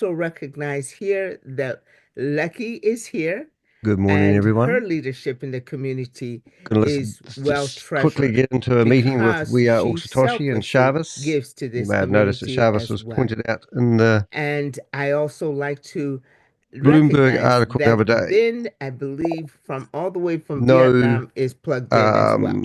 also recognize here that Lucky is here. Good morning, and everyone. Her leadership in the community is well just quickly treasured get into a meeting with We Are All because she Satoshi and selflessly Shavez. gives to You this may have noticed that community Shavez as was well. pointed out in the And I also like to Bloomberg recognize article the other that day. Ben, I believe, from all the way from No Vietnam, is plugged in as well.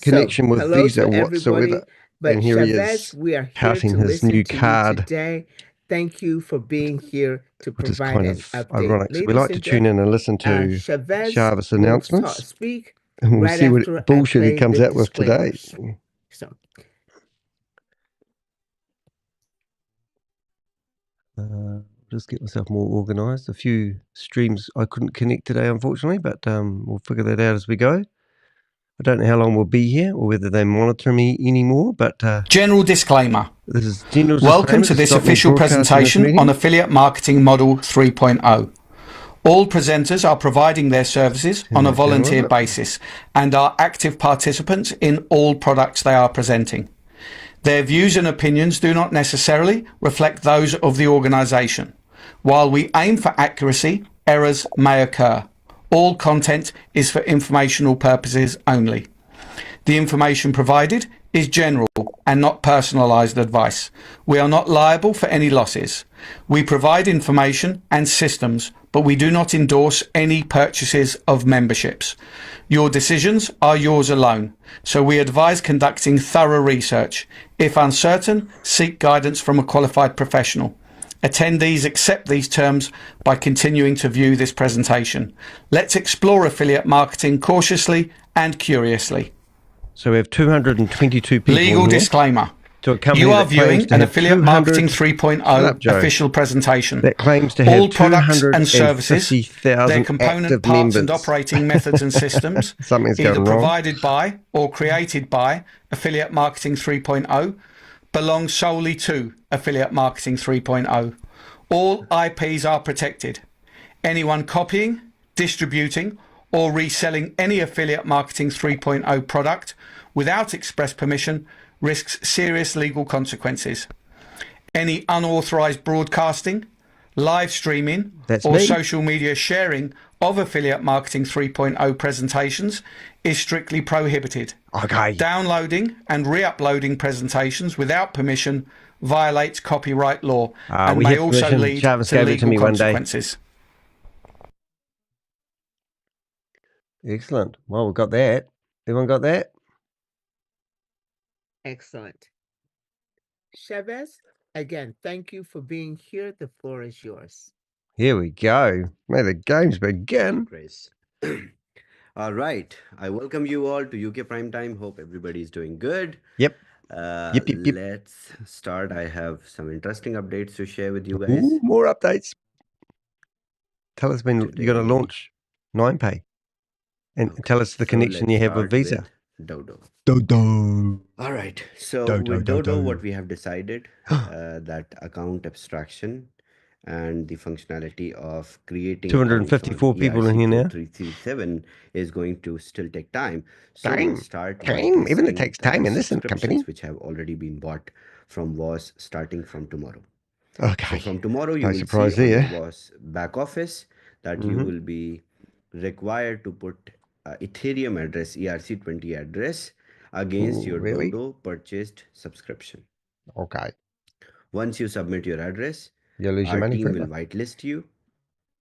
connection with hello Visa to everybody. whatsoever. But And here he Chavez, is we are here touting to his listen new to you card, today. Thank you for being here to which is provide kind an of update. ironic. So we Ladies like to and tune in and listen to Chavez Shavez will announcements, speak and we'll right see after what bullshit I he play comes the out with today. disclaimers. So, just get myself more organized. A few streams I couldn't connect today, unfortunately, but we'll figure that out as we go. I don't know how long we'll be here or whether they monitor me anymore, but general disclaimer. This is general Welcome disclaimer to this official presentation on Affiliate Marketing Model 3.0. All presenters are providing their services on a volunteer basis and are active participants in all products they are presenting. Their views and opinions do not necessarily reflect those of the organisation. While we aim for accuracy, errors may occur. All content is for informational purposes only. The information provided is general and not personalised advice. We are not liable for any losses. We provide information and systems, but we do not endorse any purchases of memberships. Your decisions are yours alone, so we advise conducting thorough research. If uncertain, seek guidance from a qualified professional. Attendees accept these terms by continuing to view this presentation. Let's explore affiliate marketing cautiously and curiously. So we have 222 people. Legal disclaimer. You are viewing an Affiliate Marketing 3.0 official presentation. That claims to have all products and services, their component parts and operating methods and systems, either provided by or created by Affiliate Marketing 3.0, belong solely to Affiliate Marketing 3.0. All IPs are protected. Anyone copying, distributing, or reselling any Affiliate Marketing 3.0 product without express permission risks serious legal consequences. Any unauthorized broadcasting, live streaming, or social media sharing of Affiliate Marketing 3.0 presentations is strictly prohibited. Downloading and re-uploading presentations without permission violates copyright law and may also lead to legal consequences. Excellent. Well, we've got that. Everyone got that? Excellent. Chavez, again, thank you for being here. The floor is yours. Here we go. May the games begin. Grace. All right. I welcome you all to UK Prime Time. Hope everybody's doing good. Yep. Yep. Let's start. I have some interesting updates to share with you guys. Ooh, more updates. Tell us when you're going to launch 9Pay. And tell us the connection you have with Visa. Dodo. All right. So with Dodo, what we have decided that account abstraction and the functionality of creating 254 people in here now. 337 is going to still take time. So Time. we'll start Time. Even it takes time in this company. Which have already been bought from WAAS starting from tomorrow. Okay. So from tomorrow, you will see on the WAAS back office that you will be required to put Ethereum address, ERC20 address against your Dodo purchased subscription. Okay. Once you submit your address, our team will whitelist you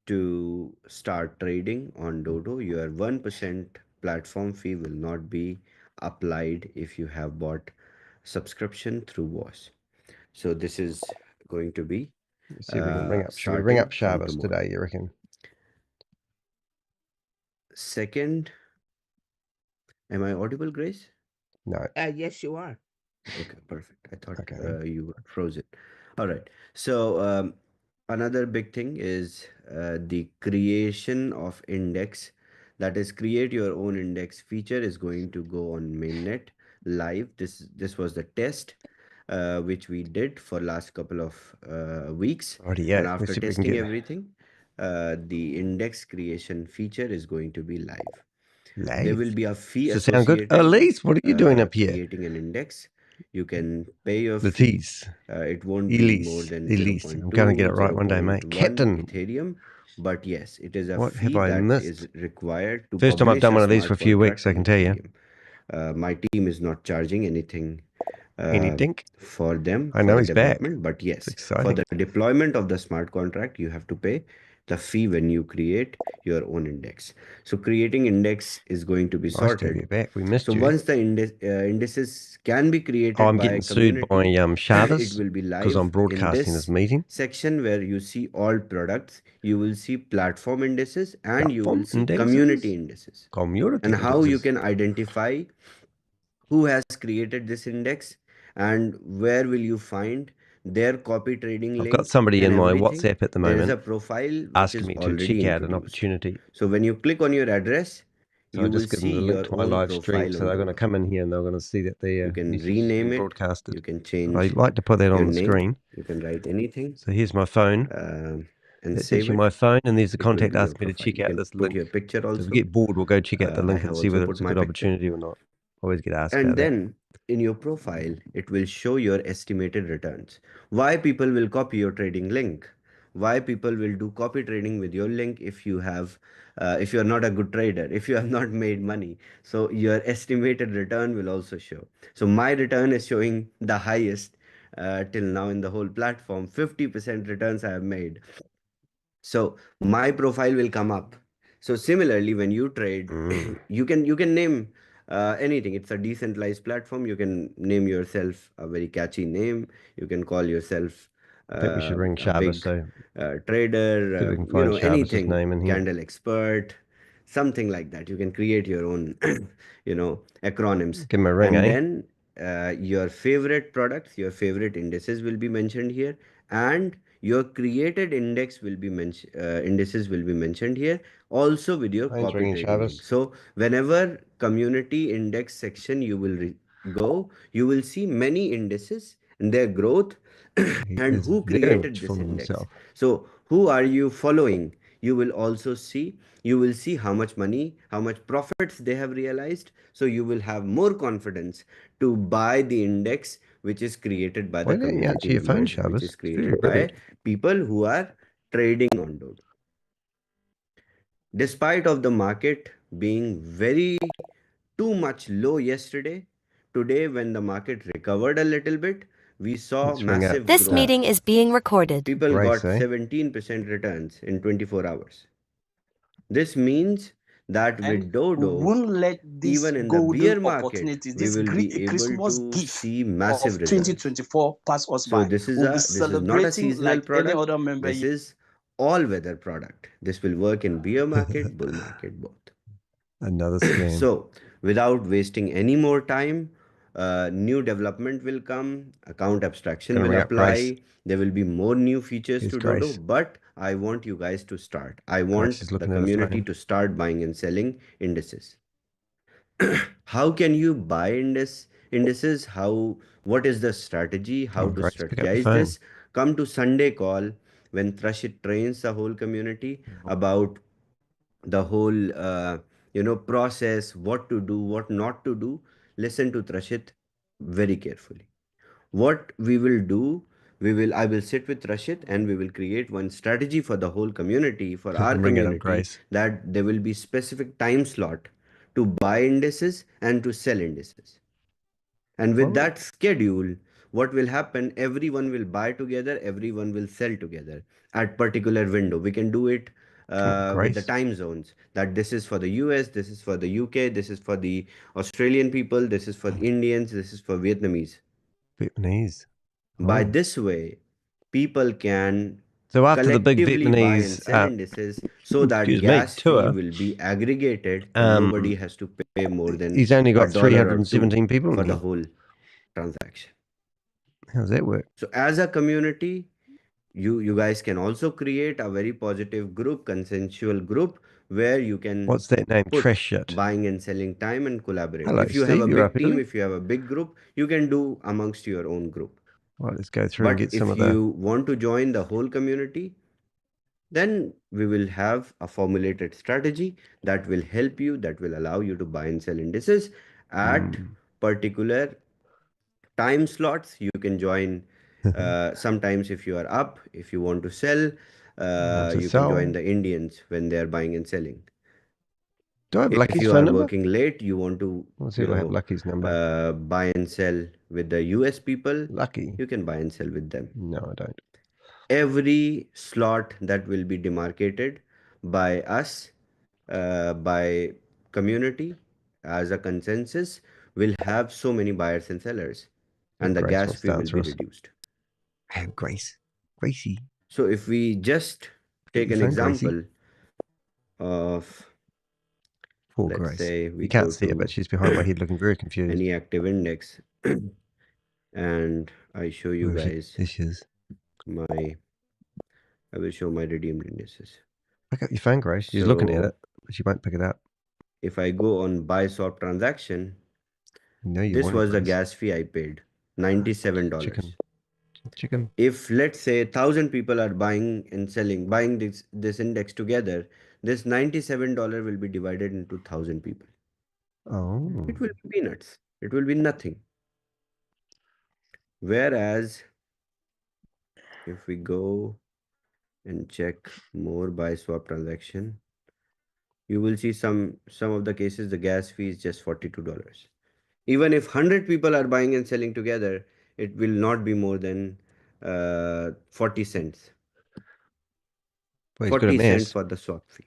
to start trading on Dodo. Your 1% platform fee will not be applied if you have bought subscription through WAAS. So this is going to be see if we can bring up Shavez today, you reckon? Second, am I audible, Grace? No. Yes, you are. Okay, perfect. I thought you were frozen. All right. So another big thing is the creation of index. That is, create your own index feature is going to go on mainnet live. This was the test which we did for last couple of weeks. And after testing everything, the index creation feature is going to be live. There will be a fee associated. Elise, what are you doing up here? Creating an index. You can pay your The fee. T's. It won't be more than Elise. I'm going to get it right one day, mate. 0.1 Captain, Ethereum. But yes, it is a what fee have I that missed? is required to First time I've publish done a one of these smart for a few weeks, contract I on can tell you. Ethereum. My team is not charging anything Any dink? for them I for know the he's back. development, but It's yes, for exciting. the deployment of the smart contract, you have to pay the fee when you create your own index. So creating index is going to be Nice to have sorted. you back. We missed So you. once the indices can be created Oh, I'm by getting a sued by community, it Shavez will be because I'm live in broadcasting this this meeting. section where you see all products. You will see platform indices and you will Platform see community indexes, indices, community and how you indexes. can identify who has created this index and where will you find their copy trading I've got link somebody and in my everything. WhatsApp at the There is a moment profile which asking is me to already check out an introduced. opportunity. So when you click on your address, So I you will just give them see the link your to my own live stream. profile So on they're going to board. come in here and they're going to see that You their can message has rename been it, broadcasted. you can But change I like to put that your on the name, screen. you can write anything, So here's my phone. and That's save actually it. my phone, and there's a It will contact be your asking me to profile. check You out can this put link. your picture So if we also. get bored, we'll go check out the I link have and see also whether put it's a my good picture. opportunity or not. Always get asked And about that. then in your profile, it will show your estimated returns. Why people will copy your trading link? Why people will do copy trading with your link if you are not a good trader, if you have not made money? So your estimated return will also show. So my return is showing the highest till now in the whole platform. 50% returns I have made. So my profile will come up. So similarly, when you trade, you can name anything. It's a decentralized platform. You can name yourself a very catchy name. You can call yourself I think we should ring a Shavez, big so trader, see if we can find Chavez's anything, name in here. candle expert, something like that. You can create your own, acronyms. Give him a ring, And eh? then your favorite products, your favorite indices will be mentioned here, and your created indices will be mentioned here, also with your Phone's copy ringing, trading link. Chavez. So whenever community index section you will go, you will see many indices and their growth He and is who very created much this full of index. himself. So who are you following? You will see how much money, how much profits they have realized. So you will have more confidence to buy the index which is created by Why the don't you answer your community phone, node, which Chavez? is It's very created by rude. people who are trading on node. Despite of the market being very too much low yesterday, today when the market recovered a little bit, we saw Let's ring out. massive This growth. meeting is being recorded. People Grace, got eh? 17% returns in 24 hours. This means that And with we Dodo, won't let this even in the golden bear market, opportunity, we this will be able Christmas to gift see of massive results. 2024 pass us So by. We'll be this is not a celebrating seasonal like any product. other member This here. is all weather product. This will work in bear market, bull market, both. Another scam. So without wasting any more time, new development will come, account abstraction Gonna will ring up Grace. apply, there will be more new features Here's to Dodo, Grace. but I want you guys to start. I Grace want is the looking at her community phone. to start buying and selling indices. How can you buy indices? What is the strategy? Come How on, to Grace, pick up the strategize phone. this? Come to Sunday call when Trashit trains the whole community about the whole process, what to do, what not to do. Listen to Trashit very carefully. What we will do, I will sit with Rashid and we will create one strategy for the whole community, for our I'm ringing up community, Grace. that there will be specific time slot to buy indices and to sell indices. And with Well, that schedule, what will happen, everyone will buy together, everyone will sell together at particular window. We can do it come on, with the Grace. time zones, that this is for the US, this is for the UK, this is for the Australian people, this is for the Indians, this is for Vietnamese. Vietnamese. By Oh. this way, people can So after the big collectively buy and Vietnamese, sell indices so that excuse me, gas fee tour, will be aggregated and nobody has to pay more than he's only got $1 or 2 317 people in for the here. whole transaction. How does that work? So as a community, you guys can also create a very positive group, consensual group, where you can What's that name? put Trash shit. buying and selling time and collaborate. Hello, If you have Steve. a You're up big team, early. if you have a big group, you can do amongst your own group. Right, let's go through and But get some if of the. you want to join the whole community, then we will have a formulated strategy that will help you, that will allow you to buy and sell indices at particular time slots. You can join sometimes if you are up, if you want to sell, you can join the Indians when they are buying and selling. Do I have If Lucky's you phone are number? working late, you want to, Let's see if I have Lucky's number. buy and sell with the US people, Lucky. you can buy and sell with them. No, I don't. Every slot that will be demarcated by us, by community as a consensus, will have so many buyers and sellers, and the Grace gas wants fee to will answer be us. reduced. I have Grace. Gracie. So if we just take an example of, Poor let's Grace. say we You can't go see it, to but she's behind my head looking very confused. any active index and I show you guys There she is. I will show my redeemed indices. Pick up your phone, Grace. She's looking at it, but she won't pick it up. If I go on buy swap transaction, No, this was the gas fee I paid, $97. Chicken. If let's say 1,000 people are buying and selling, buying this index together, this $97 will be divided into 1,000 people. Oh. It will be peanuts. It will be nothing. Whereas if we go and check more buy swap transaction, you will see some of the cases the gas fee is just $42. Even if 100 people are buying and selling together, it will not be more than 40 cents. Well, 40 cents for the swap fee.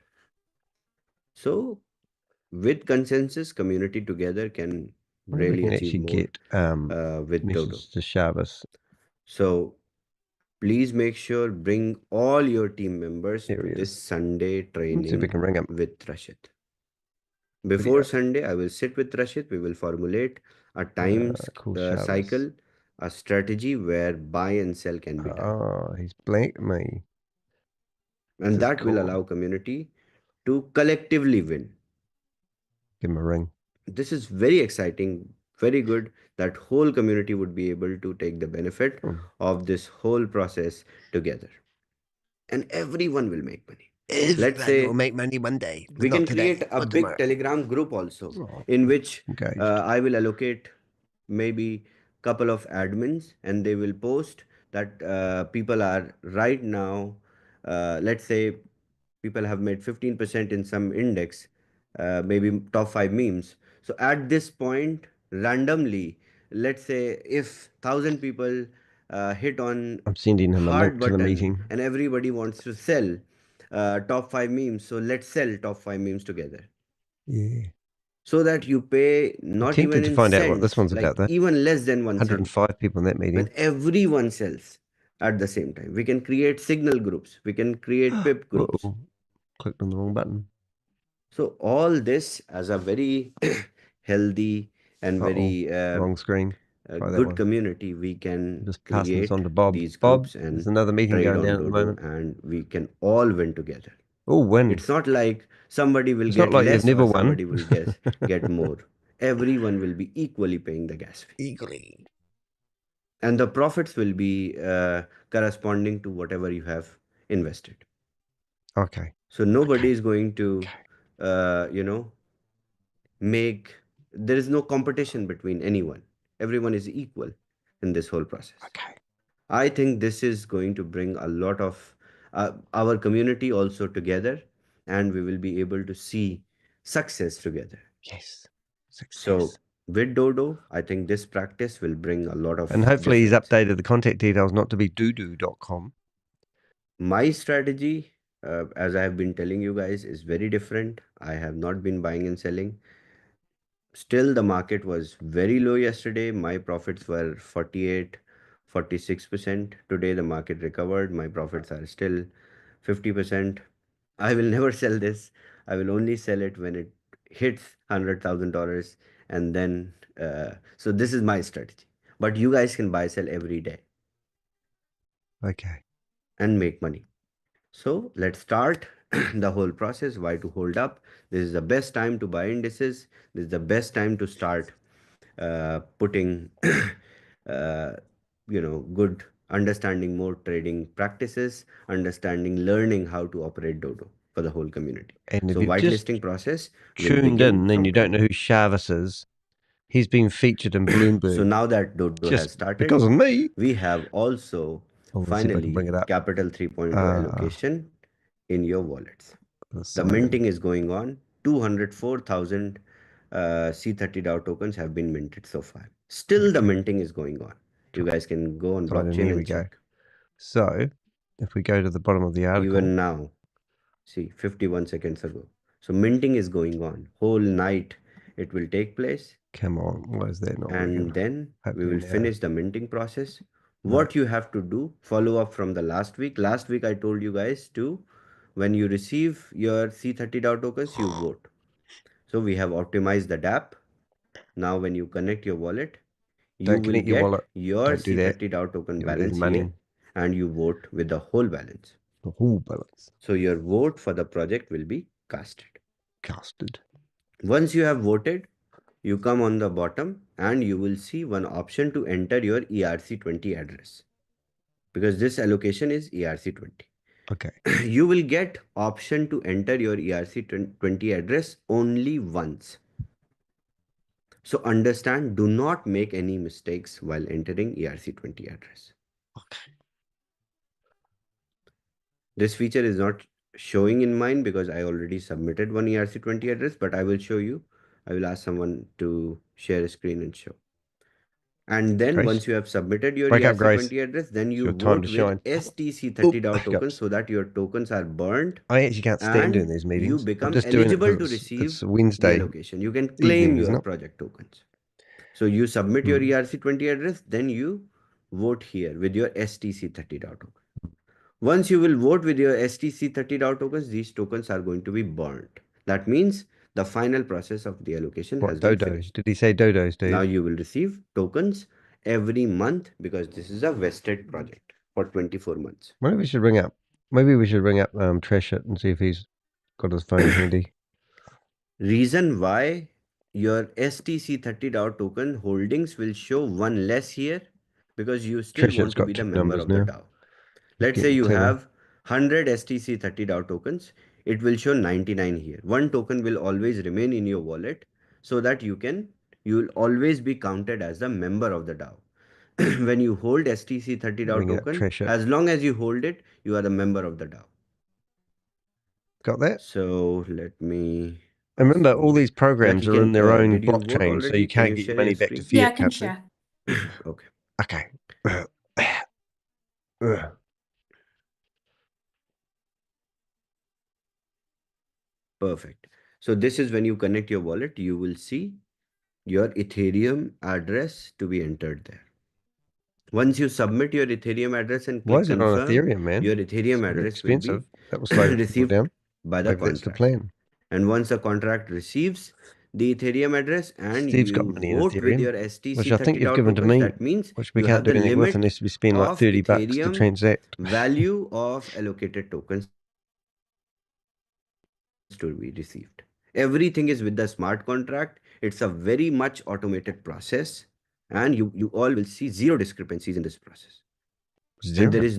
So with consensus, community together can really achieve more with Dodo. To Shavez. So please make sure bring all your team members to this Sunday training with Rashid. Before Sunday, I will sit with Rashid. We will formulate a time cycle, a strategy where buy and sell can be done. Oh, he's blanked me. And that will allow community to collectively win. Give him a ring. This is very exciting, very good. That whole community would be able to take the benefit of this whole process together. And everyone will make money. Let's say will make money one day. We can create a big Telegram group also, in which I will allocate maybe couple of admins, and they will post that people are right now, let's say people have made 15% in some index, maybe top 5 memes. So at this point, randomly, let's say if 1,000 people hit on I'm sending him a link to the meeting, and everybody wants to sell top 5 memes, so let's sell top 5 memes together. Yeah. So that you pay not even in find cents, out what this one's about, though. Even less than 1 cent. 105 people in that meeting. When everyone sells at the same time, we can create signal groups. We can create pip groups. Clicked on the wrong button. So all this as a very healthy and very wrong screen. Good community, we can just create this on to Bob. these groups and there's another meeting going down at the moment, and we can all win together. Oh, win! It's not like somebody will get less or somebody will get more. Everyone will be equally paying the gas fee. Equally. And the profits will be corresponding to whatever you have invested. Okay. So nobody is going to, there is no competition between anyone. Everyone is equal in this whole process. Okay. I think this is going to bring a lot of our community also together, and we will be able to see success together. Yes. Success. So with Dodo, I think this practice will bring a lot of. And hopefully he's updated the contact details not to be doodoo.com. My strategy, as I have been telling you guys, is very different. I have not been buying and selling. Still, the market was very low yesterday. My profits were 48, 46%. Today, the market recovered. My profits are still 50%. I will never sell this. I will only sell it when it hits $100,000. And then, so this is my strategy. But you guys can buy, sell every day. Okay. And make money. So let's start the whole process. Why to hold up? This is the best time to buy indices. This is the best time to start putting, good understanding more trading practices, learning how to operate Dodo for the whole community. And so whitelisting process tuned in, then you don't know who Shavez is. He's been featured in Bloomberg. So now that Dodo has started, because of me, we have also finally Capital 3.0 allocation in your wallets. The minting is going on. 204,000 C30 DAO tokens have been minted so far. Still, the minting is going on. You guys can go on blockchain and check. So, if we go to the bottom of the article, even now, see, 51 seconds ago. So minting is going on. Whole night it will take place. Come on, why is that not And working? then we will finish the minting process. No. What you have to do, follow up from the last week. Last week I told you guys to, when you receive your C30 DAO tokens, you vote. So we have optimized the dApp. Now when you connect your wallet, you will get your C30 DAO token balance here, and you vote with the whole balance. The whole balance. So your vote for the project will be casted. Casted. Once you have voted, you come on the bottom and you will see one option to enter your ERC20 address, because this allocation is ERC20. Okay. You will get option to enter your ERC20 address only once. So understand, do not make any mistakes while entering ERC20 address. Okay. This feature is not showing in mine because I already submitted one ERC20 address, but I will show you. I will ask someone to share a screen and show. And then once you have submitted your ERC20 address, then you vote with STC30 DAO tokens so that your tokens are burnt. I actually can't stand doing these meetings. You become eligible to receive the allocation. You can claim your project tokens. So you submit your ERC20 address, then you vote here with your STC30 DAO token. Once you will vote with your STC30 DAO tokens, these tokens are going to be burnt. That means the final process of the allocation has been finished. Did he say dodos, Dave? Now you will receive tokens every month because this is a vested project for 24 months. Maybe we should ring up Treshit and see if he's got his phone handy. Reason why your STC30 DAO token holdings will show one less here, because you still want to be the member of the DAO. Let's say you have 100 STC30 DAO tokens. It will show 99 here. One token will always remain in your wallet so that you will always be counted as a member of the DAO. When you hold STC30 DAO token, as long as you hold it, you are a member of the DAO. Got that? So let me... And remember, all these programs are in their own blockchain, so you can't get your money back to fiat. Yeah, I can share. Okay. Perfect. So this is when you connect your wallet, you will see your Ethereum address to be entered there. Once you submit your Ethereum address and click confirm, on Ethereum, man? Your Ethereum address will be received by the contract. The plan. And once the contract receives the Ethereum address and you vote with your STC30 which I think you've given to me, that means which we you can't have do the anything with limit unless we spend like $30 to transact. value of allocated tokens to be received. Everything is with the smart contract. It's a very much automated process, and you all will see zero discrepancies in this process. And there is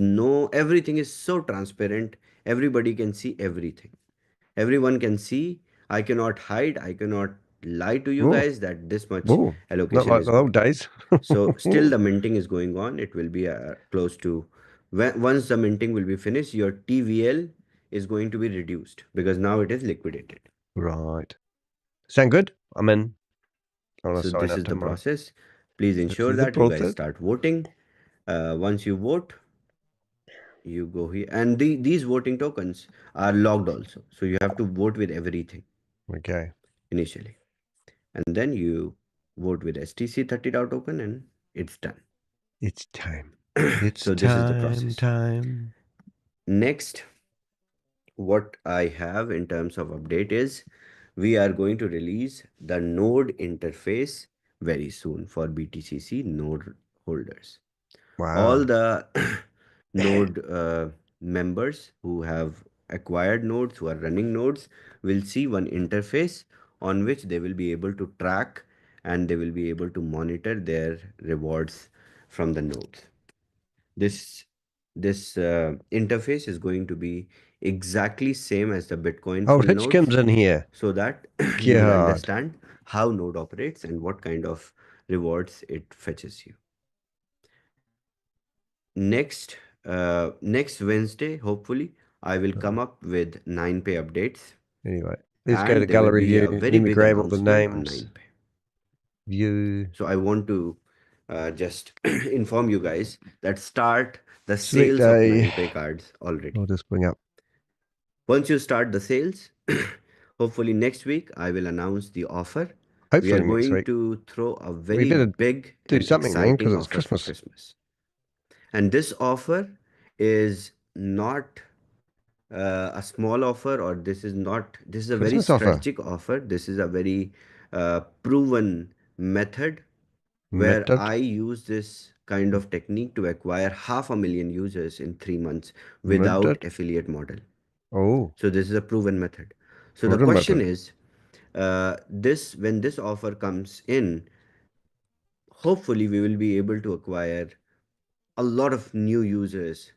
everything is so transparent. Everybody can see everything. Everyone can see. I cannot hide. I cannot lie to you guys that this much allocation not like is the old days. So still the minting is going on. It will be close to, once the minting will be finished, your TVL is going to be reduced because now it is liquidated. Right. Sound good? I'm in. So this is the process. Please ensure that you guys start voting. Once you vote, you go here. And these voting tokens are logged also. So you have to vote with everything. Okay. Initially. And then you vote with STC30 DAO token and it's done. It's time. So this is the process. Next, what I have in terms of update is we are going to release the node interface very soon for BTCC node holders. Wow. All the node members who have acquired nodes, who are running nodes, will see one interface on which they will be able to track and they will be able to monitor their rewards from the nodes. This interface is going to be exactly same as the Bitcoin full Hitch nodes, comes in here so that you will understand how Node operates and what kind of rewards it fetches you. Next Wednesday, hopefully, I will come up with 9pay updates. Anyway, let's go And to there will gallery be a view. very Let me big grab all the announcement on names. 9pay. View. So I want to just inform you guys that start the Select sales of a- 9pay cards already. I'll just bring up. Once you start the sales, hopefully next week, I will announce the offer. Hopefully We are next going week. to throw a We very better big do and something, man, 'cause exciting it's offer for Christmas. Christmas. And this offer is not a small offer, or this is a very Christmas offer. strategic offer. This is a very proven method where I use this kind of technique to acquire 500,000 users in 3 months without affiliate model. Oh, So this is a proven method. So the proven question method. is, when this offer comes in, hopefully we will be able to acquire a lot of new users.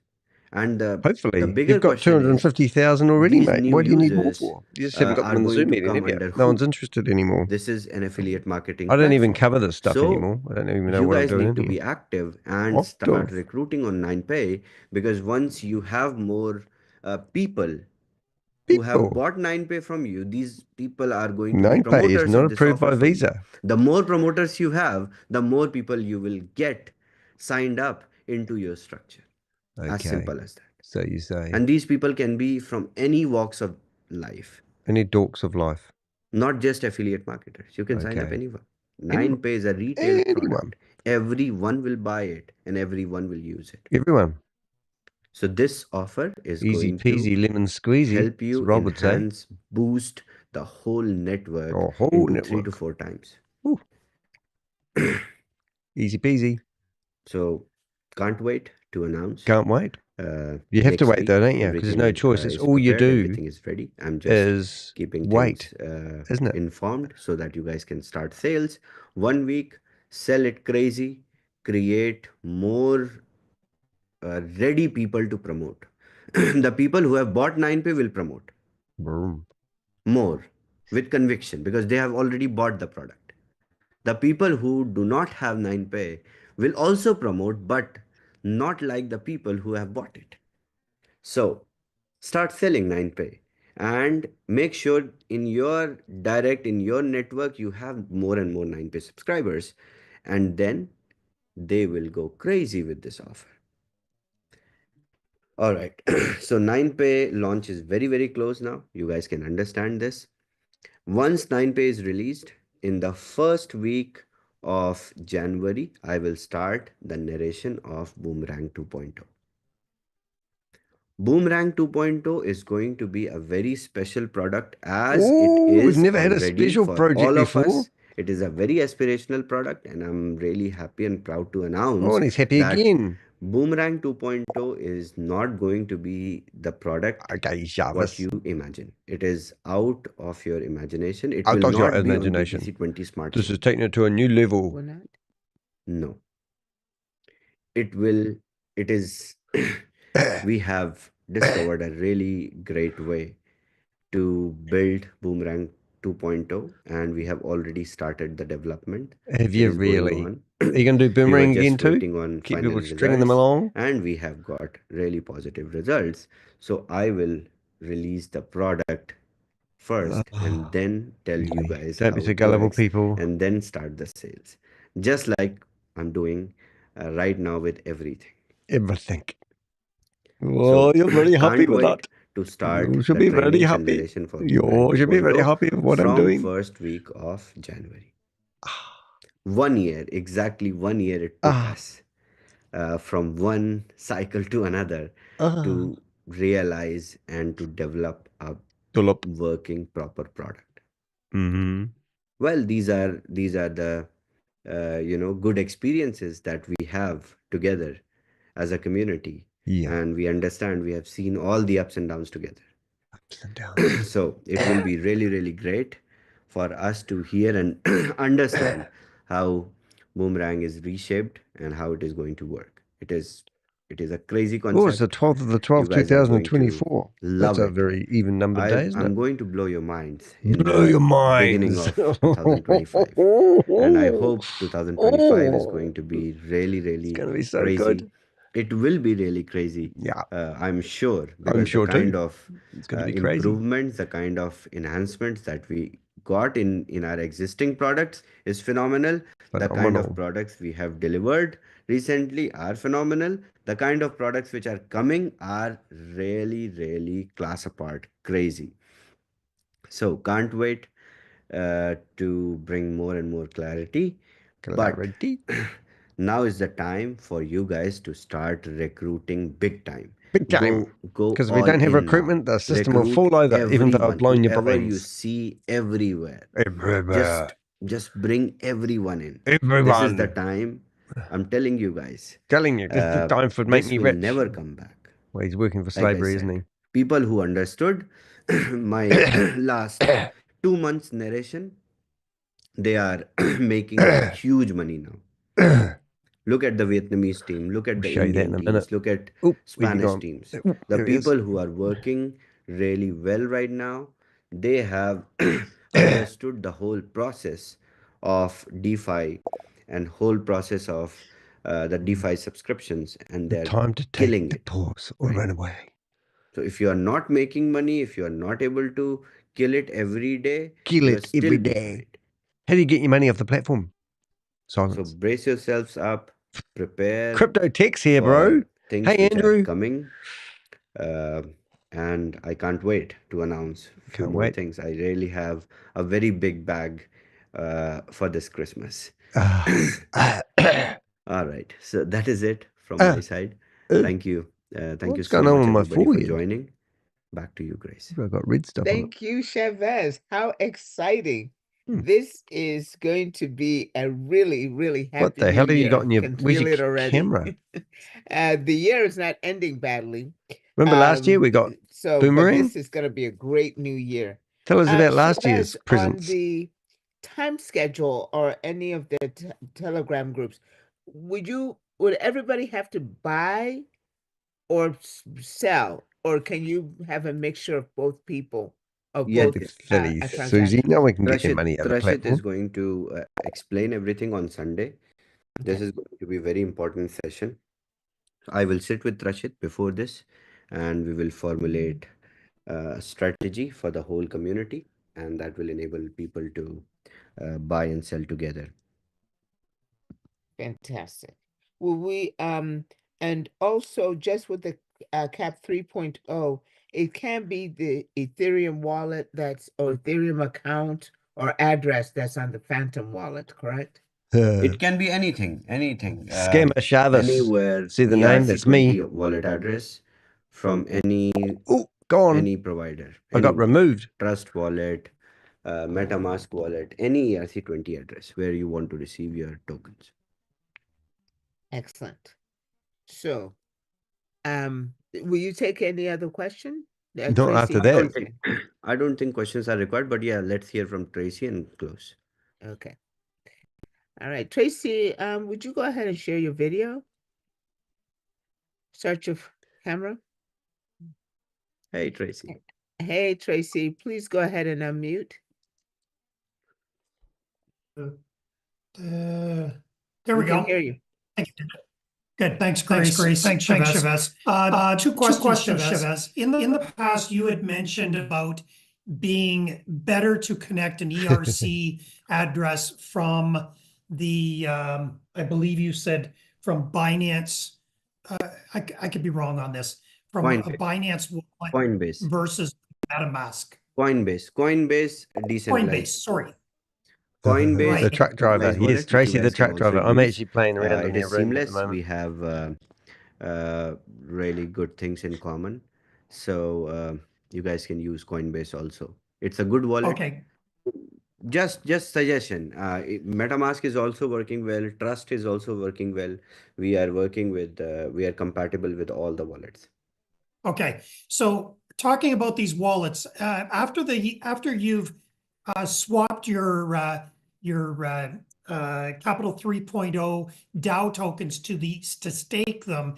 And the Hopefully. bigger You've got question is, 250,000 already, these mate. new What do you need more users for? You just haven't got them are in the going Zoom to meeting, come have you? under No who? one's interested anymore. This is an affiliate marketing I don't even platform. cover this stuff So anymore. I don't even know you what I'm guys doing need in to here. be active and Of start course. recruiting on 9pay, because once you have more people who have bought 9pay from you, these people are going to be 9pay is promoters not of this approved offer by for you. Visa. The more promoters you have, the more people you will get signed up into your structure. As Okay. simple as that. So you say. And these people can be from any walks of life, Any dorks of life. not just affiliate marketers. You can sign up Okay. anyone. Anyone. 9pay is a retail Anyone. product. Everyone will buy it and everyone will use it. Everyone. So this offer is Easy going peasy to lemon squeezy, help as you Rob would say. enhance, boost the whole network Or whole into network. 3 to 4 times. Ooh. Easy peasy. So can't wait to announce. Can't wait. You have to next wait though, week. don't you? Because there's no Everything, choice. It's is all you prepared, do everything is ready. I'm just is keeping wait, things isn't it? informed so that you guys can start sales. 1 week, sell it crazy, create more ready people to promote. The people who have bought 9pay will promote Boom. more with conviction because they have already bought the product. The people who do not have 9pay will also promote, but not like the people who have bought it. So start selling 9pay and make sure in your network, you have more and more 9pay subscribers, and then they will go crazy with this offer. All right. So 9pay launch is very, very close now. You guys can understand this. Once 9pay is released in the first week of January, I will start the narration of Boomerang 2.0. Boomerang 2.0 is going to be a very special product, as it is we've never had a already special for project all of before. us. It is a very aspirational product, and I'm really happy and proud to Oh, announce and he's happy that again. Boomerang 2.0 is not going to be the product Okay, what Shavez. you imagine. It is out of your imagination. It Out will of your not be on imagination. BTC 20 Smart This Chain. is taking it to a new level. We're not. No. It will, it is, we have discovered a really great way to build Boomerang 2.0, and we have already started the development. Have It you is going really? on. Are you going to do We were Boomerang again just too? waiting on Keep final people stringing them results, along? and we have got really positive results. So I will release the product first and then tell you guys Don't how be so it gullible, works, people. and then start the sales, just like I'm doing right now with everything. Everything. So Oh, you're very happy can't with wait that. to start You should the be very trainings and happy. narration for You Boomerang should be very 2.0 happy with what I'm from doing. first week of January. 1 year, exactly 1 year it took us from one cycle to another to realize and to develop a working proper product. Well, these are the good experiences that we have together as a community. Yeah. And we understand, we have seen all the ups and downs together. Ups and downs. So it will be really, really great for us to hear and understand how Boomerang is reshaped and how it is going to work. It It is a crazy Oh, it's the concept. 12th of the 12th, You guys are going to 2024. love That's a it. very even-numbered day, isn't I'm it? going to blow your minds in Blow your the beginning minds. of 2025. And I hope 2025 is going to be really, It's really going to be so crazy. good. It will be really crazy. Yeah, I'm sure, I'm because sure the kind too. of It's going to be crazy. improvements, the kind of enhancements that we got in our existing products is phenomenal. The kind of Phenomenal. products we have delivered recently are phenomenal. The kind of products which are coming are really, really class apart, crazy. So can't wait to bring more and more clarity. But Clarity. now is the time for you guys to start recruiting big time. Big time. Go Because if we all don't have in now. recruitment, the system will Recruit fall over, even though I've everyone, blown your whoever you brains. see everywhere. Everywhere. Just bring everyone in. This is the Everyone. time. I'm telling you guys. Telling you, this is the time for make This me will rich. never come back. Well, he's working for Like I slavery, isn't said, he? people who understood my last 2 months narration, they are making huge money now. Look at the Vietnamese team, look at We'll the show you that in Indian a minute. teams, look at Oh, where'd you Spanish gone? teams. Oh, The there he is. people who are working really well right now, they have understood the whole process of DeFi and whole process of the DeFi subscriptions, and The they're time to killing take the it. pause or run away. So if you are not making money, if you are not able to kill it every day, Kill you are it every still day. behind. How do you get your money off the platform? So Silence. brace yourselves up, prepare Crypto Tech's here, bro. for things Hey, which are Andrew. coming. Uh, and I can't wait to announce a few Can't more wait. things. I really have a very big bag for this Christmas. All right. So that is it from my side. Thank you. Thank you What's so going on much, with my everybody, for forehead? joining. Back to you, Grace. I've got red stuff on it. Thank you, Chavez. How exciting. Hmm. This is going to be a really, really happy What the hell new have you year. got in your... Can Where's feel your it already. camera? The year is not ending badly. Remember last year we got but Boomerang? this is going to be a great new year. Tell us about last year's Chavez, on presents. the time schedule or any of the Telegram groups, would everybody have to buy or sell, or can you have a mixture of both people, of Yeah, both Silly a Susie. transaction? Now we can get your Trashit, money out of the Trashit platform. is going to explain everything on Sunday. This Okay. is going to be a very important session. I will sit with Rashid before this, and we will formulate a strategy for the whole community, and that will enable people to buy and sell together. Fantastic. Will we and also just with the cap 3.0, it can be the Ethereum wallet that's or Ethereum account or address that's on the Phantom wallet, correct? It can be anything. Scammer Shavez. Anywhere See the name? That's me. ERC20 wallet address from any Oh, gone. provider. I got Anyone. removed. Trust wallet, MetaMask wallet, any ERC20 address where you want to receive your tokens. Excellent. So, will you take any other question? Not Tracy, after you that. can- I don't think questions are required, but yeah, let's hear from Tracy and close. Okay. All right, Tracy, would you go ahead and share your video? Start your camera. Hey, Tracy. Hey, Tracy, please go ahead and unmute. There we We can go. hear you. Good. Thanks, Grace. Thanks, Shavez. Two questions, Shavez. In the past, you had mentioned about being better to connect an ERC address from the, I believe you said from Binance. I could be wrong on this. From a Binance wallet Coinbase. versus MetaMask. Coinbase, decentralized. Sorry. Coinbase, The truck driver. decentralized Yes, wallet, which Tracy, you the guys can truck driver. also I'm use. actually playing around in It their is room at the seamless. moment. We have really good things in common. So you guys can use Coinbase also. It's a good wallet. Okay. Just suggestion. MetaMask is also working well. Trust is also working well. We are working with. We are compatible with all the wallets. Okay, so talking about these wallets, after you've swapped your Capital 3.0 DAO tokens to stake them,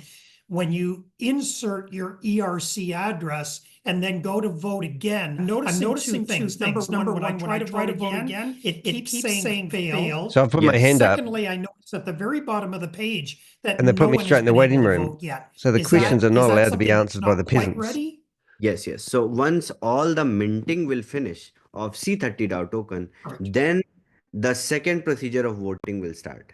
when you insert your ERC address and then go to vote again, I'm noticing two things. Number one, when I try to vote again, it keeps saying fail. So I put my hand up. Secondly, I notice at the very bottom of the page that And they put me straight in the waiting room. Yet. So the questions are not allowed to be answered by the peasants. Ready? Yes, yes. So once all the minting will finish of C30 DAO token, then the second procedure of voting will start.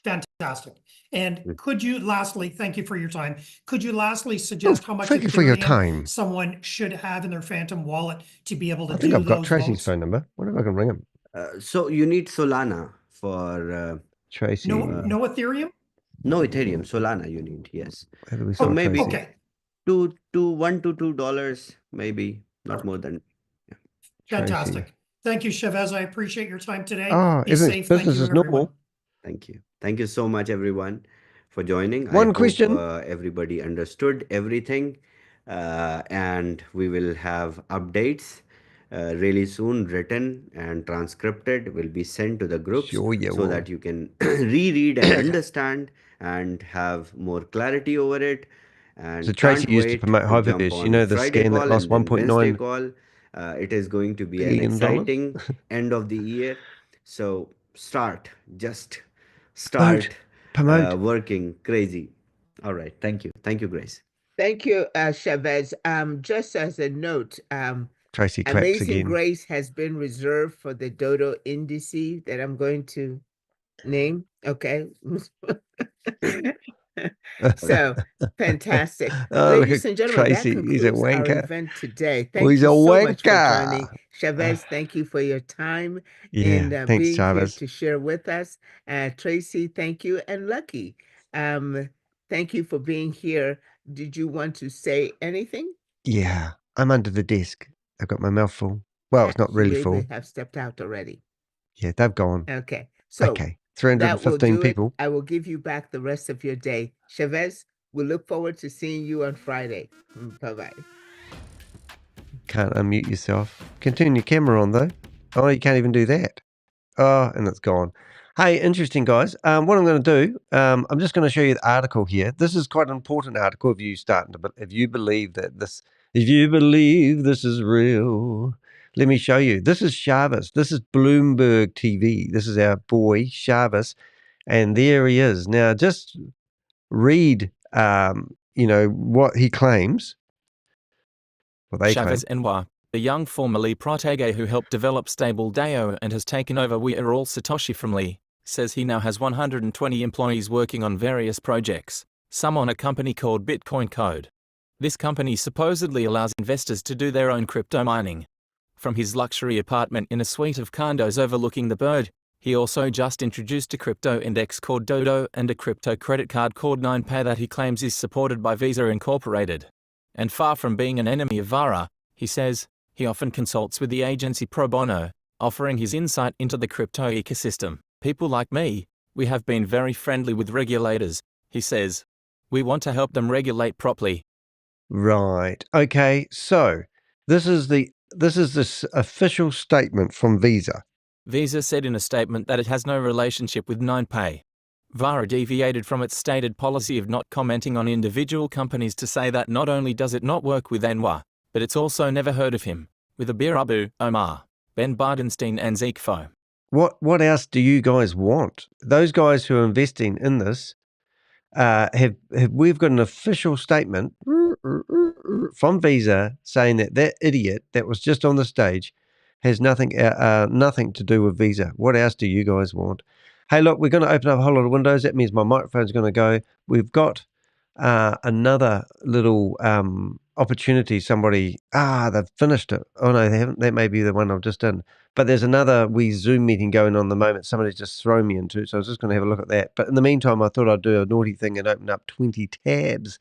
Fantastic. And could you lastly, thank you for your time, could you lastly suggest how much thank you for your time. someone should have in their Phantom wallet to be able to I think do I've got those Tracy's votes? phone number. What if I can ring him? So you need Solana for Tracy. No Ethereum? No Ethereum, Solana you need, yes. So maybe okay. $1 to $2, maybe, not more than. Yeah. Fantastic. Tracy. Thank you, Shavez. I appreciate your time today. Oh, Be safe. Business is normal. Thank you. Thank you so much, everyone, for joining. One question. Hope, everybody understood everything, and we will have updates really soon, written and transcripted, will be sent to the groups so that you can reread and understand and have more clarity over it. And so Tracy used to promote Hyperverse. You know the scam that lost 1.9 call. It is going to be an exciting end of the year. So start promote. Working crazy. All right. Thank you. Thank you, Grace. Thank you, Chavez. Just as a note, Tracy Amazing again. Grace has been reserved for the Dodo indice that I'm going to name. Okay. So fantastic. Ladies and gentlemen, Tracy. that concludes our event today. Thank you so much for joining. Chavez, thank you for your time and being Chavez. here to share with us. Tracy, thank you. And Lucky, thank you for being here. Did you want to say anything? Yeah, I'm under the desk. I've got my mouth full. Well, it's not really full. They have stepped out already. Yeah, they've gone. Okay. So 315 people. I will give you back the rest of your day. Chavez, we look forward to seeing you on Friday. Bye-bye. Can't unmute yourself. Continue your camera on, though. Oh, you can't even do that. Oh, and it's gone. Hey, interesting, guys. What I'm going to do, I'm just going to show you the article here. This is quite an important article if you believe this is real. Let me show you. This is Shavez. This is Bloomberg TV. This is our boy, Shavez. And there he is. Now, just read, what he claims. What they Shavez claim. Anwar, the young formerly protege who helped develop stable DAO and has taken over We Are All Satoshi from Lee, says he now has 120 employees working on various projects, some on a company called Bitcoin Code. This company supposedly allows investors to do their own crypto mining. From his luxury apartment in a suite of condos overlooking the bird, he also just introduced a crypto index called Dodo and a crypto credit card called 9Pay that he claims is supported by Visa Incorporated. And far from being an enemy of VARA, he says, he often consults with the agency pro bono, offering his insight into the crypto ecosystem. People like me, we have been very friendly with regulators, he says. We want to help them regulate properly. Right. Okay. So this is the official statement from Visa. Visa said in a statement that it has no relationship with 9Pay. VARA deviated from its stated policy of not commenting on individual companies to say that not only does it not work with Anwar, but it's also never heard of him, with Abir Abu, Omar, Ben Bardenstein and Zekfo. What else do you guys want? Those guys who are investing in this, we've got an official statement from Visa saying that idiot that was just on the stage has nothing to do with Visa. What else do you guys want? Hey, look, we're going to open up a whole lot of windows. That means my microphone's going to go. We've got another little opportunity. Somebody, they've finished it. Oh, no, they haven't. That may be the one I've just done. But there's another wee Zoom meeting going on at the moment. Somebody's just thrown me into, so I was just going to have a look at that. But in the meantime, I thought I'd do a naughty thing and open up 20 tabs,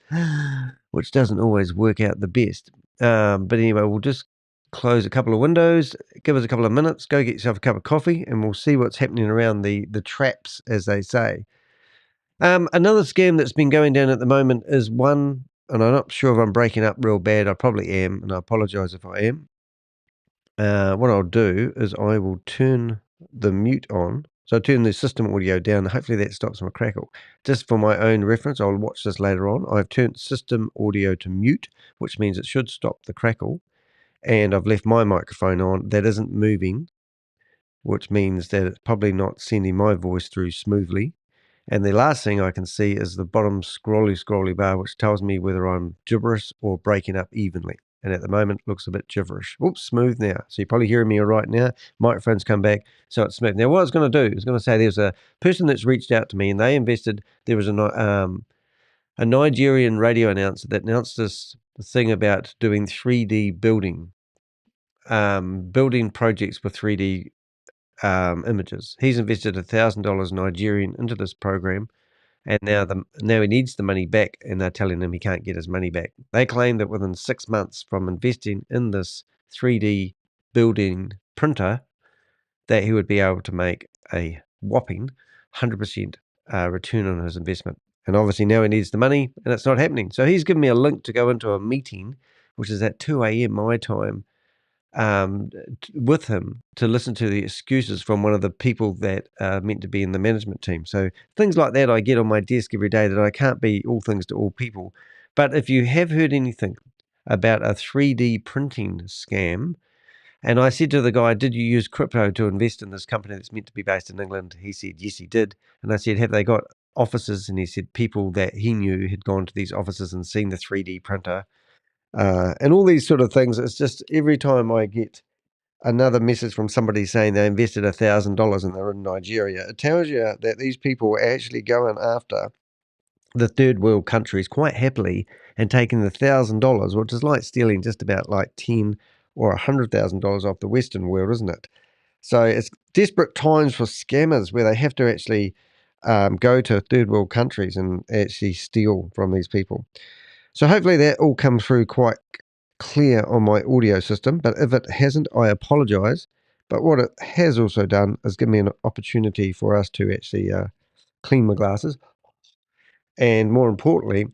which doesn't always work out the best. But anyway, we'll just close a couple of windows, give us a couple of minutes, go get yourself a cup of coffee, and we'll see what's happening around the traps, as they say. Another scam that's been going down at the moment is one, and I'm not sure if I'm breaking up real bad. I probably am, and I apologize if I am. What I'll do is I will turn the mute on So I turn the system audio down. Hopefully that stops my crackle. Just for my own reference, I'll watch this later on. I've turned system audio to mute, which means it should stop the crackle. And I've left my microphone on. That isn't moving, which means that it's probably not sending my voice through smoothly. And the last thing I can see is the bottom scrolly bar, which tells me whether I'm gibberish or breaking up evenly. And at the moment, it looks a bit gibberish. Oops, smooth now. So you're probably hearing me right now. Microphone's come back, so it's smooth. Now, what I was going to do is going to say there's a person that's reached out to me, and they invested. There was a Nigerian radio announcer that announced this thing about doing 3D building projects with 3D images. He's invested $1,000 Nigerian into this program. And now he needs the money back, and they're telling him he can't get his money back. They claim that within 6 months from investing in this 3D building printer, that he would be able to make a whopping 100% return on his investment. And obviously now he needs the money, and it's not happening. So he's given me a link to go into a meeting, which is at 2 a.m. my time, with him to listen to the excuses from one of the people that are meant to be in the management team. So things like that I get on my desk every day, that I can't be all things to all people. But if you have heard anything about a 3D printing scam, and I said to the guy, did you use crypto to invest in this company that's meant to be based in England? He said, yes, he did. And I said, have they got offices? And he said people that he knew had gone to these offices and seen the 3D printer. And all these sort of things. It's just every time I get another message from somebody saying they invested $1,000 and they're in Nigeria, it tells you that these people are actually going after the third world countries quite happily and taking the $1,000, which is like stealing just about like $10,000 or $100,000 off the Western world, isn't it? So it's desperate times for scammers where they have to actually go to third world countries and actually steal from these people. So hopefully that all comes through quite clear on my audio system, but if it hasn't, I apologize. But what it has also done is give me an opportunity for us to actually clean my glasses, and more importantly,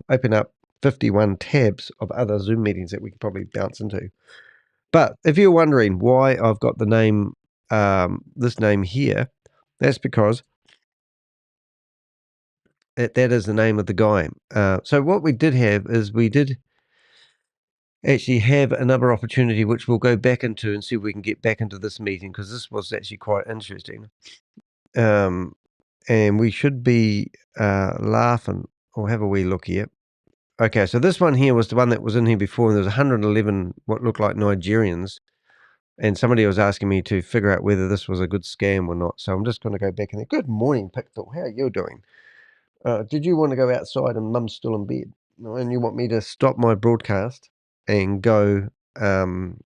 open up 51 tabs of other Zoom meetings that we can probably bounce into. But if you're wondering why I've got the name, this name here, that's because that is the name of the guy. So what we did have is we did actually have another opportunity, which we'll go back into and see if we can get back into this meeting, because this was actually quite interesting. And we should be laughing, or have a wee look here. Okay, so this one here was the one that was in here before, and there was 111 what looked like Nigerians, and somebody was asking me to figure out whether this was a good scam or not. So I'm just going to go back in there. Good morning, Pickthall. How are you doing? Did you want to go outside and Mum's still in bed? And you want me to stop my broadcast and go and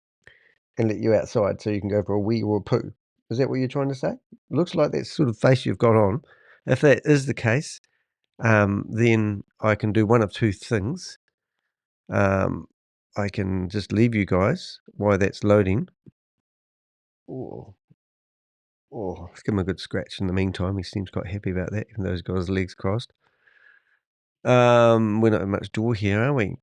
let you outside so you can go for a wee or a poo? Is that what you're trying to say? Looks like that sort of face you've got on. If that is the case, then I can do one of two things. I can just leave you guys while that's loading. Let's give him a good scratch in the meantime. He seems quite happy about that, even though he's got his legs crossed. We're not in much door here, are we?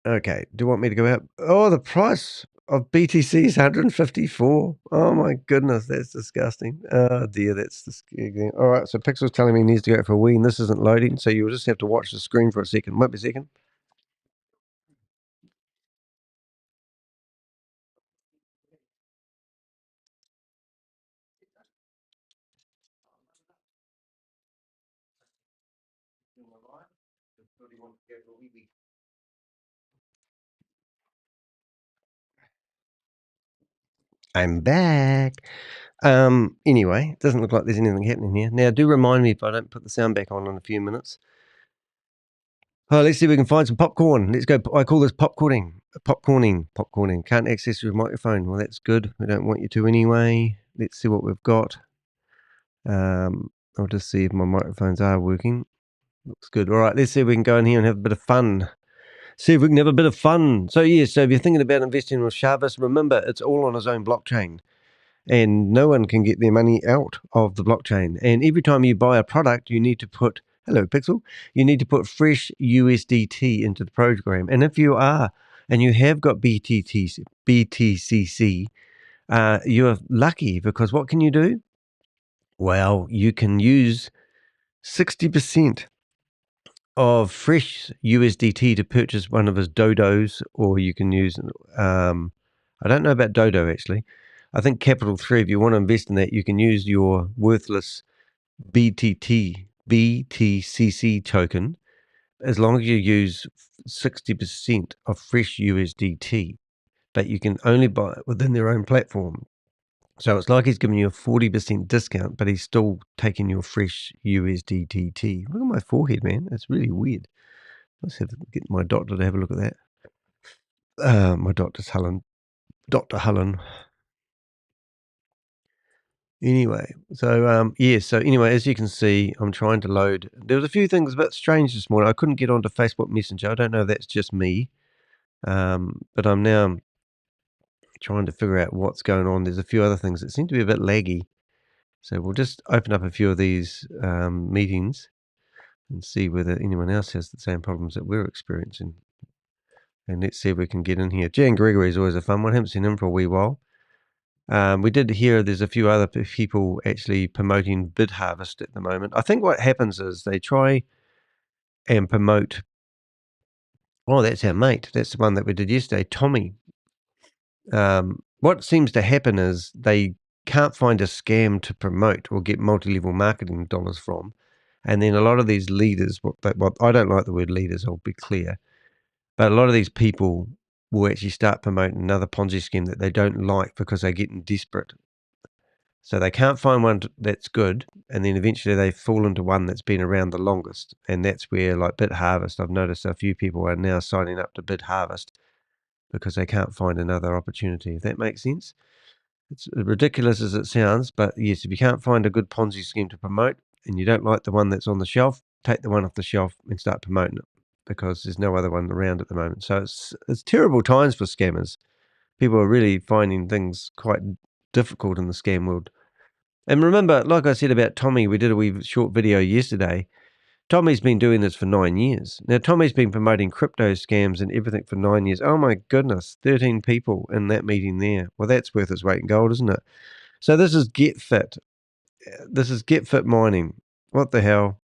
Okay, do you want me to go out? Oh, the price of BTC is 154. Oh my goodness, that's disgusting. Oh dear, that's disgusting. All right, so Pixel's telling me he needs to go for a wee, and this isn't loading, so you'll just have to watch the screen for a second. Might be a second. I'm back. Anyway, it doesn't look like there's anything happening here. Now, do remind me if I don't put the sound back on in a few minutes. Oh, let's see if we can find some popcorn. Let's go. I call this popcorning. Popcorning. Can't access your microphone. Well, that's good. We don't want you to anyway. Let's see what we've got. I'll just see if my microphones are working. Looks good. All right, let's see if we can go in here and have a bit of fun. See if we can have a bit of fun. So, yeah, so if you're thinking about investing with Shavez, remember, it's all on his own blockchain. And no one can get their money out of the blockchain. And every time you buy a product, you need to put, hello, Pixel, you need to put fresh USDT into the program. And if you are, and you have got BTCC, you are lucky, because what can you do? Well, you can use 60% of fresh USDT to purchase one of his dodos, or you can use, I don't know about dodo actually. I think Capital 3, if you want to invest in that, you can use your worthless BTCC token as long as you use 60% of fresh USDT, but you can only buy it within their own platform. So it's like he's giving you a 40% discount, but he's still taking your fresh USDT. Look at my forehead, man. It's really weird. Let's get my doctor to have a look at that. My doctor's Dr. Hullen. Anyway, so anyway, as you can see, I'm trying to load. There was a few things a bit strange this morning. I couldn't get onto Facebook Messenger. I don't know if that's just me, but I'm now trying to figure out what's going on. There's a few other things that seem to be a bit laggy. So we'll just open up a few of these meetings and see whether anyone else has the same problems that we're experiencing. And let's see if we can get in here. Jan Gregory is always a fun one. I haven't seen him for a wee while. We did hear there's a few other people actually promoting Bid Harvest at the moment. I think what happens is they try and promote. Oh, that's our mate. That's the one that we did yesterday, Tommy. What seems to happen is they can't find a scam to promote or get multi-level marketing dollars from. And then a lot of these leaders, I don't like the word leaders, I'll be clear, but a lot of these people will actually start promoting another Ponzi scheme that they don't like because they're getting desperate. So they can't find one that's good, and then eventually they fall into one that's been around the longest. And that's where, like Bid Harvest, I've noticed a few people are now signing up to Bid Harvest because they can't find another opportunity, if that makes sense. It's ridiculous as it sounds, but yes, if you can't find a good Ponzi scheme to promote and you don't like the one that's on the shelf, take the one off the shelf and start promoting it because there's no other one around at the moment. So it's terrible times for scammers. People are really finding things quite difficult in the scam world. And remember, like I said about Tommy, we did a wee short video yesterday. Tommy's been doing this for 9 years. Now, Tommy's been promoting crypto scams and everything for 9 years. Oh my goodness, 13 people in that meeting there. Well, that's worth its weight in gold, isn't it? So this is GETFIT. This is GETFIT mining. What the hell?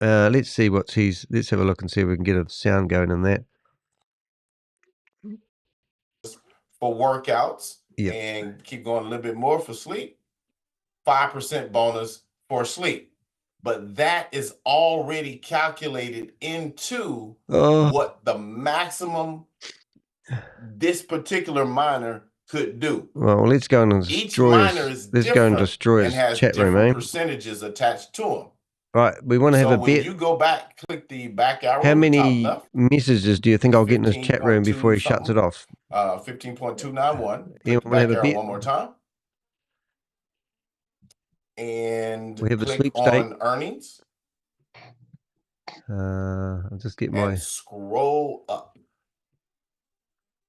Let's see let's have a look and see if we can get a sound going in that. For workouts and keep going a little bit more for sleep, 5% bonus for sleep. But that is already calculated into what the maximum this particular miner could do. Well, let's go and destroy let's go and destroy his chat room, eh? Percentages attached to them. Right, we want to have a bet. You go back, click the back arrow. How many messages do you think I'll get in his chat room before he shuts it off? 15.291. Click the back arrow one more time. And we have click a sweepstake on earnings. I'll just get my scroll up.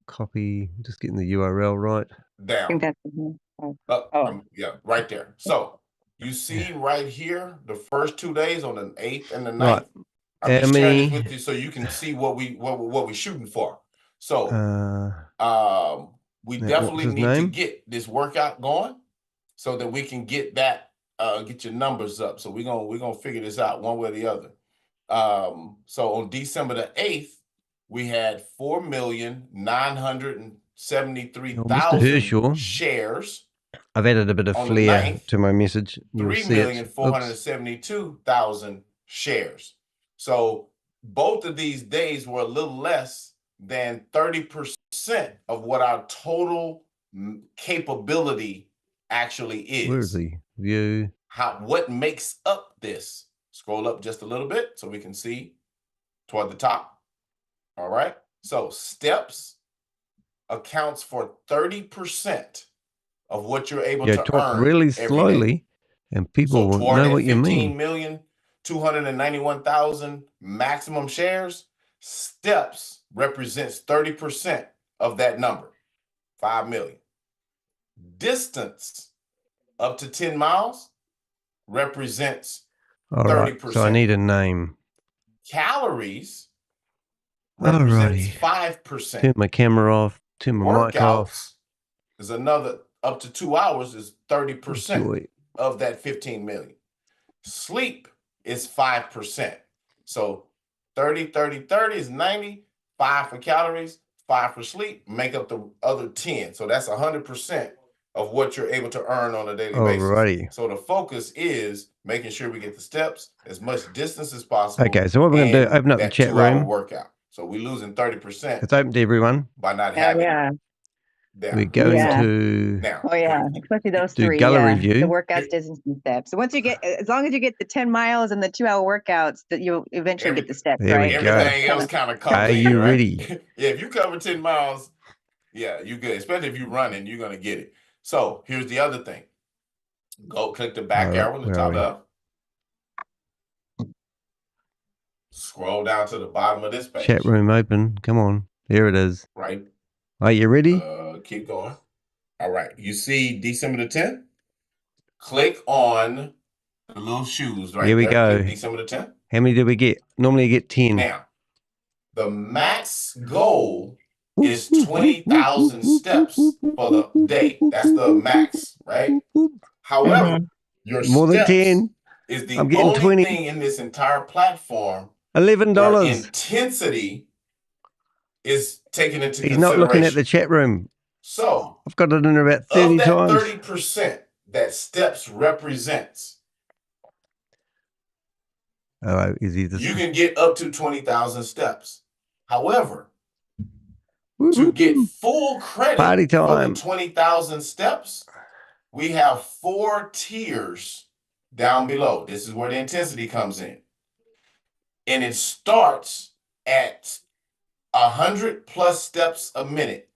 Copy, just getting the URL right. Down. Yeah, right there. So you see right here the first 2 days on the 8th and the 9th. Right. I'm just sharing this with you so you can see what we're shooting for. So we definitely need to get this workout going so that we can get that get your numbers up. So we're gonna figure this out one way or the other. So on December the 8th, we had 4,973,000 shares. I've added a bit of flair to my message. 3,472,000 shares. So both of these days were a little less than 30% of what our total capability actually is. Where's the view? What makes up this? Scroll up just a little bit so we can see toward the top. All right. So steps accounts for 30% of what you're able to talk earn really slowly, and people will know what you mean. 15,291,000 maximum shares. Steps represents 30% of that number, 5 million. Distance up to 10 miles represents 30%. So I need a name. Calories represents 5%. Turn my camera off. Turn my mic off. Is another up to 2 hours is 30%. of that 15 million. Sleep is 5%. So 30, 30, 30 is 90, 5 for calories, 5 for sleep, make up the other 10. So that's 100% of what you're able to earn on a daily basis. So the focus is making sure we get the steps, as much distance as possible. Okay, so what we're going to do, open up the chat room. Workout. So we're losing 30%. It's open to everyone. By not having We're going to now. Especially those do three. Gala review. The workouts, distance, and steps. So once you get, as long as you get the 10 miles and the 2-hour workouts, that you'll eventually get the steps, there right? We go. Everything else kind of comes. Are you ready? Yeah, if you cover 10 miles, yeah, you good. Especially if you're running, you're gonna get it. So here's the other thing. Go click the back arrow on the top left. Scroll down to the bottom of this page. Chat room open. Come on. There it is. Right. Are you ready? Keep going. All right. You see December the 10th? Click on the little shoes right there. Here we go. Click December the 10th. How many do we get? Normally you get 10. Now, the max goal is 20,000 steps for the day. That's the max, right? However, your more than steps 10 is the I'm getting only 20. thing in this entire platform $11. where intensity is taken into He's consideration. not looking at the chat room. So I've got it in about 30 times. 30% that steps represents, you can get up to 20,000 steps. However, to get full credit for the 20,000 steps, we have 4 tiers down below. This is where the intensity comes in. And it starts at 100 plus steps a minute.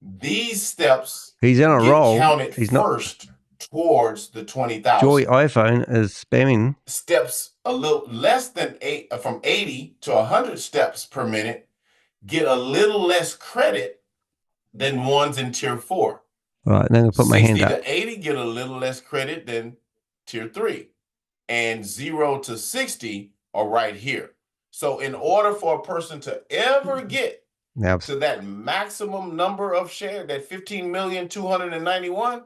These steps He's on a roll. Counted He's first towards the 20,000. Joy iPhone is spamming. Steps a little less than from 80 to 100 steps per minute get a little less credit than ones in tier 4. All right, now I'm going to put my hand up. 60 to 80 get a little less credit than tier 3. And 0 to 60 are right here. So in order for a person to ever get to that maximum number of shares, that 15,291,000,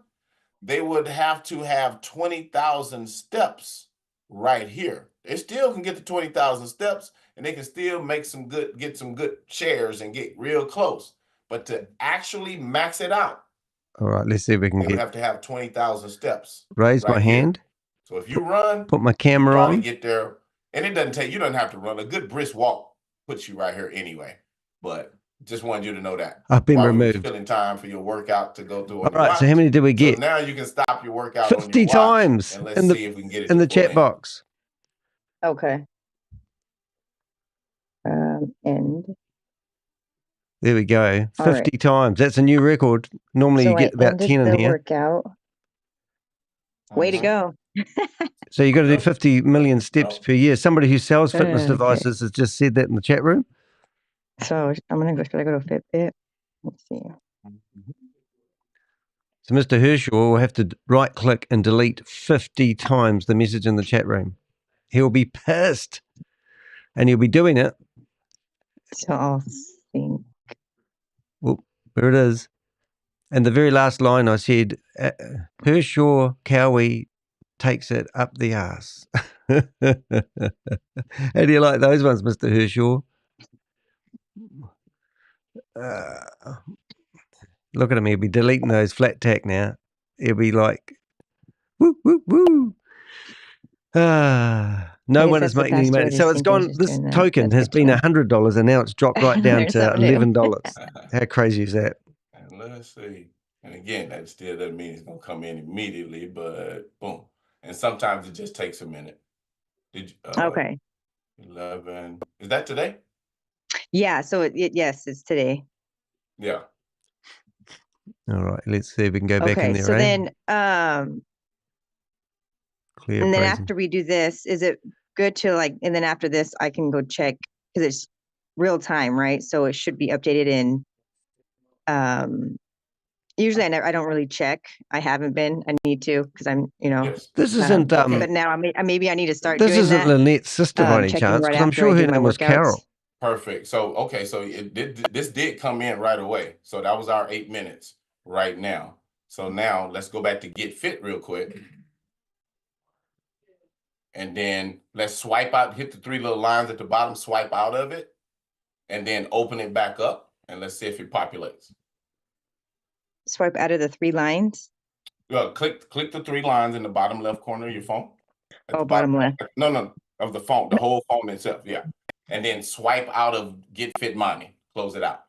they would have to have 20,000 steps right here. They still can get to 20,000 steps, and they can still get some good shares and get real close. But to actually max it out, all right, let's see if we can have to have 20,000 steps. Raise my hand. So if you run, put my camera on, get there, and you don't have to run. A good brisk walk puts you right here anyway. But just wanted you to know that. I've been removed. Filling time for your workout to go through. All right, so how many did we get? So now you can stop your workout 50 times and let's see if we can get it in the chat box. Okay. And there we go. 50 times. That's a new record. Normally you get about 10 in here. Workout. Way to go. So you got to do 50 million steps per year. Somebody who sells fitness devices has just said that in the chat room. So I'm going to go, should I go to Fitbit? Let's see. So Mr. Herschel will have to right click and delete 50 times the message in the chat room. He'll be pissed. And he'll be doing it. So I'll think. Well, there it is. And the very last line I said, Herschel Cowie takes it up the arse. How do you like those ones, Mr. Herschel? Look at him. He'll be deleting those flat tack now. He'll be like, woo, woo, woo. No one is making any money. So it's gone. This token has been $100 and now it's dropped right down to $11. How crazy is that? And let's see. And again, that still doesn't mean it's going to come in immediately, but boom. And sometimes it just takes a minute. Okay. 11. Is that today? Yeah. So yes, it's today. Yeah. All right. Let's see if we can go back in there. So then, Clear and then praising. after we do this, is it good to and then after this, I can go check because it's real time, right? So it should be updated in, usually I don't really check. I haven't been, I need to, because I'm, Yes. This isn't, but now maybe I need to start this doing isn't that. Lynette's sister by any chance, because I'm sure her name was Carol. Perfect. So, okay. So this did come in right away. So that was our 8 minutes right now. So now let's go back to GETFIT real quick. and then let's swipe out, hit the 3 little lines at the bottom, swipe out of it, and then open it back up, and let's see if it populates. Swipe out of the 3 lines? Click the 3 lines in the bottom left corner of your phone. Oh, bottom left. No, of the phone, the whole phone itself, yeah. And then swipe out of GETFIT mining, close it out.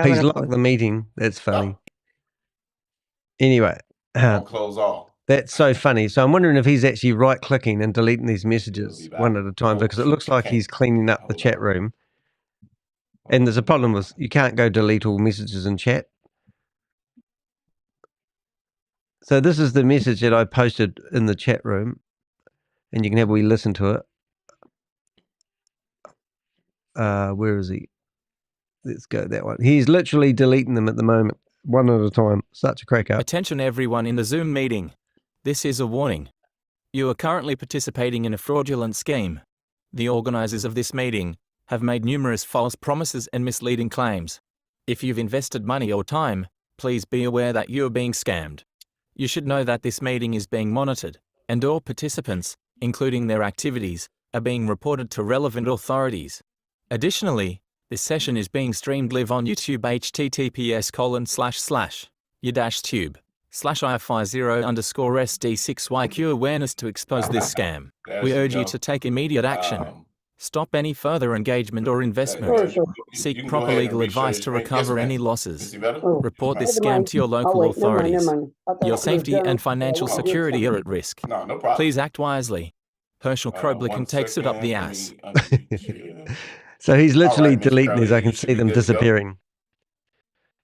He's locked the meeting. That's funny. Anyway. Close all. That's so funny. So I'm wondering if he's actually right-clicking and deleting these messages one at a time, because it looks like he's cleaning up the chat room. And there's a problem with you can't go delete all messages in chat. So this is the message that I posted in the chat room, and you can have a wee listen to it. Where is he? Let's go that one. He's literally deleting them at the moment, one at a time. Such a crack up. Attention everyone in the Zoom meeting. This is a warning. You are currently participating in a fraudulent scheme. The organizers of this meeting have made numerous false promises and misleading claims. If you've invested money or time, please be aware that you are being scammed. You should know that this meeting is being monitored, and all participants, including their activities, are being reported to relevant authorities. Additionally, this session is being streamed live on YouTube https://u-tube/ifi0_sd6yq awareness to expose this scam. We urge you to take immediate action. Stop any further engagement or investment. Seek proper legal advice to recover any losses. Report this scam to your local authorities. Your safety and financial security are at risk. Please act wisely. Herschel Kroblicking takes it up the ass. So he's literally deleting these. I can see them disappearing.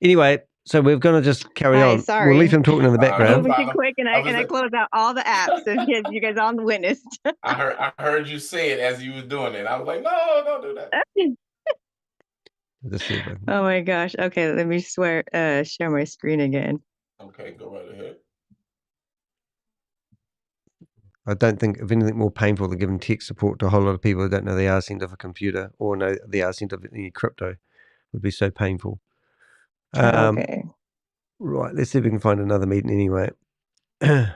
Anyway, so we're going to just carry on. Sorry. We'll leave him talking in the background. Moving too quick, and I closed out all the apps. So you guys on the witness. I heard you say it as you were doing it. I was like, no, don't do that. Oh my gosh. Okay, let me share my screen again. Okay, go right ahead. I don't think of anything more painful than giving tech support to a whole lot of people who don't know the RCent of a computer or know the RCent of any crypto. It would be so painful. Okay. Right, let's see if we can find another meeting anyway. Oh,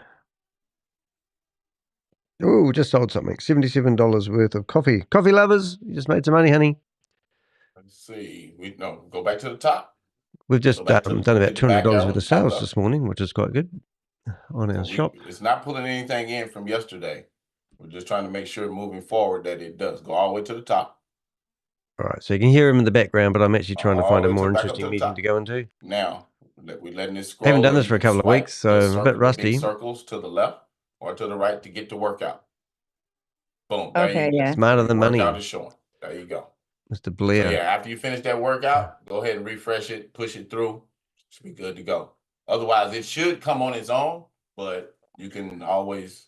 we just sold something. $77 worth of coffee. Coffee lovers, you just made some money, honey. Let's see. Go back to the top. We've just done about $200 worth of sales this morning, which is quite good on our shop. It's not pulling anything in from yesterday. We're just trying to make sure moving forward that it does. Go all the way to the top. All right, so you can hear him in the background, but I'm actually trying to find a more interesting meeting to go into. Now, we're letting this scroll. I haven't done this for a couple of weeks, so I'm a bit rusty. Circles to the left or to the right to get to workout. Boom. Okay, yeah. Smarter than money. Workout is showing. There you go. Mr. Blair. So yeah, after you finish that workout, go ahead and refresh it, push it through. Should be good to go. Otherwise, it should come on its own, but you can always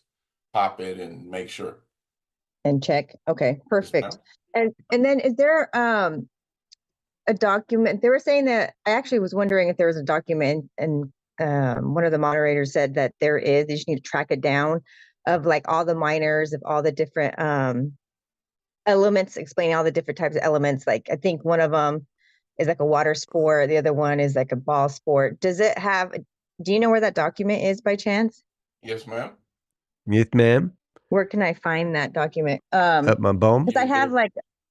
pop it and make sure. And check. Okay, perfect. And then is there a document? They were saying that I actually was wondering if there was a document, and one of the moderators said that there is. You just need to track it down of like all the miners of all the different elements, explaining all the different types of elements. Like I think one of them is like a water sport. The other one is like a ball sport. Does it have? Do you know where that document is by chance? Yes, ma'am. Yes, ma'am. Where can I find that document? At my bomb. Because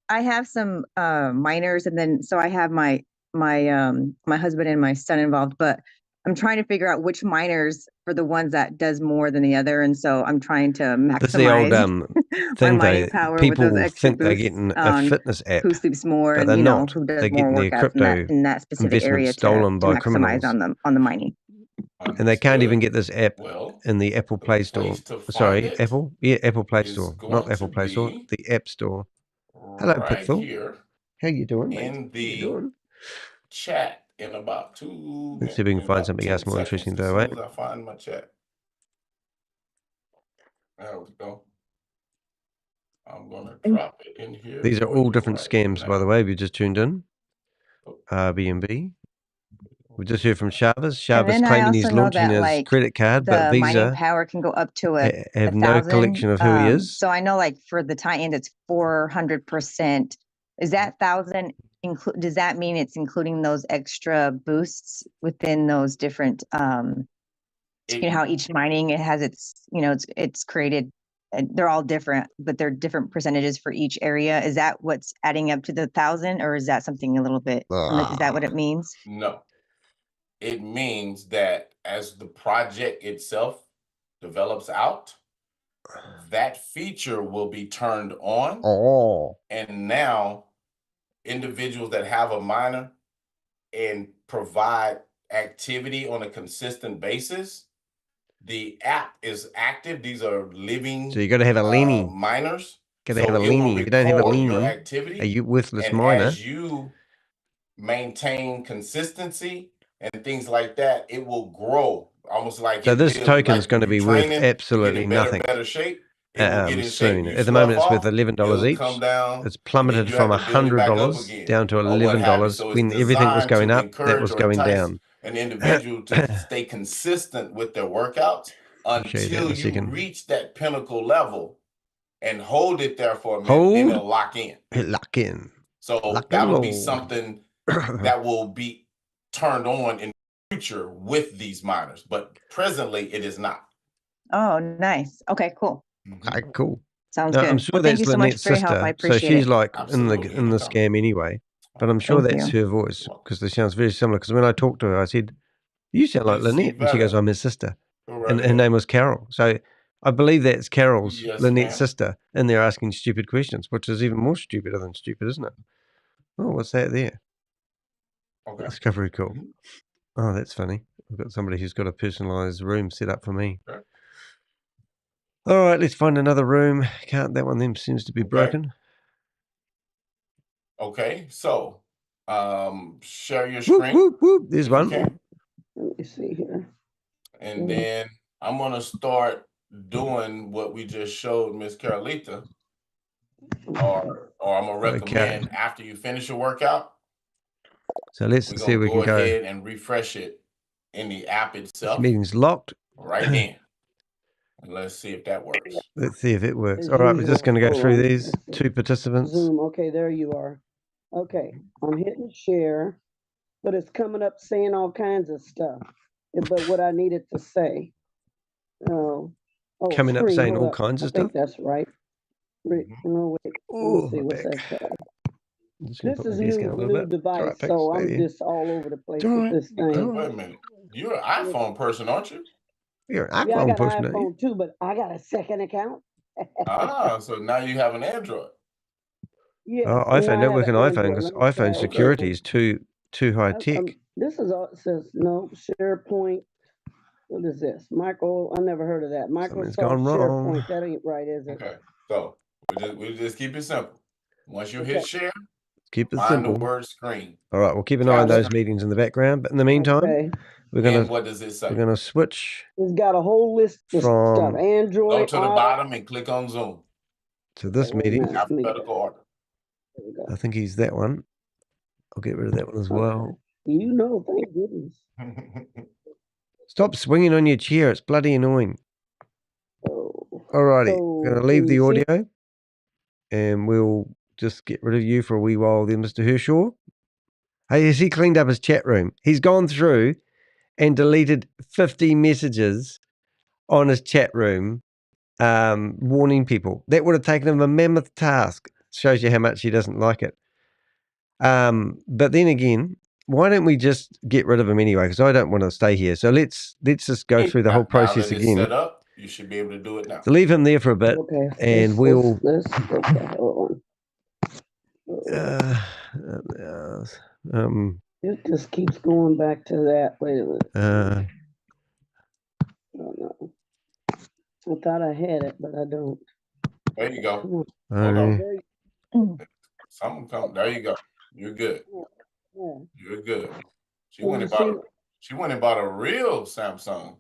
I have some minors, and then so I have my husband and my son involved, but I'm trying to figure out which miners are the ones that does more than the other, and so I'm trying to maximize. This is the old thing people think they're getting a fitness app, who sleeps more, but and not. who does they're more getting their workouts in that specific area stolen by criminals on the mining. And they can't even get this app in the Apple Play Store. Sorry, Apple? Yeah, Apple Play Store. Not Apple Play Store, the App Store. Hello, Pitfall. How you doing, mate? In the chat in about 2. Let's see if we can find something else more interesting though, right? I find my chat. There we go. I'm going to drop it in here. These are all different scams, by the way, if you just tuned in. Airbnb. We just heard from Shavez. Shavez claiming he's launching his credit card, but Visa mining power can go up to have no collection of who he is. So I know, like for the tie-in, it's 400%. Is that 1,000? Does that mean it's including those extra boosts within those different? You know how each mining it has its it's created they're all different, but they're different percentages for each area. Is that what's adding up to the 1,000, or is that something a little bit, is that what it means? No. It means that as the project itself develops out, that feature will be turned on. Oh. And now individuals that have a miner and provide activity on a consistent basis, the app is active. These are living. So you got to have a Lenny. Miners. Got to have a Lenny. If you don't have a Lenny, activity, are you worthless and miner? as you maintain consistency and things like that, it will grow almost like. So this token is going to be worth absolutely nothing. Better shape. Soon. At the moment, it's worth $11 each. It's plummeted from $100 down to $11. So when everything was going up, that was going down. An individual to stay consistent with their workouts until you reach that pinnacle level and hold it there for a minute, then it'll lock in. Lock in. So that will be something that will be turned on in the future with these miners, but presently it is not. Oh, nice. Okay, cool. Okay, cool. Sounds good. I'm sure that's thank you so much for your help. I appreciate so she's it. like in the scam anyway, but I'm sure that's her voice because they sounds very similar. Because when I talked to her, I said, "You sound like Lynette," and she goes, "I'm his sister," and her name was Carol. So I believe that's Carol's Lynette's sister, and they're asking stupid questions, which is even more stupider than stupid, isn't it? Oh, what's that there? Okay. Discovery call. Oh, that's funny. I've got somebody who's got a personalized room set up for me. Okay. All right, let's find another room. That one then seems to be broken. Okay, so share your screen. Whoop, whoop. There's one. Let me see here. And then I'm gonna start doing what we just showed Miss Carolita, or I'm gonna recommend after you finish your workout. So let's see if we can go ahead and refresh it in the app itself. This meeting's locked. Right then. And let's see if that works. Let's see if it works. All right, we're just going to go through these two participants. Zoom. Okay, there you are. Okay, I'm hitting share, but it's coming up saying all kinds of stuff. But what I needed to say. Coming up saying all kinds of stuff? I think that's right. No, wait. Let's see what's that say. This is a new device, so I'm just all over the place with this thing. Wait a minute. You're an iPhone person, aren't you? You're an iPhone person. I got an iPhone too, but I got a second account. So now you have an Android. Yeah. Oh, iPhone, don't work on iPhone because iPhone security is too high tech. This is all, it says no SharePoint. What is this? I never heard of that. Microsoft SharePoint. That ain't right, is it? Okay. So we just keep it simple. Once you hit share, keep it find simple. the word screen. All right, we'll keep an eye on those meetings in the background. But in the meantime, we're gonna what does it say? We're gonna switch. It's got a whole list of stuff. Android. Go to the bottom and click on Zoom. To this meeting. Alphabetical order. I think he's that one. I'll get rid of that one as well. You know, thank goodness. Stop swinging on your chair. It's bloody annoying. All righty. We're going to leave the audio and we'll just get rid of you for a wee while there, Mr. Hershaw. Hey, has he cleaned up his chat room? He's gone through and deleted 50 messages on his chat room warning people. That would have taken him a mammoth task. Shows you how much he doesn't like it. But then again, why don't we just get rid of him anyway? Because I don't want to stay here. So let's just go through the whole process again. Set up, you should be able to do it now. So leave him there for a bit, and we'll. It just keeps going back to that. Wait a minute. Oh, no. I thought I had it, but I don't. There you go. Hold on. Something come. There you go. You're good. Yeah. You're good. She went and bought a real Samsung.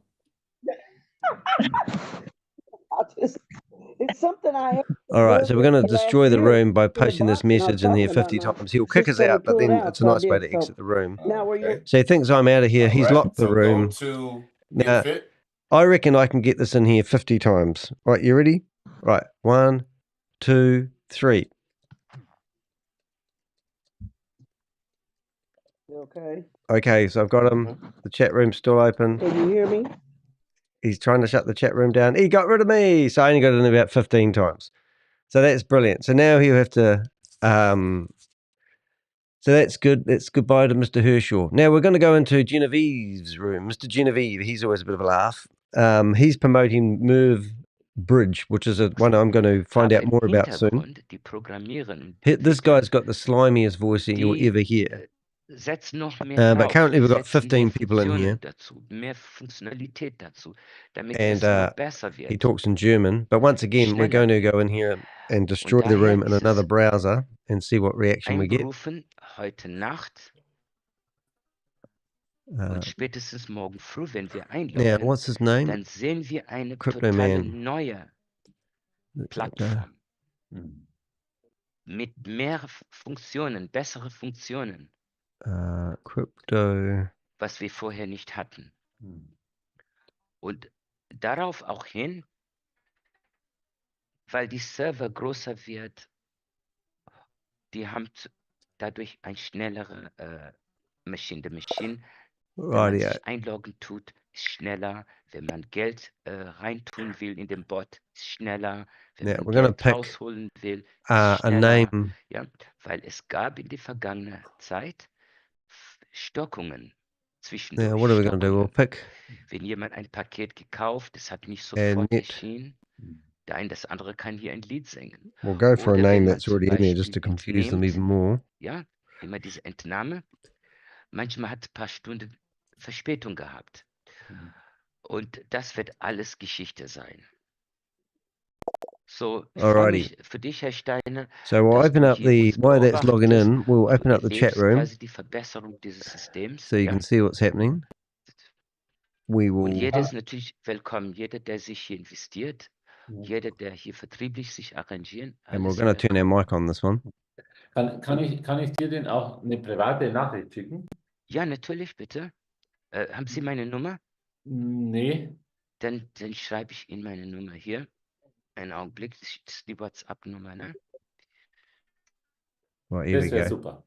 It's something I have. All right, so we're going to destroy the room by posting this message in here 50 times. He'll kick us out, but then it's a nice way to exit the room. So he thinks I'm out of here. He's locked the room. Now, I reckon I can get this in here 50 times. Right, you ready? Right, 1, 2, 3. Okay. Okay, so I've got him. The chat room's still open. Can you hear me? He's trying to shut the chat room down. He got rid of me. So I only got in about 15 times. So that's brilliant. So now he'll have to... so that's good. That's goodbye to Mr. Hershaw. Now we're going to go into Genevieve's room. Mr. Genevieve, he's always a bit of a laugh. He's promoting MevBridge, which is one I'm going to find out more about soon. This guy's got the slimiest voice that you'll ever hear. But currently we've got 15 people in here. And he talks in German. But once again, we're going to go in here and destroy the room in another browser and see what reaction we get. Heute Nacht und spätestens morgen früh, wenn wir Now, einloggen, what's his name? dann sehen wir eine Crypto totale Man. neue Plattform mit mehr Funktionen, bessere Funktionen, Crypto. was wir vorher nicht hatten. Und darauf auch hin, weil die Server größer wird, die haben dadurch ein schnellere Machine-to-Machine. Wenn man sich einloggen tut, ist schneller. Wenn man Geld reintun will in den Bot, ist schneller. Wenn man Geld rausholen will, ist schneller. Ja, weil es gab in der vergangenen Zeit Stockungen zwischendurch. Now, what are we going to do? We'll pick. Wenn jemand ein Paket gekauft, das hat nicht sofort erschienen. Das andere kann hier ein Lied singen. We'll go for a name that's already in there just to confuse them even more. Ja, immer diese Entnahme. Manchmal hat es ein paar Stunden Verspätung gehabt. Und das wird alles Geschichte sein. So, für dich, Herr Steiner. So we'll open up while that's logging in, we'll open up the chat room die Verbesserung dieses Systems. So you can see what's happening. Und jeder ist natürlich willkommen. Jeder, der sich hier investiert. Jeder, der hier vertrieblich sich arrangieren. And we're going to turn our mic on this one. Kann ich dir denn auch eine private Nachricht schicken? Ja, natürlich, bitte. Haben Sie meine Nummer? Nee. Dann schreibe ich Ihnen meine Nummer hier. Einen Augenblick, das ist die WhatsApp-Nummer, ne? Right, here das we go. Super.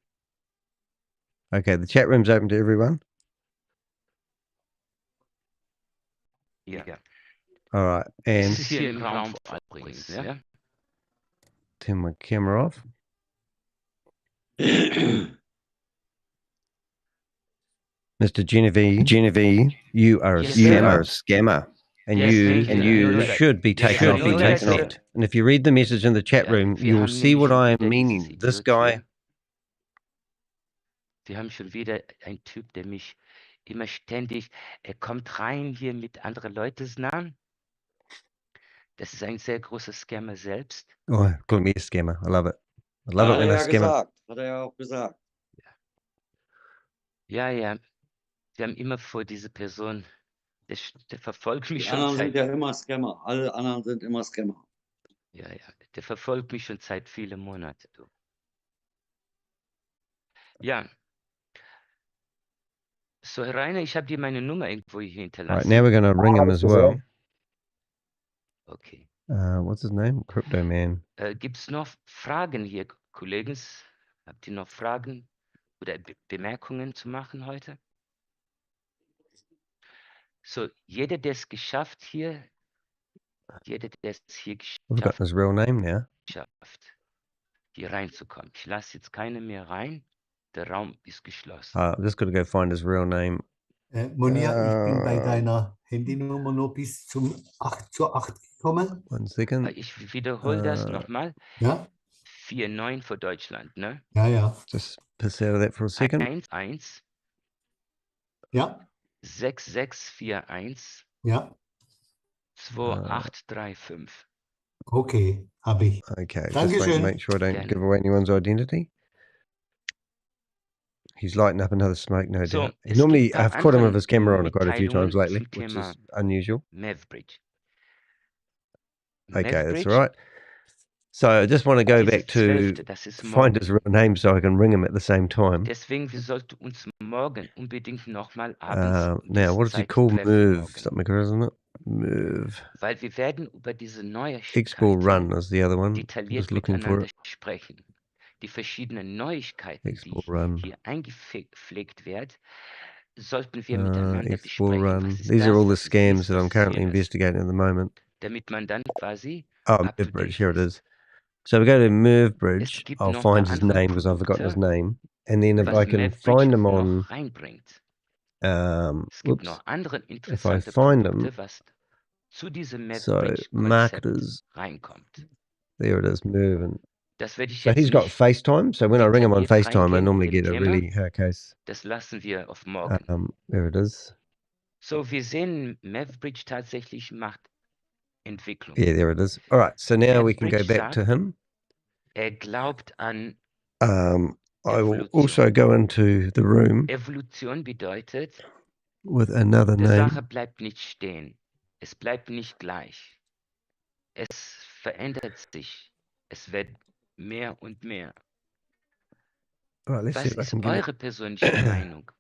Okay, the chat room's open to everyone. Ja. All right, and das ist hier im Raum übrigens, ja? Turn my camera off. Mr. Genevieve, you are a scammer. And you should be taken off the internet. And if you read the message in the chat room, you will see what I am meaning. This guy. Wir haben schon wieder einen Typ, der mich immer ständig, er kommt rein hier mit anderen Leutes Namen. Das ist ein sehr großer Scammer selbst. Oh, call me a scammer. I love it. I love it when a scammer. Hat er ja auch gesagt. Ja. Wir haben immer vor, diese Person, der verfolgt mich Die schon anderen seit... sind ja immer Scammer. Alle anderen sind immer Scammer. Ja, der verfolgt mich schon seit vielen Monaten. Du. Ja. So, Herr Reiner, ich habe dir meine Nummer irgendwo hier hinterlassen. Right, now we're going to ring him as well. Okay. What's his name? Crypto Man. Gibt es noch Fragen hier, Kollegen? Habt ihr noch Fragen oder Bemerkungen zu machen heute? So, jeder, der es geschafft hier, We've got his real name now. Hier reinzukommen. Ich lasse jetzt keine mehr rein. Der Raum ist geschlossen. I've just got to go find his real name. Munir, ich bin bei deiner Handynummer nur bis zur 8 gekommen. 1 second. Ich wiederhole das nochmal. Ja. 49 für Deutschland, ne? Ja. Just piss out of that for a second. 11. Ja. 6641. Ja. 2835. Okay, habe ich. Okay, Dankeschön. just to make sure I don't give away anyone's identity. He's lighting up another smoke, no doubt. Normally, I've caught him with his camera on quite a few times lately, which is unusual. MevBridge. Okay, that's all right. So I just want to go back to find his real name so I can ring him at the same time. Deswegen, wir sollten uns morgen unbedingt nochmal abends now, what does he call Move? Something, isn't it? Move. Weil wir werden über diese Export Run is the other one. Detailliert Just looking for it. Sprechen. Die verschiedenen Neuigkeiten, Export die Run. hier eingepflegt werden, sollten wir miteinander Export besprechen, run. was ist These are das, all the was ist scams dies, that I'm was ist currently jenes, investigating at the moment. damit man dann quasi Oh, up to MevBridge, date here it ist. is. So we go to Es MevBridge. gibt I'll noch ein paar find his andere name because I've forgotten his Produkte, name. And then if was I can MevBridge find him noch on, reinbringt. Es gibt whoops, noch andere if I interessante find him, Produkte, was zu diesem so MevBridge-Konzept marketers, reinkommt. there it is, Merv. And Das werde ich so jetzt he's got nicht FaceTime. So when I ring him on detailliert FaceTime, I reingehen in normally dem get a Thema. really case. Das lassen wir auf morgen. There it is. So, wir sehen, MevBridge tatsächlich macht Entwicklung. Yeah, there it is. All right. So now we can go MevBridge back to sagt, him. glaubt an I will Evolution. also go into the room Evolution bedeutet, with another die name. Sache bleibt nicht stehen. Es bleibt nicht gleich. Es verändert sich. Es wird mehr und mehr. All right, let's see Was if I ist can get eure persönliche Meinung?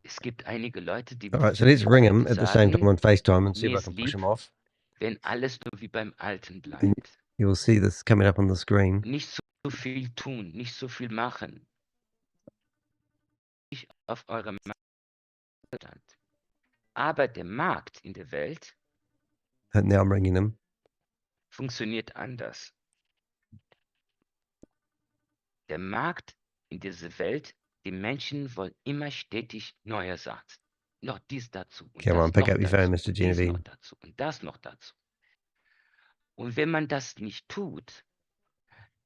Es gibt einige Leute, die All right, so let's ring him at the same time sagen, on FaceTime and see mir if I ist can push lieb, him off. wenn alles nur wie beim Alten And bleibt. you'll see this coming up on the screen. Nicht so viel tun, nicht so viel machen. Auf eurem Markt. Aber der Markt in der Welt And now I'm ringing him. funktioniert anders. Der Markt in dieser Welt, die Menschen wollen immer stetig neue Sachen. Noch dies dazu und Come das on, pick noch up your dazu, phone, Mr. dies noch Jannedy. dazu und das noch dazu. Und wenn man das nicht tut,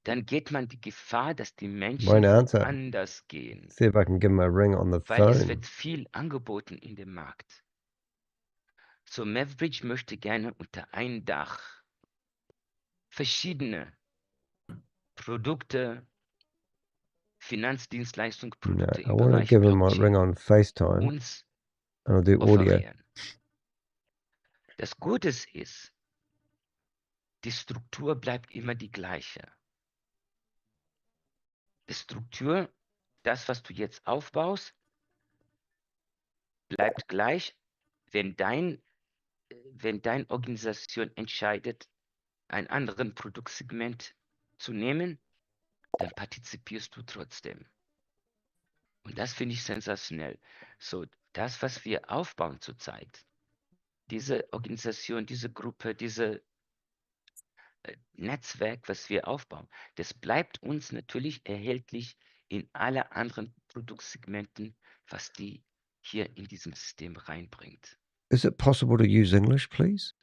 dann geht man die Gefahr, dass die Menschen Won't answer. anders gehen. See if I can give him a ring on the Weil es phone. wird viel angeboten in dem Markt. So, MevBridge möchte gerne unter ein Dach verschiedene Produkte, Finanzdienstleistungen, No, Produkte I im want to Bereich give him my ring Blockchain on FaceTime uns and I'll do audio. offerieren. Das Gute ist, die Struktur bleibt immer die gleiche. Die Struktur, das, was du jetzt aufbaust, bleibt gleich, wenn deine Organisation entscheidet, ein anderes Produktsegment zu nehmen, dann partizipierst du trotzdem. Und das finde ich sensationell. So, das, was wir aufbauen zurzeit, diese Organisation, diese Gruppe, diese Netzwerk, was wir aufbauen, das bleibt uns natürlich erhältlich in alle anderen Produktsegmenten, was die hier in diesem System reinbringt. Is it possible to use English, please?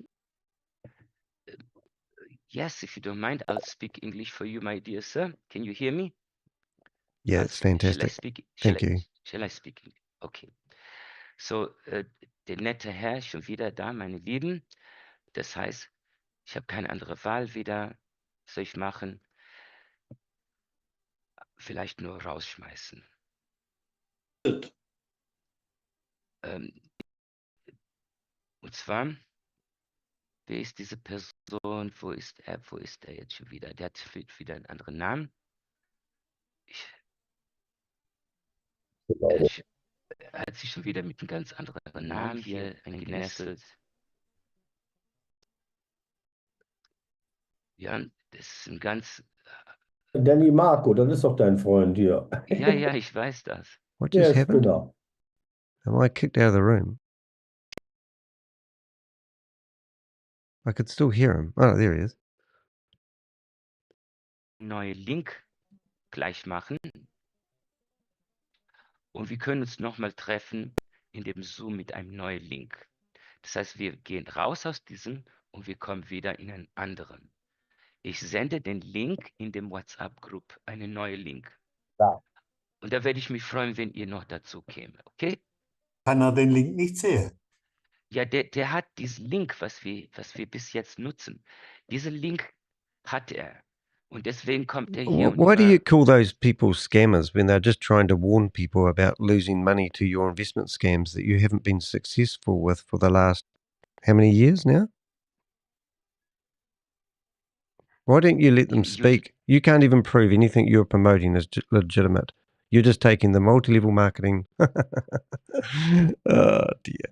Yes, if you don't mind, I'll speak English for you, my dear sir. Can you hear me? Yeah, it's fantastic. Thank you. Shall I speak? Okay. So, der nette Herr schon wieder da, meine Lieben. Das heißt, ich habe keine andere Wahl wieder. Was soll ich machen? Vielleicht nur rausschmeißen. Und zwar, wer ist diese Person? Wo ist er? Wo ist er jetzt schon wieder? Der hat wieder einen anderen Namen. Er hat sich schon wieder mit einem ganz anderen Namen hier eingenestelt. Ja, das ist ein ganz... Danny Marco, das ist doch dein Freund hier. Ja, ich weiß das. What just happened? Spinner. Am I kicked out of the room? I could still hear him. Oh, there he is. Neue Link gleich machen. Und wir können uns nochmal treffen in dem Zoom mit einem neuen Link. Das heißt, wir gehen raus aus diesem und wir kommen wieder in einen anderen. Ich sende den Link in dem WhatsApp-Group, einen neuen Link. Ja. Und da werde ich mich freuen, wenn ihr noch dazu käme, okay? Kann er den Link nicht sehen? Ja, der hat diesen Link, was wir bis jetzt nutzen. Diesen Link hat er. Und deswegen kommt er hier. Why do you call those people scammers when they're just trying to warn people about losing money to your investment scams that you haven't been successful with for the last, how many years now? Why don't you let them speak? You can't even prove anything you're promoting is legitimate. You're just taking the multi-level marketing. Oh, dear.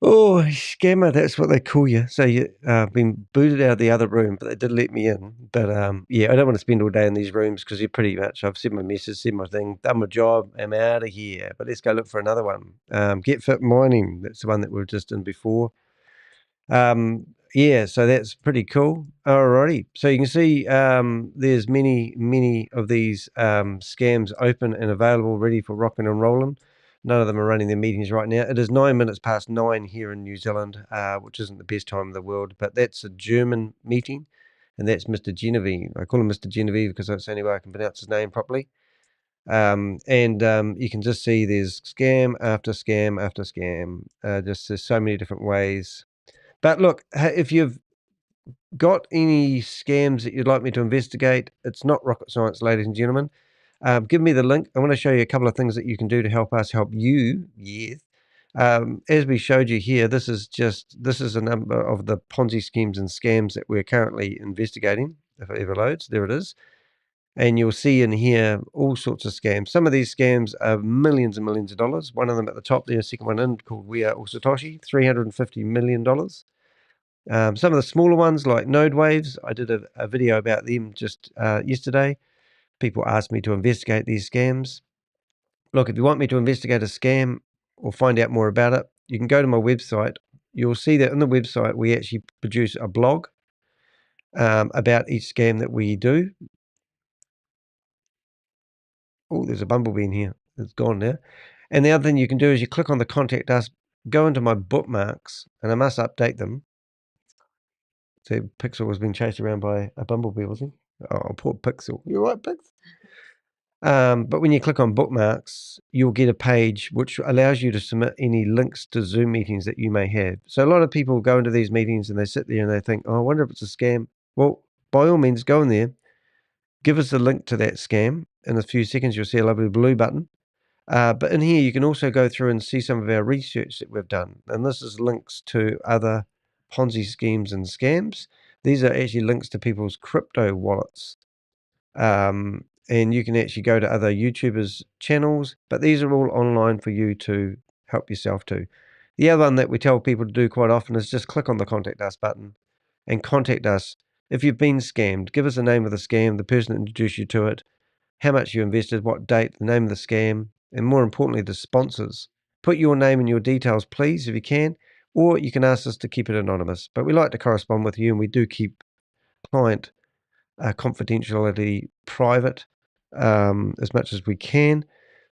Oh, scammer, that's what they call you. So you've been booted out of the other room, but they did let me in. But yeah, I don't want to spend all day in these rooms because you're pretty much, I've said my message, said my thing, done my job, I'm out of here. But let's go look for another one. GetFit Mining, that's the one that we were just in before. Yeah, so that's pretty cool. Alrighty, so you can see there's many of these scams open and available, ready for rocking and rolling. None of them are running their meetings right now. It is 9 minutes past 9 here in New Zealand, which isn't the best time in the world, but that's a German meeting, and that's Mr. Jannedy. I call him Mr. Jannedy because that's the only way I can pronounce his name properly. You can just see there's scam after scam after scam. Just there's so many different ways. But look, if you've got any scams that you'd like me to investigate, it's not rocket science, ladies and gentlemen. Give me the link. I want to show you a couple of things that you can do to help us help you. Yes. As we showed you here, this is a number of the Ponzi schemes and scams that we're currently investigating. If it ever loads, there it is. And you'll see in here all sorts of scams. Some of these scams are millions and millions of dollars. One of them at the top there, second one in, called We Are All Satoshi, $350 million. Some of the smaller ones like NodeWaves, I did a video about them just yesterday. People asked me to investigate these scams. Look, if you want me to investigate a scam or find out more about it, you can go to my website. You'll see that in the website we actually produce a blog about each scam that we do. Oh, there's a bumblebee in here. It's gone now. And the other thing you can do is you click on the Contact Us, go into my bookmarks, and I must update them. So Pixel was being chased around by a bumblebee, was he? Oh, poor Pixel. You're right, Pixel. But when you click on bookmarks, you'll get a page which allows you to submit any links to Zoom meetings that you may have. So a lot of people go into these meetings and they sit there and they think, oh, I wonder if it's a scam. Well, by all means, go in there, give us a link to that scam. In a few seconds, you'll see a lovely blue button. But in here, you can also go through and see some of our research that we've done. And this is links to other Ponzi schemes and scams. These are actually links to people's crypto wallets. And you can actually go to other YouTubers' channels, but these are all online for you to help yourself to. The other one that we tell people to do quite often is just click on the Contact Us button and contact us. If you've been scammed, give us the name of the scam, the person that introduced you to it, how much you invested, what date, the name of the scam, and more importantly, the sponsors. Put your name and your details, please, if you can, or you can ask us to keep it anonymous. But we like to correspond with you, and we do keep client confidentiality private as much as we can.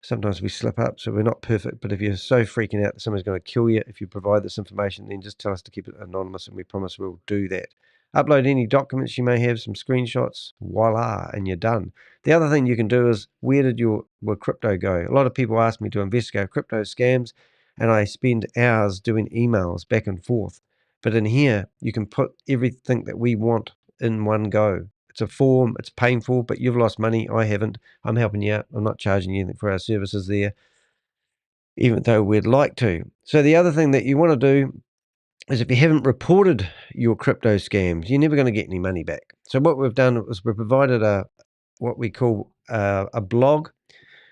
Sometimes we slip up, so we're not perfect. But if you're so freaking out that someone's going to kill you if you provide this information, then just tell us to keep it anonymous, and we promise we'll do that. Upload any documents you may have, some screenshots, voila, and you're done. The other thing you can do is, where did your crypto go? A lot of people ask me to investigate crypto scams, and I spend hours doing emails back and forth. But in here, you can put everything that we want in one go. It's a form, it's painful, but you've lost money. I haven't. I'm helping you out. I'm not charging you anything for our services there, even though we'd like to. So the other thing that you want to do is, if you haven't reported your crypto scams, you're never going to get any money back. So what we've done is we've provided what we call a blog,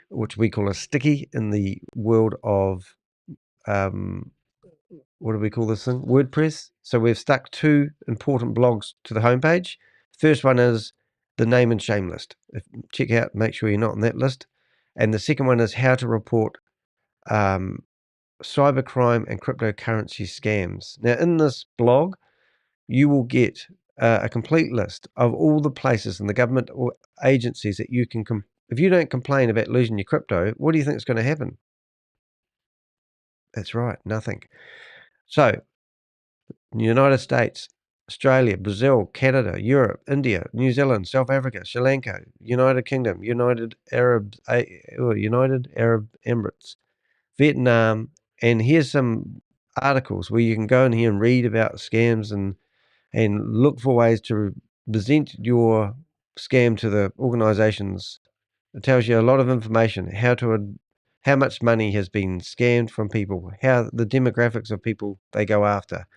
which we call a sticky in the world of what do we call this thing? WordPress. So we've stuck two important blogs to the homepage. First one is the name and shame list. Check out, make sure you're not on that list. And the second one is how to report cybercrime and cryptocurrency scams. Now, in this blog, you will get a complete list of all the places in the government or agencies that you can, if you don't complain about losing your crypto, what do you think is going to happen? That's right, nothing. So, United States, Australia, Brazil, Canada, Europe, India, New Zealand, South Africa, Sri Lanka, United Kingdom, United Arab Emirates, Vietnam, and here's some articles where you can go in here and read about scams and look for ways to present your scam to the organizations. It tells you a lot of information, how much money has been scammed from people, how the demographics of people they go after,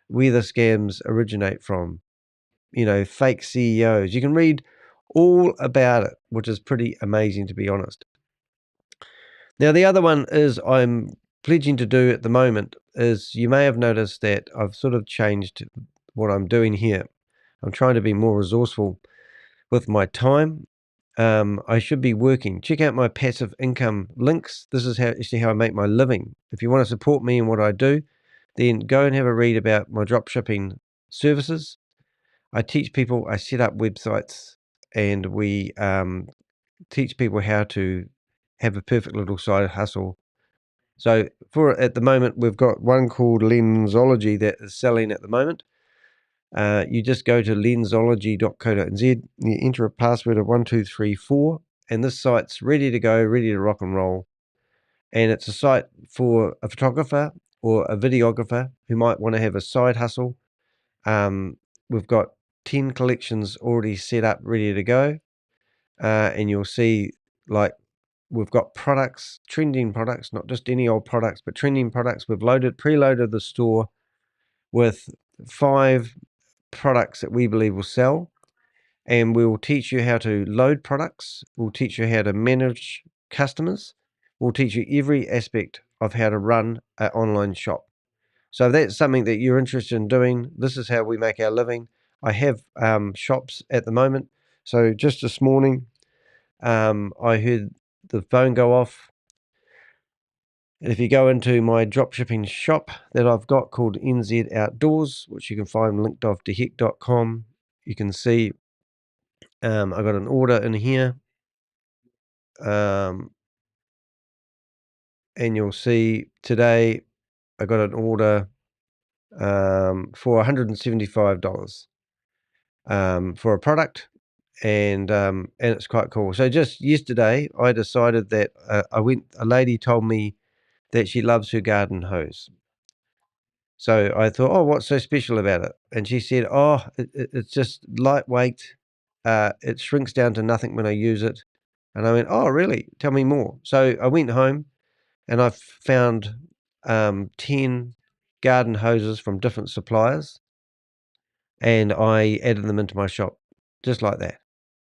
where the scams originate from, fake CEOs. You can read all about it, which is pretty amazing, to be honest. Now, the other one is I'm pledging to do at the moment is you may have noticed that I've sort of changed what I'm doing here. I'm trying to be more resourceful with my time. I should be working. Check out my passive income links. This is actually how I make my living. If you want to support me in what I do, then go and have a read about my dropshipping services. I teach people, I set up websites, and we teach people how to have a perfect little side hustle. So at the moment, we've got one called Lensology that is selling at the moment. You just go to lensology.co.nz, you enter a password of 1234, and this site's ready to go, ready to rock and roll. And it's a site for a photographer or a videographer who might want to have a side hustle. We've got 10 collections already set up, ready to go. And you'll see, like, we've got products, trending products, not just any old products, but trending products. We've preloaded the store with 5 products that we believe will sell, and we'll teach you how to load products. We'll teach you how to manage customers. We'll teach you every aspect of how to run an online shop. So if that's something that you're interested in doing, this is how we make our living. I have shops at the moment. So just this morning, I heard the phone go off. And if you go into my dropshipping shop that I've got called NZ Outdoors, which you can find linked off dehek.com, you can see I got an order in here. And you'll see today I got an order for $175 for a product, and it's quite cool. So just yesterday, I decided that a lady told me that she loves her garden hose. So I thought, oh, what's so special about it? And she said, oh, it's just lightweight. It shrinks down to nothing when I use it. And I went, oh, really? Tell me more. So I went home and I found 10 garden hoses from different suppliers, and I added them into my shop just like that.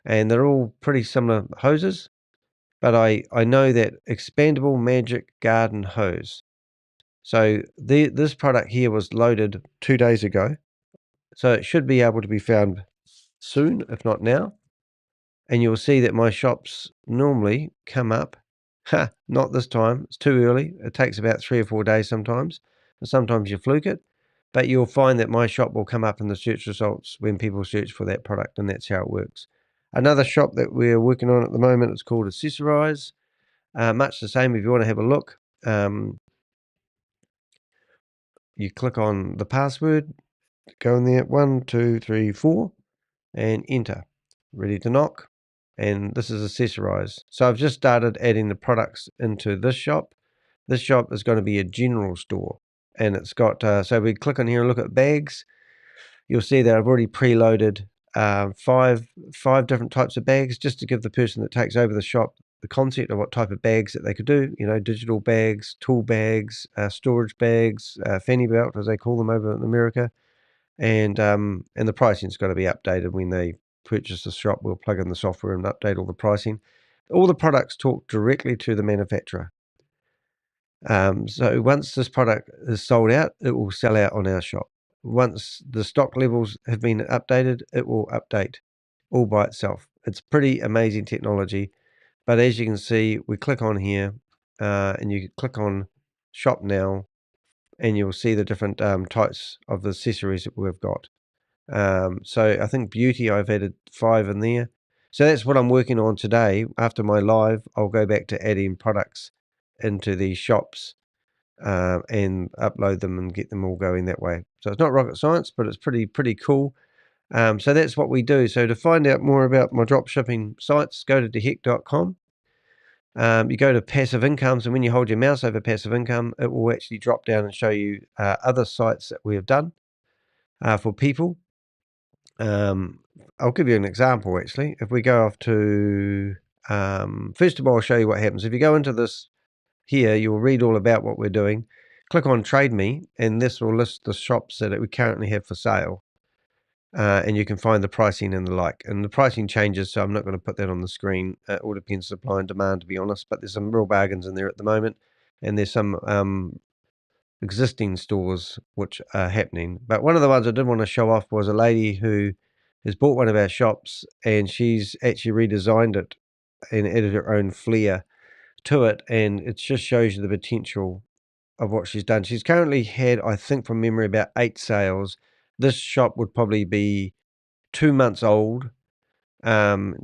And they're all pretty similar hoses, but I know that expandable magic garden hose. So this product here was loaded 2 days ago. So it should be able to be found soon, if not now. And you'll see that my shops normally come up. Not this time. It's too early. It takes about 3 or 4 days sometimes. And sometimes you fluke it. But you'll find that my shop will come up in the search results when people search for that product, and that's how it works. Another shop that we're working on at the moment is called Accessorize. Much the same. If you want to have a look, you click on the password, go in there, 1234, and enter. Ready to knock. And this is Accessorize. So I've just started adding the products into this shop. This shop is going to be a general store, and it's got, so we click on here and look at bags. You'll see that I've already preloaded 5 different types of bags, just to give the person that takes over the shop the concept of what type of bags that they could do. You know, digital bags, tool bags, storage bags, fanny belt, as they call them over in America. And the pricing's got to be updated when they purchase the shop. We'll plug in the software and update all the pricing. All the products talk directly to the manufacturer. So once this product is sold out, it will sell out on our shop. Once the stock levels have been updated, it will update all by itself. It's pretty amazing technology. But as you can see, we click on here and you click on shop now, and you'll see the different types of the accessories that we've got. So I think beauty, I've added 5 in there. So that's what I'm working on today. After my live, I'll go back to adding products into these shops and upload them and get them all going that way. So it's not rocket science, but it's pretty cool. So that's what we do. So to find out more about my dropshipping sites, go to dehek.com. You go to passive incomes, and when you hold your mouse over passive income, it will actually drop down and show you other sites that we have done for people. I'll give you an example, actually. If we go off to, first of all, I'll show you what happens. If you go into this here, you'll read all about what we're doing. Click on Trade Me, and this will list the shops that we currently have for sale. And you can find the pricing and the like. And the pricing changes, so I'm not going to put that on the screen. It all depends on supply and demand, to be honest. But there's some real bargains in there at the moment. And there's some existing stores which are happening. But one of the ones I did want to show off was a lady who has bought one of our shops, and she's actually redesigned it and added her own flair to it, and it just shows you the potential of what she's done. She's currently had, I think from memory, about 8 sales. This shop would probably be 2 months old.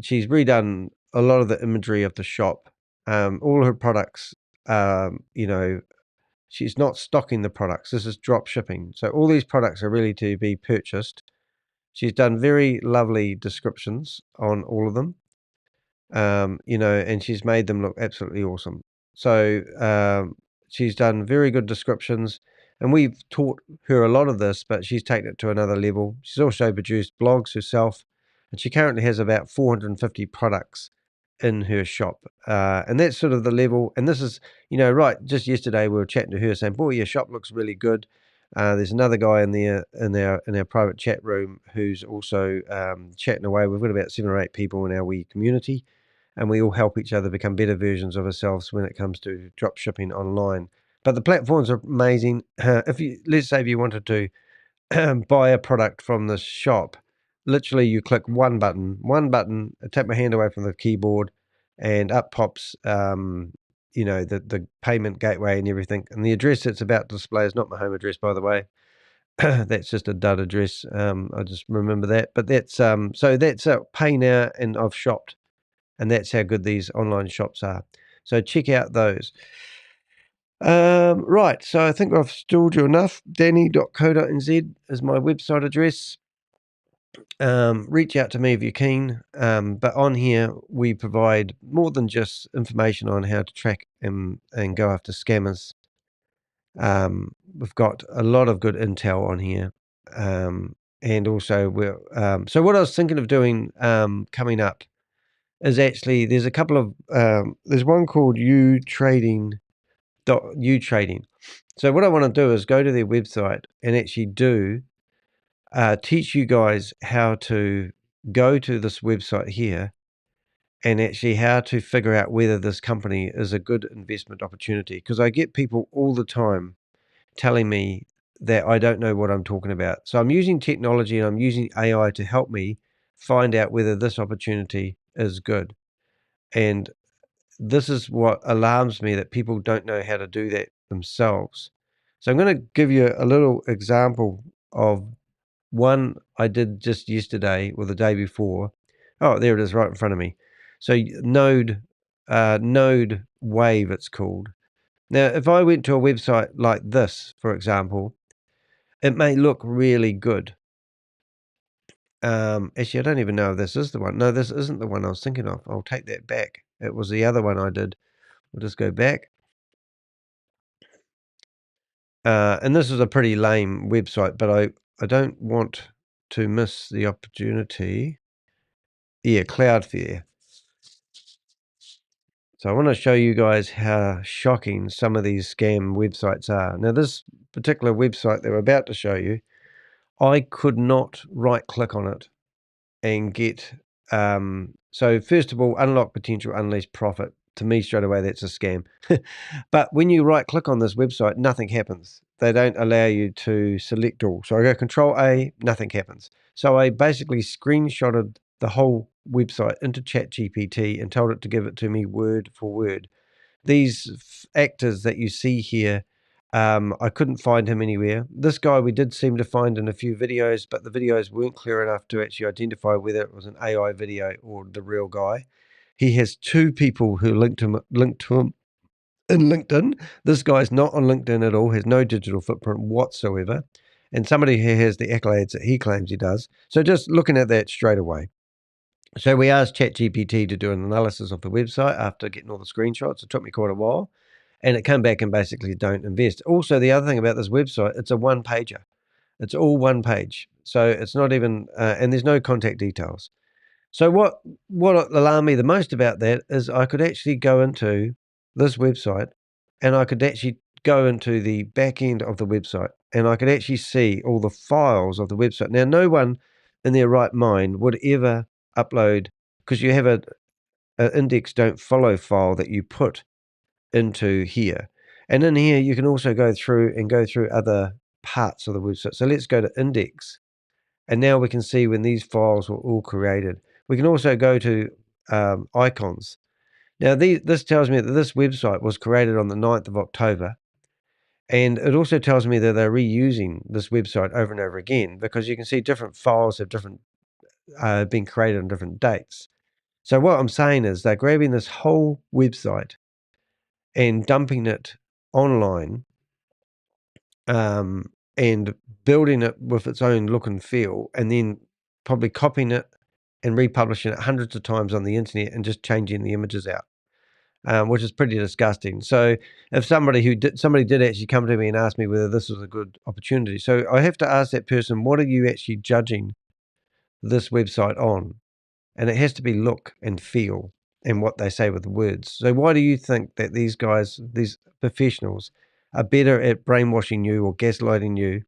She's redone a lot of the imagery of the shop. All her products, you know, she's not stocking the products. This is drop shipping. So all these products are really to be purchased. She's done very lovely descriptions on all of them, you know, and she's made them look absolutely awesome. So she's done very good descriptions, and we've taught her a lot of this, but she's taken it to another level. She's also produced blogs herself, and she currently has about 450 products in her shop, and that's sort of the level. And this is, you know, right, just yesterday we were chatting to her saying, boy, your shop looks really good. There's another guy in there in our private chat room who's also chatting away. We've got about 7 or 8 people in our wee community, and we all help each other become better versions of ourselves when it comes to drop shipping online. But the platforms are amazing. If you, let's say if you wanted to buy a product from the shop, literally you click one button, I take my hand away from the keyboard, and up pops, you know, the payment gateway and everything. And the address that's about to display is not my home address, by the way. That's just a dud address. I just remember that. But that's so that's pay now, and I've shopped, and that's how good these online shops are. So check out those. Right, so I think I've stalled you enough. Danny.co.nz is my website address. Reach out to me if you're keen. But on here, we provide more than just information on how to track and go after scammers. We've got a lot of good intel on here. And also, we're so what I was thinking of doing coming up is actually there's a couple of there's one called Utrading. So what I want to do is go to their website and actually teach you guys how to go to this website here and actually how to figure out whether this company is a good investment opportunity. Because I get people all the time telling me that I don't know what I'm talking about. So I'm using technology and I'm using AI to help me find out whether this opportunity is good. And this is what alarms me, that people don't know how to do that themselves. So I'm going to give you a little example of one I did just yesterday or the day before. Oh, there it is right in front of me. So NodeWave it's called. Now, if I went to a website like this, for example, it may look really good. Actually, I don't even know if this is the one. No, this isn't the one I was thinking of. I'll take that back. It was the other one I did. We'll just go back. And this is a pretty lame website, but I don't want to miss the opportunity. Yeah, Cloudflare. So I want to show you guys how shocking some of these scam websites are. Now, this particular website that we're about to show you, I could not right-click on it and get... so first of all, unlock potential, unleash profit. To me, straight away, that's a scam. But when you right-click on this website, nothing happens. They don't allow you to select all. So I go Control-A, nothing happens. So I basically screenshotted the whole website into ChatGPT and told it to give it to me word for word. These actors that you see here, I couldn't find him anywhere. This guy we did seem to find in a few videos, but the videos weren't clear enough to actually identify whether it was an AI video or the real guy. He has 2 people who linked to him in LinkedIn. This guy's not on LinkedIn at all, has no digital footprint whatsoever, and somebody who has the accolades that he claims he does. So just looking at that straight away. So we asked ChatGPT to do an analysis of the website after getting all the screenshots. It took me quite a while, and it came back and basically don't invest. Also, the other thing about this website, it's a one-pager. It's all one page. So it's not even, and there's no contact details. So what alarmed me the most about that is I could actually go into this website and I could actually go into the back end of the website and I could actually see all the files of the website. Now, no one in their right mind would ever upload, because you have an index don't follow file that you put into here. And in here, you can also go through other parts of the website. So let's go to index. And now we can see when these files were all created. We can also go to icons. Now, this tells me that this website was created on the 9th of October. And it also tells me that they're reusing this website over and over again, because you can see different files have been created on different dates. So what I'm saying is they're grabbing this whole website and dumping it online, and building it with its own look and feel, and then probably copying it and republishing it hundreds of times on the internet and just changing the images out, which is pretty disgusting. So if somebody did actually come to me and ask me whether this was a good opportunity, so I have to ask that person, what are you actually judging this website on? And it has to be look and feel and what they say with the words. So why do you think that these guys, these professionals, are better at brainwashing you or gaslighting you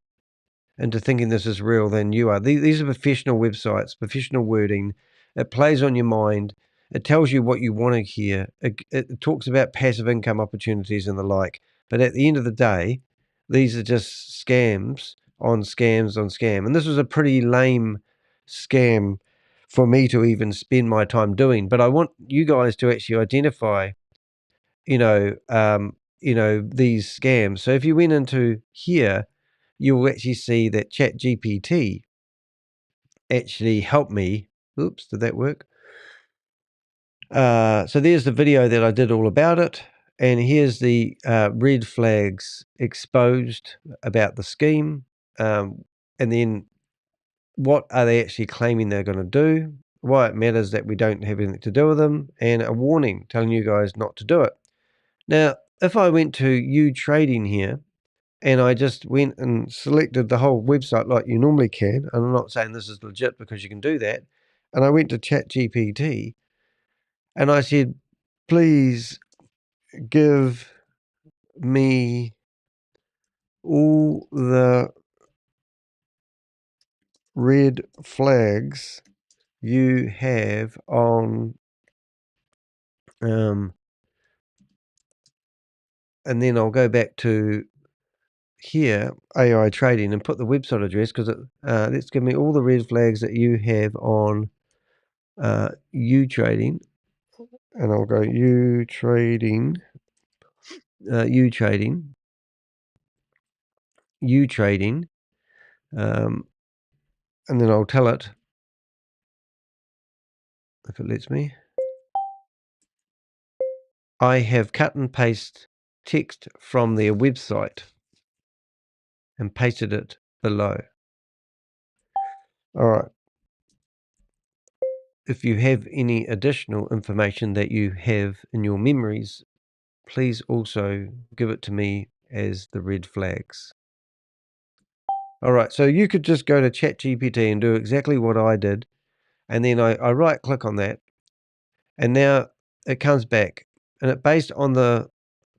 into thinking this is real than you are? These are professional websites, professional wording. It plays on your mind. It tells you what you want to hear. It talks about passive income opportunities and the like. But at the end of the day, these are just scams on scams on scam. And this was a pretty lame scam for me to even spend my time doing. But I want you guys to actually identify, these scams. So if you went into here, you will actually see that ChatGPT actually helped me. Oops, did that work? So there's the video that I did all about it. And here's the red flags exposed about the scheme. And then what are they actually claiming they're going to do? Why it matters that we don't have anything to do with them, and a warning telling you guys not to do it. Now, if I went to Utrading here, and I just went and selected the whole website like you normally can, and I'm not saying this is legit because you can do that, and I went to ChatGPT, and I said, please give me all the red flags you have on and then I'll go back to here, AI trading, and put the website address, because let's give me all the red flags that you have on Utrading, and I'll go Utrading, and then I'll tell it, if it lets me, I have cut and paste text from their website and pasted it below. All right. If you have any additional information that you have in your memories, please also give it to me as the red flags. All right, so you could just go to ChatGPT and do exactly what I did, and then I right click on that, and now it comes back, and it based on the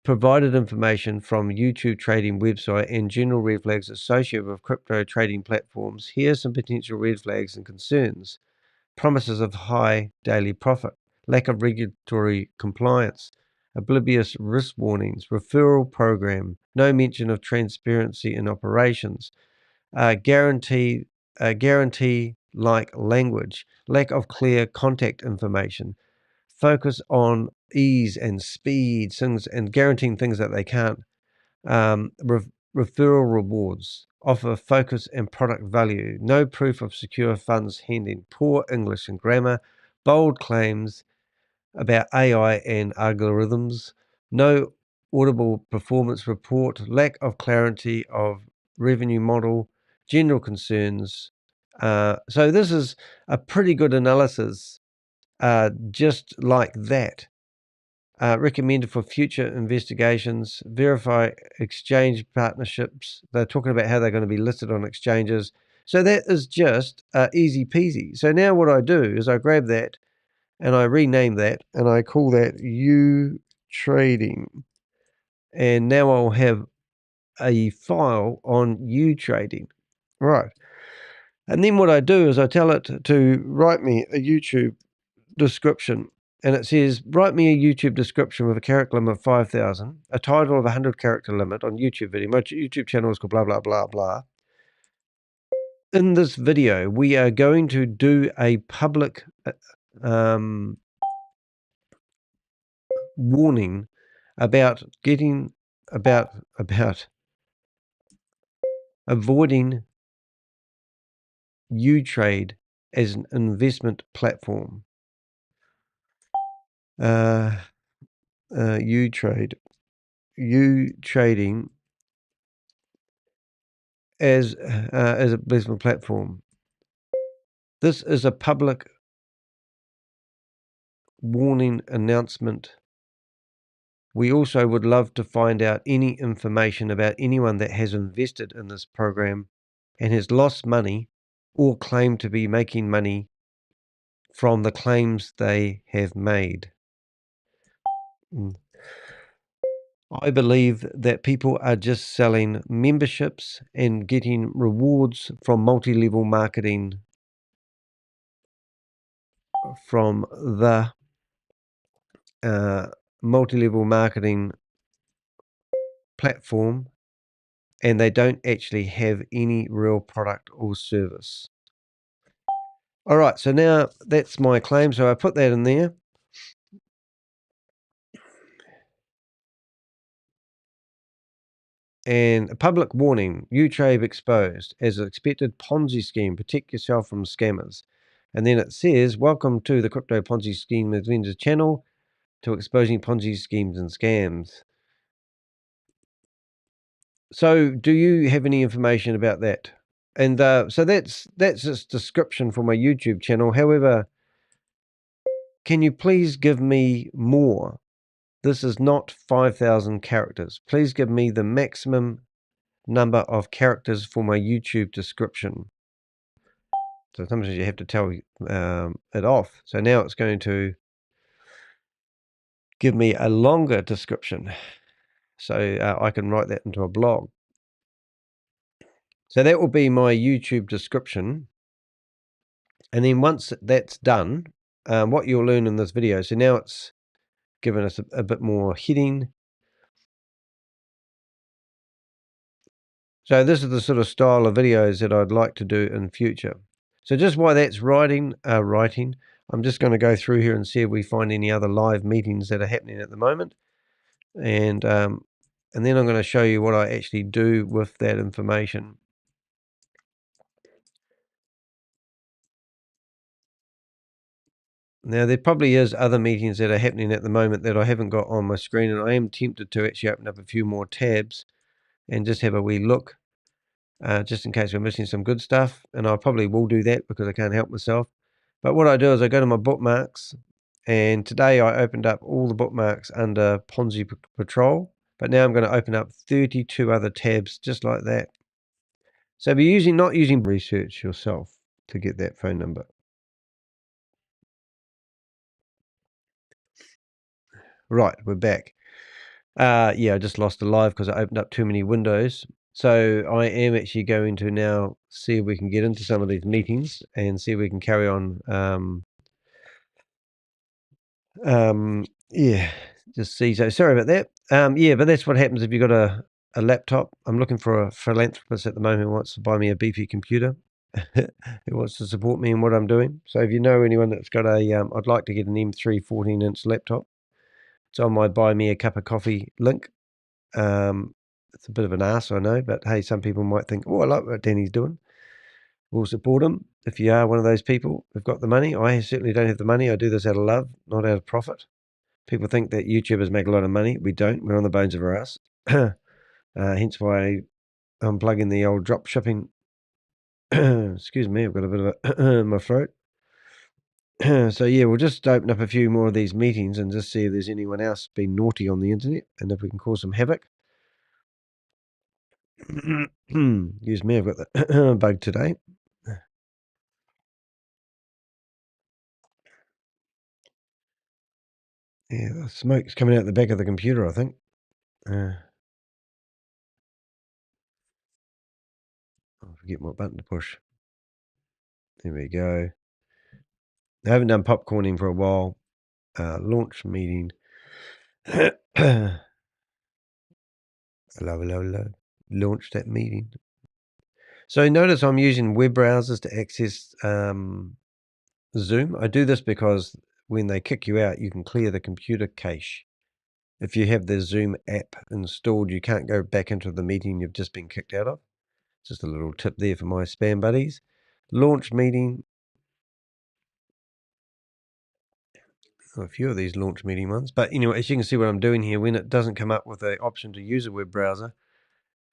provided information from YouTube trading website and general red flags associated with crypto trading platforms. Here are some potential red flags and concerns. Promises of high daily profit, lack of regulatory compliance, oblivious risk warnings, referral program, no mention of transparency in operations, guarantee like language, lack of clear contact information, focus on ease and speed, things, and guaranteeing things that they can't, referral rewards, offer focus and product value, no proof of secure funds handling, poor English and grammar, bold claims about AI and algorithms, no audible performance report, lack of clarity of revenue model, general concerns. So this is a pretty good analysis, just like that. Recommended for future investigations, verify exchange partnerships. They're talking about how they're going to be listed on exchanges. So that is just easy peasy. So now what I do is I grab that and I rename that and I call that Utrading. And now I'll have a file on Utrading. Right. And then what I do is I tell it to write me a YouTube description and it says, write me a YouTube description with a character limit of 5,000, a title of 100 character limit on YouTube video. My YouTube channel is called blah, blah, blah, blah. In this video, we are going to do a public warning about avoiding Utrade as an investment platform. Utrading as a investment platform. This is a public warning announcement. We also would love to find out any information about anyone that has invested in this program and has lost money or claimed to be making money from the claims they have made. I believe that people are just selling memberships and getting rewards from multi-level marketing from the multi-level marketing platform, and they don't actually have any real product or service. All right, so now that's my claim, so I put that in there. And a public warning, Utrade exposed as an expected Ponzi scheme, protect yourself from scammers. And then it says, welcome to the Crypto Ponzi Scheme Avenger channel, to exposing Ponzi schemes and scams. So do you have any information about that? And so that's its description for my YouTube channel. However, can you please give me more? This is not 5,000 characters. Please give me the maximum number of characters for my YouTube description. So sometimes you have to tell it off. So now it's going to give me a longer description. So I can write that into a blog. So that will be my YouTube description. And then once that's done, what you'll learn in this video. So now it's given us a bit more heading. So this is the sort of style of videos that I'd like to do in future. So just while that's writing, I'm just going to go through here and see if we find any other live meetings that are happening at the moment. And then I'm going to show you what I actually do with that information. Now, there probably is other meetings that are happening at the moment that I haven't got on my screen, and I am tempted to actually open up a few more tabs and just have a wee look, just in case we're missing some good stuff. And I probably will do that because I can't help myself. But what I do is I go to my bookmarks, and today I opened up all the bookmarks under Ponzi Patrol, but now I'm going to open up 32 other tabs just like that. So if you're not using research yourself to get that phone number. Right, we're back. Yeah, I just lost a live because I opened up too many windows. So I am actually going to now see if we can get into some of these meetings and see if we can carry on. Yeah, just see. So sorry about that. Yeah, but that's what happens if you've got a laptop. I'm looking for a philanthropist at the moment who wants to buy me a beefy computer. Who wants to support me in what I'm doing. So if you know anyone that's got a, I'd like to get an M3 14-inch laptop. It's on my buy me a cup of coffee link. It's a bit of an ass, I know, but hey, some people might think, oh, I like what Danny's doing. We'll support him. If you are one of those people who've got the money, I certainly don't have the money. I do this out of love, not out of profit. People think that YouTubers make a lot of money. We don't. We're on the bones of our ass. Hence why I'm plugging the old drop shipping. Excuse me, I've got a bit of a in my throat. So yeah, we'll just open up a few more of these meetings and just see if there's anyone else being naughty on the internet and if we can cause some havoc. Excuse me, I've got the bug today. Yeah, the smoke's coming out the back of the computer, I think. I forget what button to push. There we go. I haven't done popcorning for a while. launch meeting. Hello. Launch that meeting. So notice I'm using web browsers to access Zoom. I do this because when they kick you out, you can clear the computer cache. If you have the Zoom app installed, you can't go back into the meeting you've just been kicked out of. Just a little tip there for my spam buddies. Launch meeting. A few of these launch meeting ones. But anyway, as you can see what I'm doing here, when it doesn't come up with the option to use a web browser,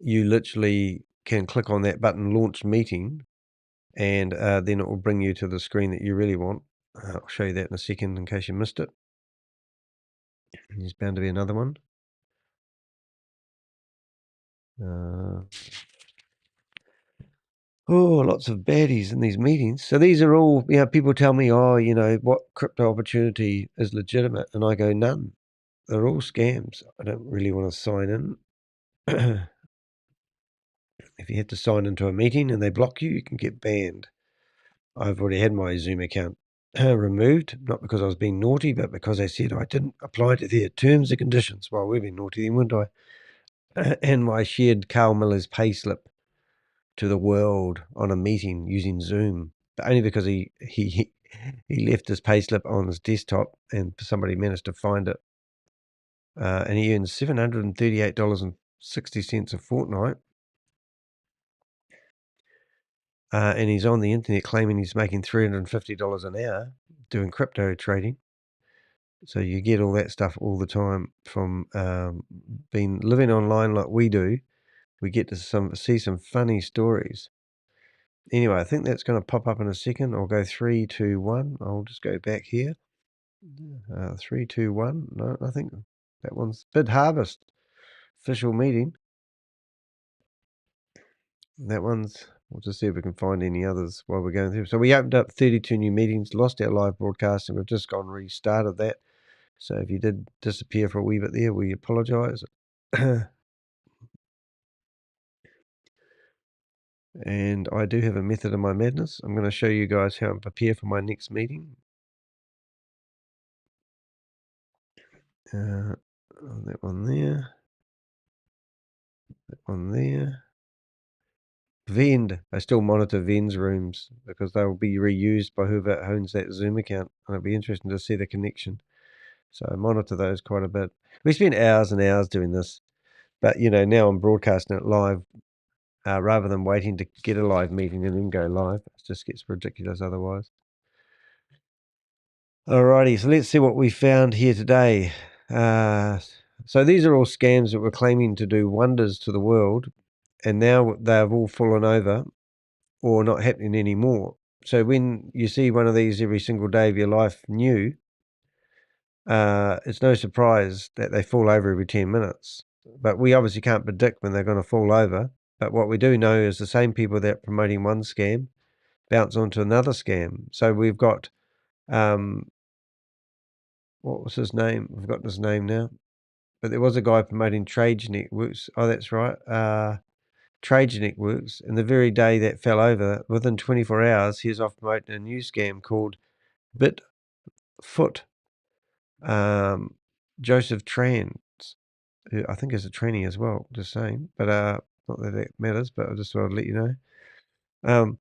you literally can click on that button, launch meeting, and then it will bring you to the screen that you really want. I'll show you that in a second in case you missed it. There's bound to be another one. Lots of baddies in these meetings. So these are all, people tell me, what crypto opportunity is legitimate? And I go, none. They're all scams. I don't really want to sign in. If you have to sign into a meeting and they block you, you can get banned. I've already had my Zoom account removed, not because I was being naughty, but because they said I didn't apply to their terms and conditions. Well, we've been naughty then, wouldn't I? And I shared Carl Miller's payslip to the world on a meeting using Zoom, but only because he left his payslip on his desktop and somebody managed to find it. And he earns $738.60 a fortnight. And he's on the internet claiming he's making $350 an hour doing crypto trading. So you get all that stuff all the time from living online like we do. We get to see some funny stories. Anyway, I think that's going to pop up in a second. I'll go 3, 2, 1. I'll just go back here. 3, 2, 1. No, I think that one's Bid Harvest official meeting. That one's, we'll just see if we can find any others while we're going through. So we opened up 32 new meetings, lost our live broadcast, and we've just gone restarted that. So if you did disappear for a wee bit there, we apologize. And I do have a method of my madness. I'm going to show you guys how I prepare for my next meeting. That one there. That one there. Vend. I still monitor Vend's rooms because they will be reused by whoever owns that Zoom account. And it'll be interesting to see the connection. So I monitor those quite a bit. We spent hours and hours doing this. But, now I'm broadcasting it live rather than waiting to get a live meeting and then go live. It just gets ridiculous otherwise. Alrighty, so let's see what we found here today. So these are all scams that were claiming to do wonders to the world, and now they have all fallen over or not happening anymore. So when you see one of these every single day of your life new, it's no surprise that they fall over every 10 minutes. But we obviously can't predict when they're going to fall over. But what we do know is the same people that are promoting one scam bounce onto another scam. So we've got, what was his name? I've forgotten his name now. But there was a guy promoting Trade Networks. Oh, that's right. Trade Networks. And the very day that fell over, within 24 hours, he was off promoting a new scam called BitFoot. Joseph Trans, who I think is a tranny as well, just saying. But not that that matters, but I just thought I'd let you know.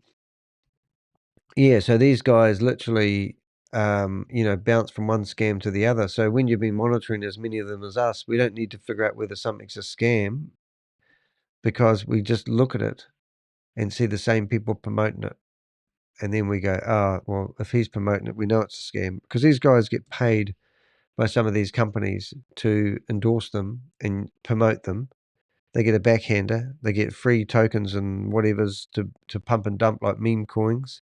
Yeah, so these guys literally, bounce from one scam to the other. So when you've been monitoring as many of them as us, we don't need to figure out whether something's a scam because we just look at it and see the same people promoting it. And then we go, well, if he's promoting it, we know it's a scam. Because these guys get paid by some of these companies to endorse them and promote them. They get a backhander. They get free tokens and whatever's to pump and dump like meme coins.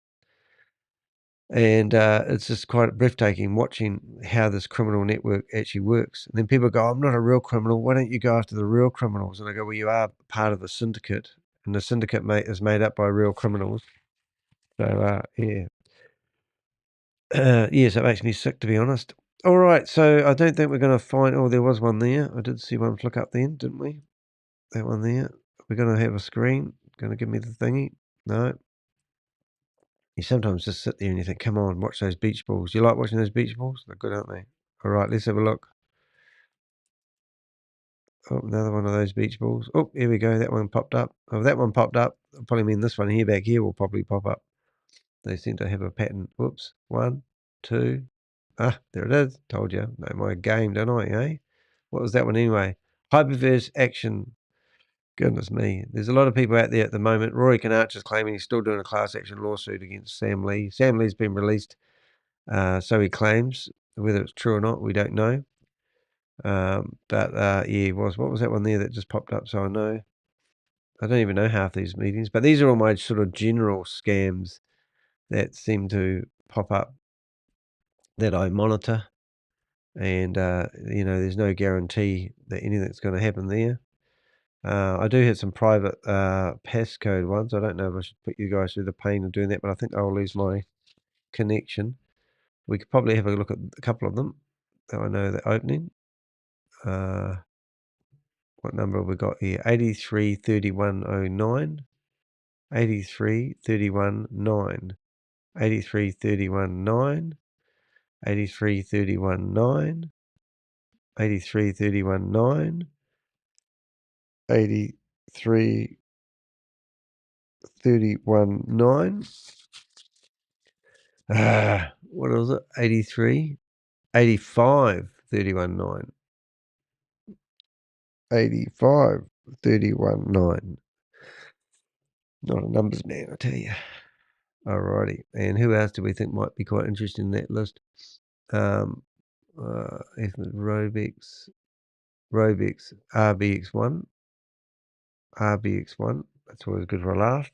And it's just quite breathtaking watching how this criminal network actually works. And then people go, I'm not a real criminal. Why don't you go after the real criminals? And I go, well, you are part of a syndicate. And the syndicate is made up by real criminals. So, yeah. Yes, it makes me sick, to be honest. All right, so I don't think we're going to find... Oh, there was one there. I did see one flick up then, didn't we? That one there. We're going to have a screen. Going to give me the thingy. No. You sometimes just sit there and you think, come on, watch those beach balls. You like watching those beach balls? They're good, aren't they? All right, let's have a look. Oh, another one of those beach balls. Oh, here we go. That one popped up. Oh, that one popped up. I'll probably mean this one here back here will probably pop up. They seem to have a pattern. Whoops. 1, 2. Ah, there it is. Told you. Know my game, don't I, eh? What was that one anyway? Hyperverse action. Goodness me. There's a lot of people out there at the moment. Rory Canarch is claiming he's still doing a class action lawsuit against Sam Lee. Sam Lee's been released, so he claims. Whether it's true or not, we don't know. Yeah, he was. What was that one there that just popped up? So I know. I don't even know half these meetings, but these are all my sort of general scams that seem to pop up that I monitor. And, there's no guarantee that anything's going to happen there. I do have some private passcode ones. I don't know if I should put you guys through the pain of doing that, but I think I'll lose my connection. We could probably have a look at a couple of them that I know they're opening. What number have we got here? 833109, 833109, 833109, 833109, 833109, 833109. What was it? 83, 85, 319, 85, 319. Not a numbers man, I tell you. Alrighty. And who else do we think might be quite interested in that list? Robex, RBX1, RBX1. That's always good for a laugh.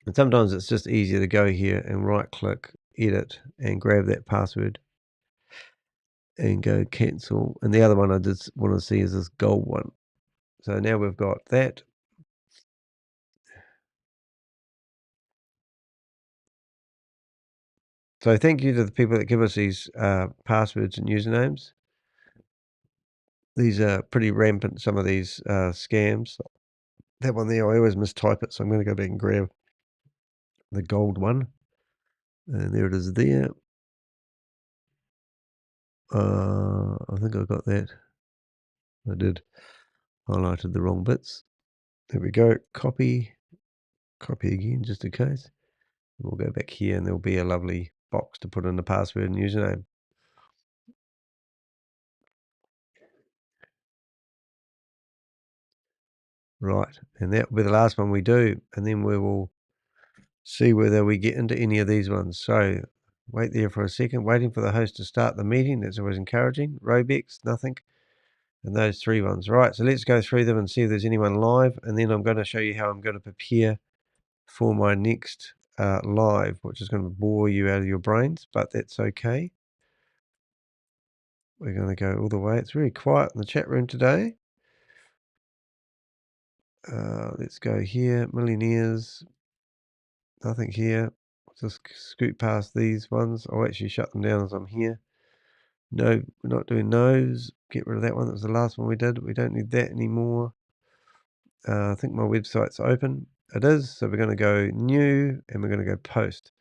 And sometimes it's just easier to go here and right click, edit, and grab that password and go cancel. And the other one I did want to see is this gold one. So now we've got that. So thank you to the people that give us these passwords and usernames. These are pretty rampant, some of these scams. That one there, I always mistype it, so I'm going to go back and grab the gold one. And there it is there. I think I got that. I did. Highlighted the wrong bits. There we go. Copy. Copy again, just in case. We'll go back here and there'll be a lovely box to put in the password and username. Right, and that will be the last one we do, and then we will see whether we get into any of these ones. So wait there for a second, waiting for the host to start the meeting. That's always encouraging. Robex, nothing. And those three ones. Right, so let's go through them and see if there's anyone live, and then I'm going to show you how I'm going to prepare for my next live, which is going to bore you out of your brains, but that's okay. We're going to go all the way. It's really quiet in the chat room today. Let's go here. Millionaires. Nothing here. Just scoot past these ones. I'll actually shut them down as I'm here. No, we're not doing those. Get rid of that one. That was the last one we did. We don't need that anymore. I think my website's open. It is. So we're going to go new and we're going to go post.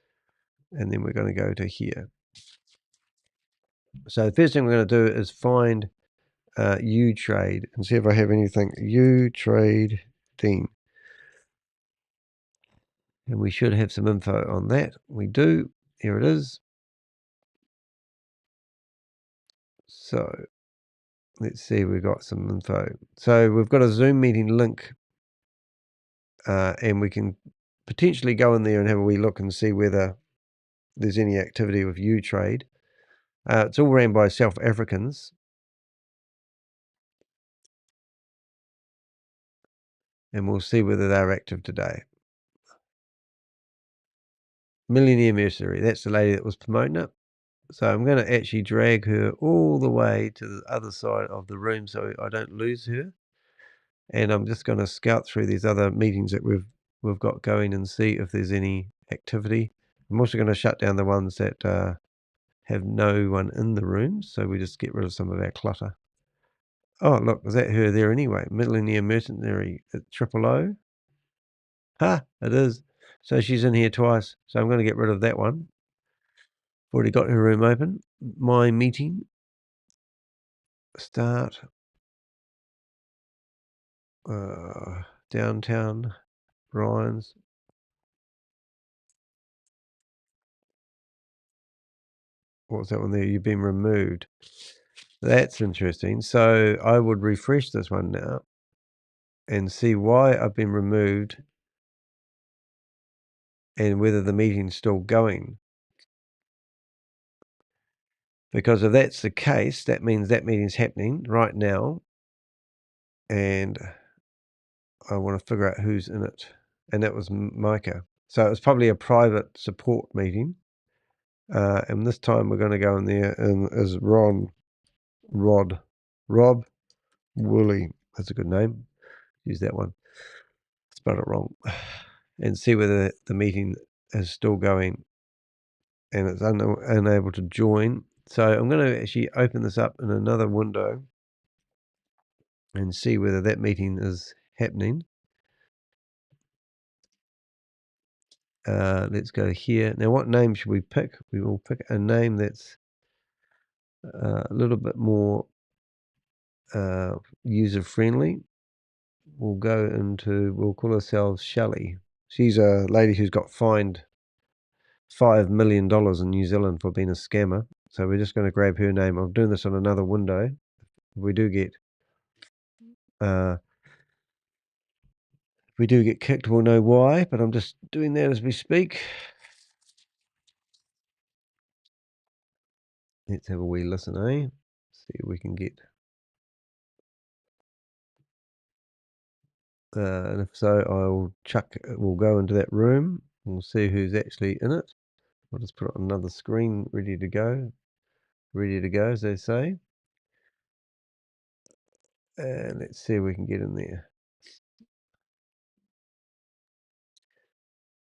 And then we're going to go to here. So the first thing we're going to do is find Utrade and see if I have anything. Utrading. And we should have some info on that. We do. Here it is. So let's see, we've got some info. So we've got a Zoom meeting link and we can potentially go in there and have a wee look and see whether there's any activity with Utrade. It's all ran by South Africans. And we'll see whether they're active today. Millionaire Mercenary, that's the lady that was promoting it. So I'm going to actually drag her all the way to the other side of the room so I don't lose her. And I'm just going to scout through these other meetings that we've got going and see if there's any activity. I'm also going to shut down the ones that have no one in the room, so we just get rid of some of our clutter. Oh, look, is that her there anyway? Millionaire Mercenary at 000. Ha, it is. So she's in here twice, so I'm going to get rid of that one. Already got her room open. My meeting. Start. Downtown. Ryan's. What's that one there? You've been removed. That's interesting. So I would refresh this one now and see why I've been removed and whether the meeting's still going. Because if that's the case, that means that meeting's happening right now. And I want to figure out who's in it. And that was Micah. So it was probably a private support meeting. And this time we're going to go in there and as Rob Woolley. That's a good name. Use that one. Spelled it wrong. And see whether the meeting is still going and it's unable to join. So I'm going to actually open this up in another window and see whether that meeting is happening. Let's go here. Now, what name should we pick? We will pick a name that's a little bit more user-friendly. We'll call ourselves Shelley. She's a lady who's got fined $5 million in New Zealand for being a scammer. So we're just going to grab her name. I'm doing this on another window. We do get kicked, we'll know why, but I'm just doing that as we speak. Let's have a wee listen, eh? See if we can get. And if so, we'll go into that room. We'll see who's actually in it. I'll just put it on another screen, ready to go. Ready to go, as they say. And let's see if we can get in there.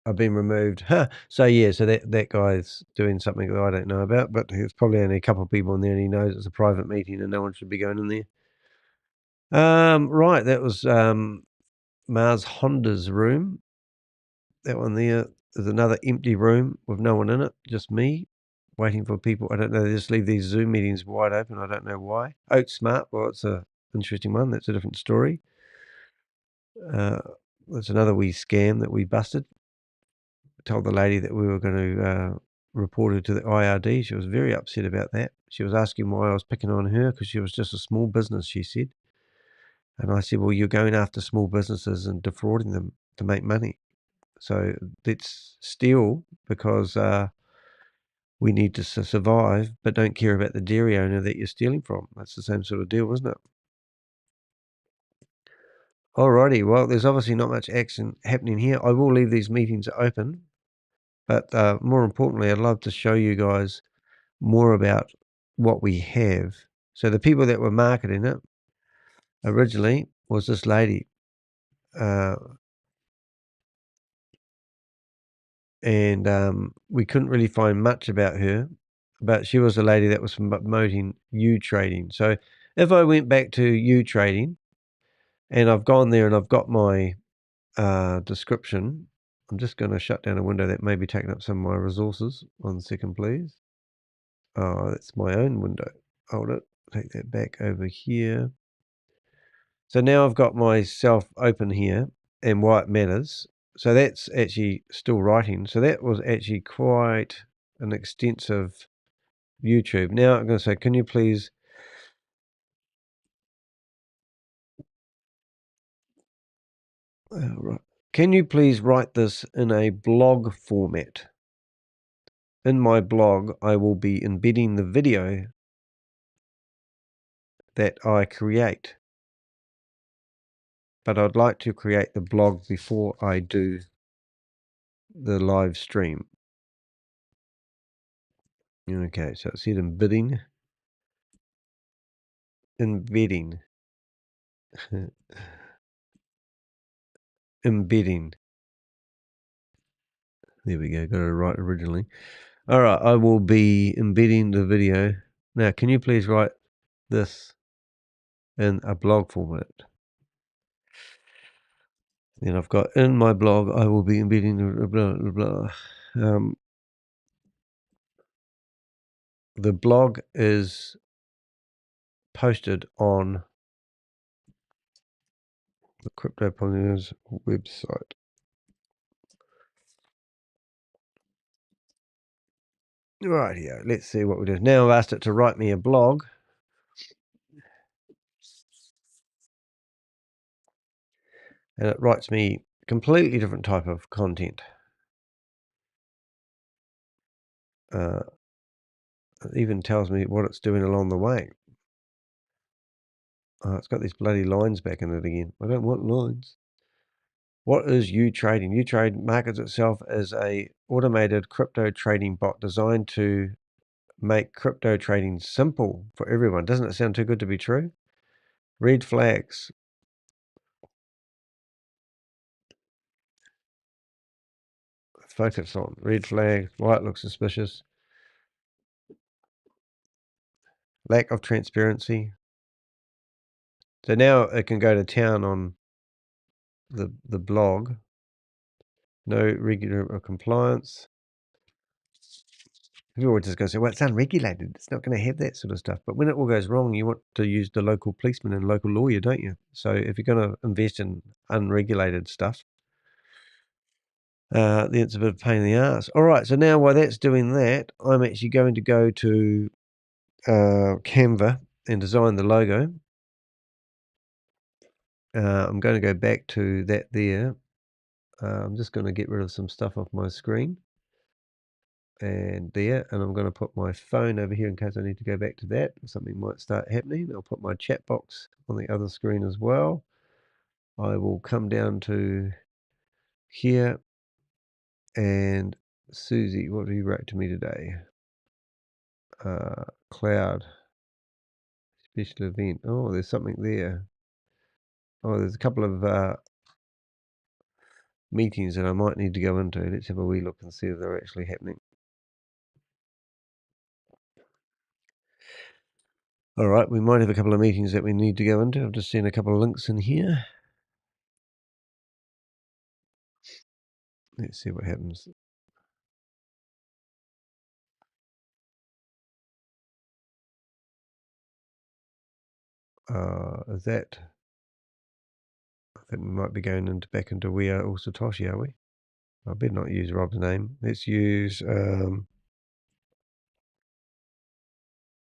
I've been removed. Huh. So yeah, so that guy's doing something that I don't know about, but there's probably only a couple of people in there and he knows it's a private meeting and no one should be going in there. Right, that was Mars Honda's room. That one there is another empty room with no one in it, just me, waiting for people. I don't know, they just leave these Zoom meetings wide open. I don't know why. Oat Smart, well, it's an interesting one. That's a different story. That's another wee scam that we busted. Told the lady that we were going to report her to the IRD. She was very upset about that. She was asking why I was picking on her because she was just a small business, she said. And I said, well, you're going after small businesses and defrauding them to make money. So let's steal because we need to survive, but don't care about the dairy owner that you're stealing from. That's the same sort of deal, isn't it? Alrighty, well, there's obviously not much action happening here. I will leave these meetings open, but more importantly, I'd love to show you guys more about what we have. So the people that were marketing it originally was this lady. And we couldn't really find much about her, but she was a lady that was promoting Utrading. So if I went back to Utrading and I've gone there and I've got my description, I'm just going to shut down a window that may be taking up some of my resources. 1 second, please. Oh, that's my own window. Hold it. Take that back over here. So now I've got myself open here and why it matters. So that's actually still writing. So that was actually quite an extensive YouTube. Now I'm going to say, can you please can you please write this in a blog format? In my blog, I will be embedding the video that I create. But I'd like to create the blog before I do the live stream. Okay, so it said embedding. Embedding. Embedding. There we go, got it right originally. All right, I will be embedding the video. Now, can you please write this in a blog format? Then I've got in my blog, I will be embedding blah, blah, blah. the blog is posted on the Crypto Ponzi website. Right here, let's see what we do. Now I've asked it to write me a blog. And it writes me completely different type of content. It even tells me what it's doing along the way. It's got these bloody lines back in it again. I don't want lines. What is Utrading? Utrade markets itself as a automated crypto trading bot designed to make crypto trading simple for everyone. Doesn't it sound too good to be true? Red flags. Focus on red flag. Why it looks suspicious. Lack of transparency. So now it can go to town on the blog. No regular compliance. People are just going to say, well, it's unregulated. It's not going to have that sort of stuff. But when it all goes wrong, you want to use the local policeman and local lawyer, don't you? So if you're going to invest in unregulated stuff, then it's a bit of a pain in the ass. All right, so now while that's doing that, I'm actually going to go to Canva and design the logo. I'm going to go back to that there. I'm just going to get rid of some stuff off my screen. And there, and I'm going to put my phone over here in case I need to go back to that. Something might start happening. I'll put my chat box on the other screen as well. I will come down to here, and Susie, what have you wrote to me today? Cloud special event. Oh, there's something there. Oh, there's a couple of meetings that I might need to go into. Let's have a wee look and see if they're actually happening. All right, we might have a couple of meetings that we need to go into. I've just seen a couple of links in here. Let's see what happens. Is that? I think we might be going into back into We Are All Satoshi, are we? I better not use Rob's name. Let's use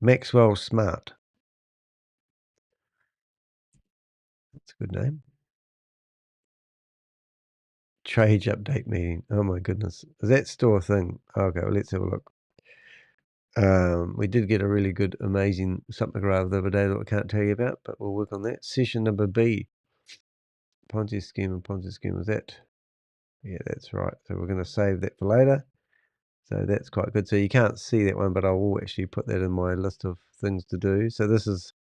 Maxwell Smart. That's a good name. Trade update meeting. Oh my goodness. Is that still a thing? Okay, well, let's have a look. We did get a really good, amazing something or other the other day that I can't tell you about, but we'll work on that. Session number B. Ponzi scheme and Ponzi scheme. Was that? Yeah, that's right. So we're going to save that for later. So that's quite good. So you can't see that one, but I will actually put that in my list of things to do. So this is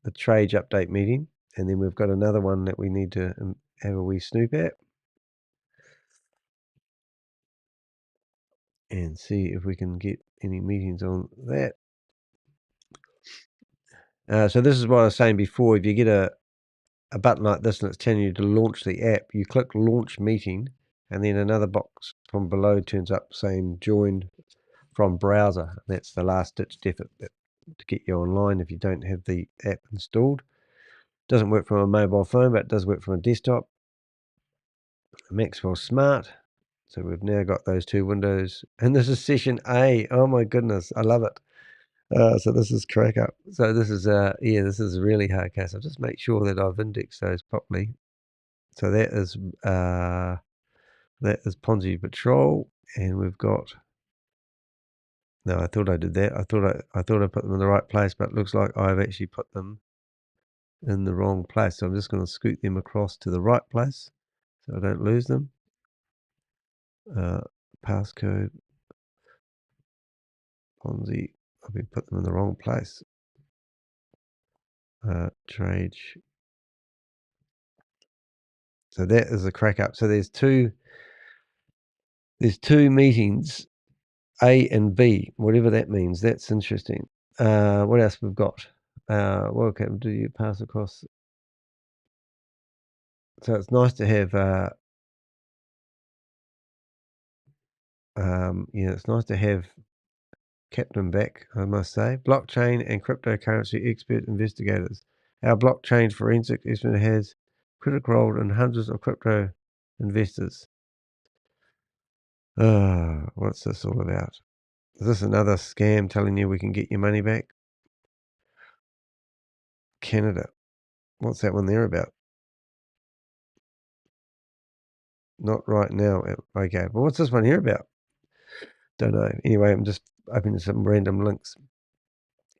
the trade update meeting. And then we've got another one that we need to have a wee snoop at. And see if we can get any meetings on that. So this is what I was saying before. If you get a button like this and it's telling you to launch the app, you click launch meeting, and then another box from below turns up saying join from browser. That's the last ditch effort to get you online if you don't have the app installed. Doesn't work from a mobile phone, but it does work from a desktop. Maxwell Smart. So we've now got those two windows, and this is session A. Oh my goodness, I love it. So this is crack up. So this is yeah, this is a really hard case. I'll just make sure that I've indexed those properly. So that is Ponzi Patrol, and we've got. No, I thought I did that. I thought I put them in the right place, but it looks like I've actually put them in the wrong place. So I'm just going to scoot them across to the right place so I don't lose them. Passcode Ponzi. I've been put them in the wrong place. Trade. So that is a crack up. So there's two meetings, A and B, whatever that means. That's interesting. What else we've got? Welcome. Do you pass across? So it's nice to have. It's nice to have Captain back, I must say. Blockchain and cryptocurrency expert investigators. Our blockchain forensic estimate has critical role in hundreds of crypto investors. What's this all about? Is this another scam telling you we can get your money back? Canada. What's that one there about? Not right now. Okay, but what's this one here about? Don't know. Anyway, I'm just opening some random links.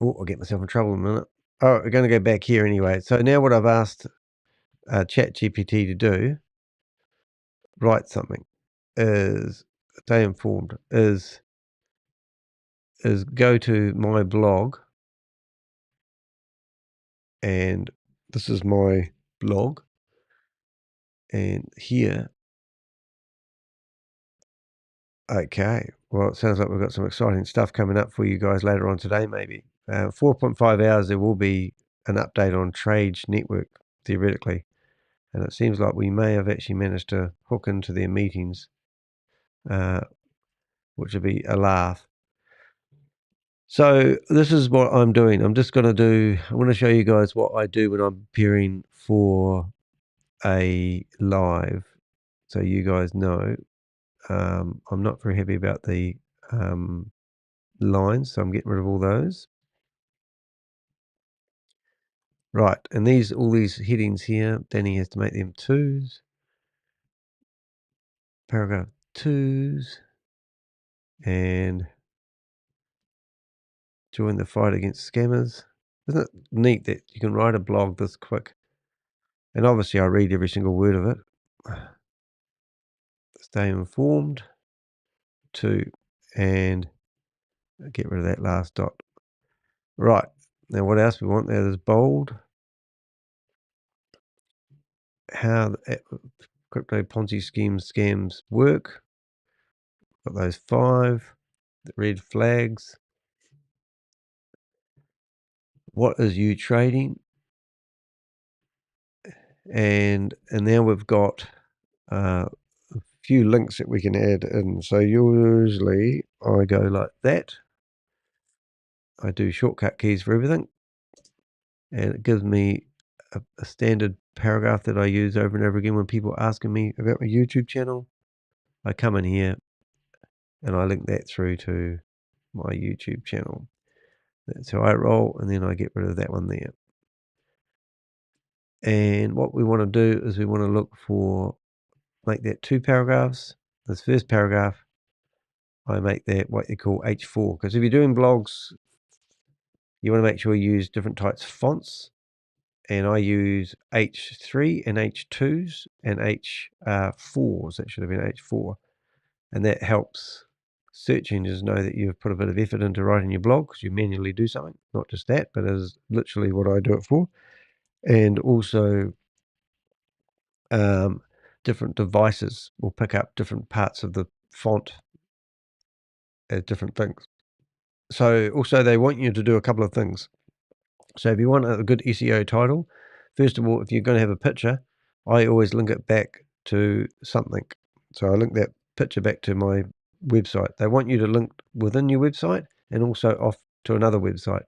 Oh, I'll get myself in trouble in a minute. Oh, we're going to go back here anyway. So now what I've asked ChatGPT to do, write something, is stay informed, is go to my blog, and this is my blog, and here, okay, well, it sounds like we've got some exciting stuff coming up for you guys later on today, maybe. 4.5 hours, there will be an update on Trade Network, theoretically, and it seems like we may have actually managed to hook into their meetings, which would be a laugh. So this is what I'm doing. I'm just going to show you guys what I do when I'm preparing for a live. So you guys know, I'm not very happy about the lines, so I'm getting rid of all those. Right, and all these headings here, Danny has to make them 2s. Paragraph 2s. And join the fight against scammers. Isn't it neat that you can write a blog this quick? And obviously I read every single word of it. Stay informed. 2. And get rid of that last dot. Right. Now what else we want there is bold. How the crypto Ponzi scams work. Got those 5. The red flags. What is Utrading? And now we've got a few links that we can add in. So usually I go like that. I do shortcut keys for everything. And it gives me a standard paragraph that I use over and over again when people are asking me about my YouTube channel. I come in here and I link that through to my YouTube channel. That's how I roll, and then I get rid of that one there. And what we want to do is we want to look for, make that 2 paragraphs. This first paragraph, I make that what you call H4, because if you're doing blogs, you want to make sure you use different types of fonts. And I use H3 and H2s and H4s. That should have been H4. And that helps search engines know that you've put a bit of effort into writing your blog, because you manually do something. Not just that, but is literally what I do it for. And also different devices will pick up different parts of the font as different things. So also they want you to do a couple of things. So if you want a good SEO title, first of all, if you're going to have a picture, I always link it back to something. So I link that picture back to my website. They want you to link within your website and also off to another website.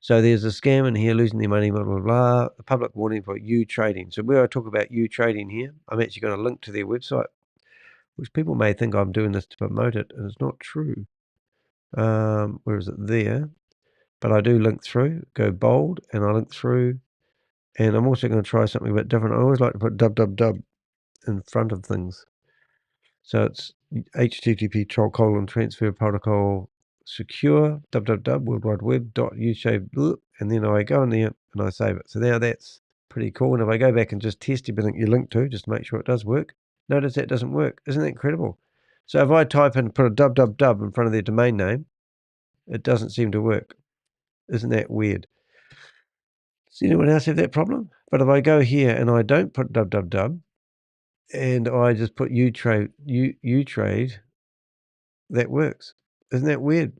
So there's a scam in here, losing their money, blah, blah, blah, a public warning for Utrading. So where I talk about Utrading here, I'm actually going to link to their website, which people may think I'm doing this to promote it, and it's not true. Where is it? There. But I do link through, go bold, and I link through. And I'm also going to try something a bit different. I always like to put www in front of things. So it's HTTP transfer protocol secure www world wide web .ushape, and then I go in there and I save it. So now that's pretty cool. And if I go back and just test everything you link to, just to make sure it does work, notice that doesn't work. Isn't that incredible? So if I type in, put a www in front of their domain name, it doesn't seem to work. Isn't that weird? Does anyone else have that problem? But if I go here and I don't put www and I just put Utrade, that works. Isn't that weird?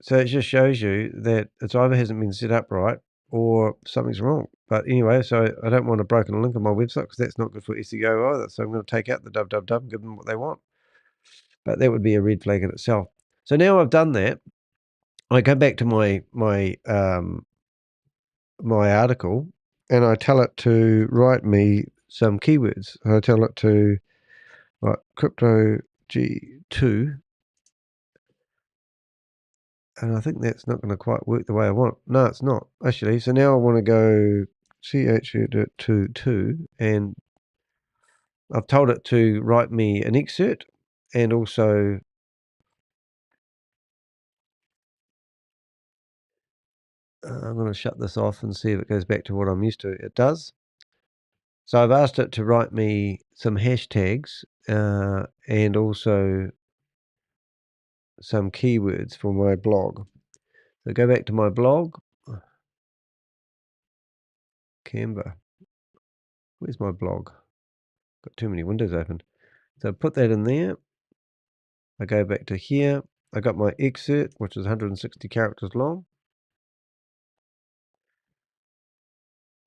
So it just shows you that it's either hasn't been set up right or something's wrong. But anyway, so I don't want a broken link on my website because that's not good for SEO either. So I'm going to take out the www and give them what they want. But that would be a red flag in itself. So now I've done that, I go back to my article, and I tell it to write me some keywords. I tell it to write crypto G2, and I think that's not going to quite work the way I want. No, it's not actually. So now I want to go CH22, and I've told it to write me an excerpt, and also I'm going to shut this off and see if it goes back to what I'm used to. It does. So I've asked it to write me some hashtags and also some keywords for my blog. So go back to my blog. Canva. Where's my blog? Got too many windows open. So put that in there. I go back to here. I got my excerpt, which is 160 characters long.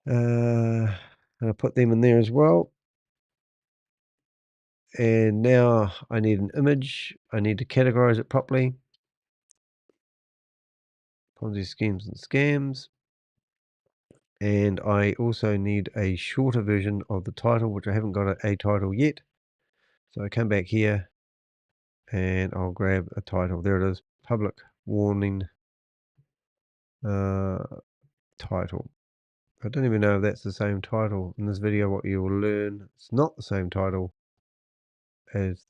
And I put them in there as well. And now I need an image. I need to categorize it properly. Ponzi schemes and scams. And I also need a shorter version of the title, which I haven't got a title yet. So I come back here and I'll grab a title. There it is, public warning title. I don't even know if that's the same title. In this video, what you will learn, it's not the same title as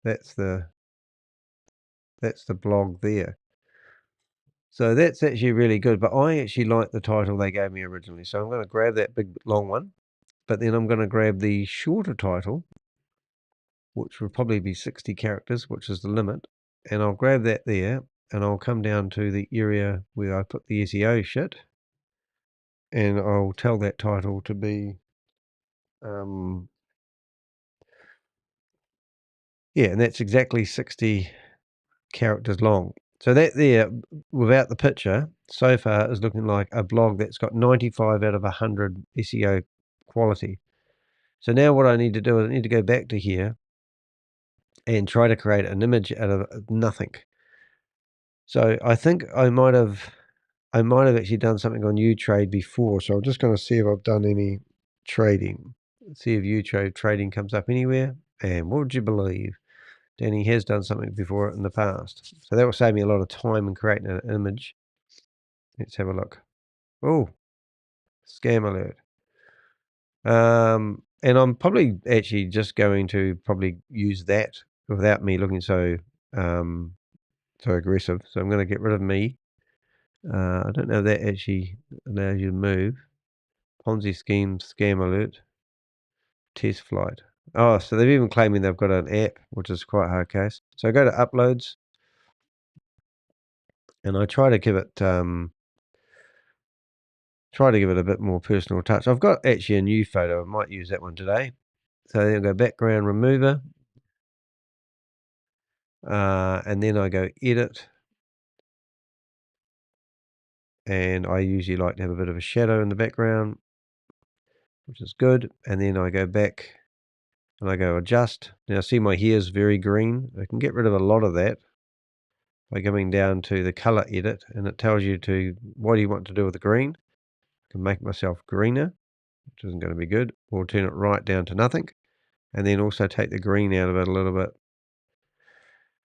that's the blog there. So that's actually really good, but I actually like the title they gave me originally. So I'm going to grab that big long one, but then I'm going to grab the shorter title, which will probably be 60 characters, which is the limit. And I'll grab that there, and I'll come down to the area where I put the SEO shit, and I'll tell that title to be, yeah, and that's exactly 60 characters long. So that there, without the picture, so far is looking like a blog that's got 95 out of 100 SEO quality. So now what I need to do is I need to go back to here and try to create an image out of nothing. So I think I might have actually done something on Utrade before. So I'm just going to see if I've done any trading. See if Utrade trading comes up anywhere. And what would you believe? Danny has done something before in the past. So that will save me a lot of time in creating an image. Let's have a look. Oh, scam alert. And I'm probably actually just going to probably use that without me looking so aggressive. So I'm going to get rid of me. I don't know if that actually allows you to move. Ponzi scheme, scam alert, test flight. Oh, so they've even claiming they've got an app, which is quite a hard case. So I go to uploads, and I try to give it a bit more personal touch. I've got actually a new photo. I might use that one today. So then I go background remover, and then I go edit, and I usually like to have a bit of a shadow in the background, which is good. And then I go back and I go adjust. Now see my hair is very green. I can get rid of a lot of that by going down to the color edit, and it tells you what do you want to do with the green. I can make myself greener, which isn't going to be good, or turn it right down to nothing, and then also take the green out of it a little bit.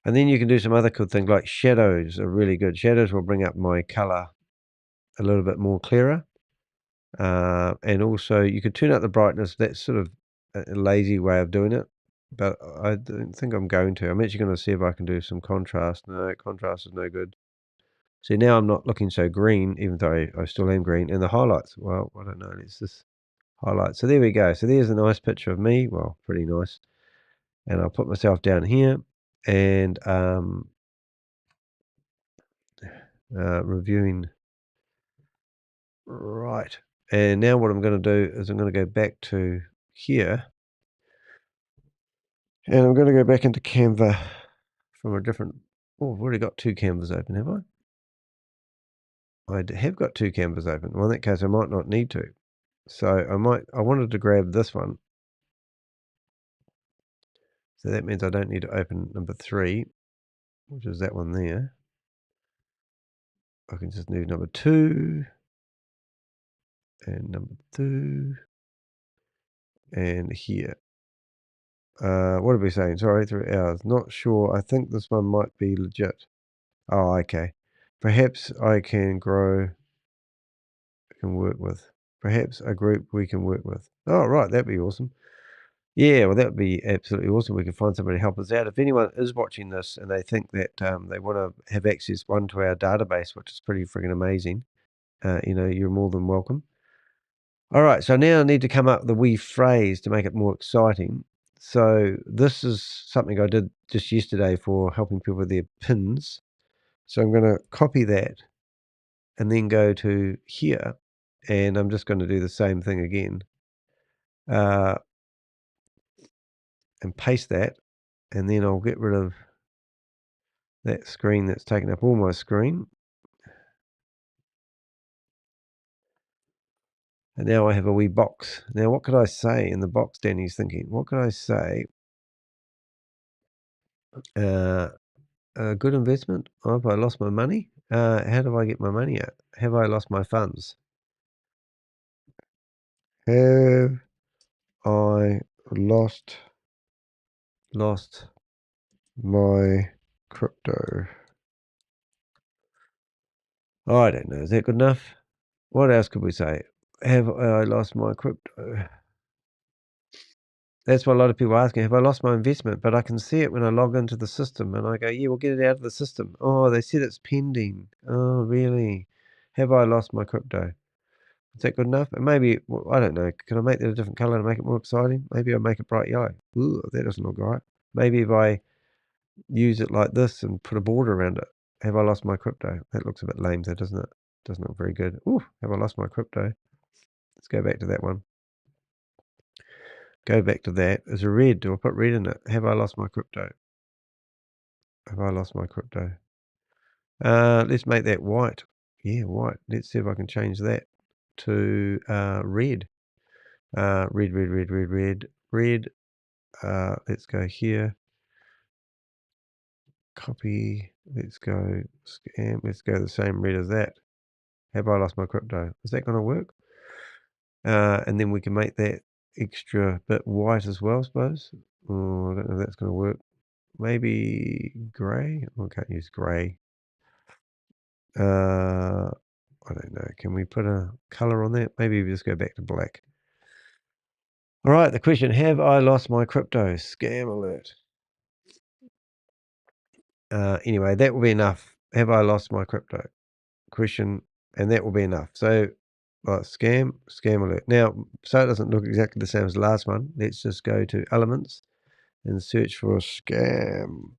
And then you can do some other cool things like shadows are really good. Shadows will bring up my color a little bit more clearer. And also you could turn up the brightness. That's sort of a lazy way of doing it, but I don't think I'm going to. I'm actually going to see if I can do some contrast. No, contrast is no good. See, now I'm not looking so green, even though I still am green. And the highlights, well, I don't know. It's this highlight. So there we go. So there's a nice picture of me. Well, pretty nice. And I'll put myself down here and reviewing. Right. And now what I'm going to do is I'm going to go back to here. And I'm going to go back into Canva from a different... Oh, I've already got two canvas open, have I? I have got two canvas open. Well, in that case, I might not need to. So I wanted to grab this one. So that means I don't need to open number 3, which is that one there. I can just do number 2 and number 2 and here. What are we saying? Sorry, 3 hours. Not sure. I think this one might be legit. Oh, okay. Perhaps I can grow, can work with. Perhaps a group we can work with. Oh, right. That'd be awesome. Yeah, well, that would be absolutely awesome. We can find somebody to help us out. If anyone is watching this and they think that they want to have access, one, to our database, which is pretty friggin' amazing, you're more than welcome. All right, so now I need to come up with a wee phrase to make it more exciting. So this is something I did just yesterday for helping people with their pins. So I'm going to copy that and then go to here, and I'm just going to do the same thing again. And paste that, and then I'll get rid of that screen that's taken up all my screen. And now I have a wee box. Now, what could I say in the box? Danny's thinking, what could I say? A good investment? Have I lost my money? How do I get my money out? Have I lost my funds? Have I lost my crypto? I don't know. Is that good enough? What else could we say? Have I lost my crypto? That's what a lot of people are asking. Have I lost my investment? But I can see it when I log into the system and I go, yeah, we'll get it out of the system. Oh, they said it's pending. Oh, really? Have I lost my crypto? Is that good enough? And maybe, well, I don't know. Can I make that a different color to make it more exciting? Maybe I'll make it bright yellow. Ooh, that doesn't look right. Maybe if I use it like this and put a border around it. Have I lost my crypto? That looks a bit lame though, doesn't it? Doesn't look very good. Ooh, have I lost my crypto? Let's go back to that one. Go back to that. Is a red. Do I put red in it? Have I lost my crypto? Have I lost my crypto? Let's make that white. Yeah, white. Let's see if I can change that to red. Red. Let's go here. Copy. Let's go scam. Let's go the same red as that. Have I lost my crypto? Is that going to work? And then we can make that extra bit white as well, I suppose. Oh, I don't know if that's going to work. Maybe grey. I can't use grey. I don't know. Can we put a color on that? Maybe we just go back to black. All right. The question: have I lost my crypto? Scam alert. Anyway, that will be enough. Have I lost my crypto? Question, and that will be enough. So, scam alert. Now, so it doesn't look exactly the same as the last one. Let's just go to elements and search for scam.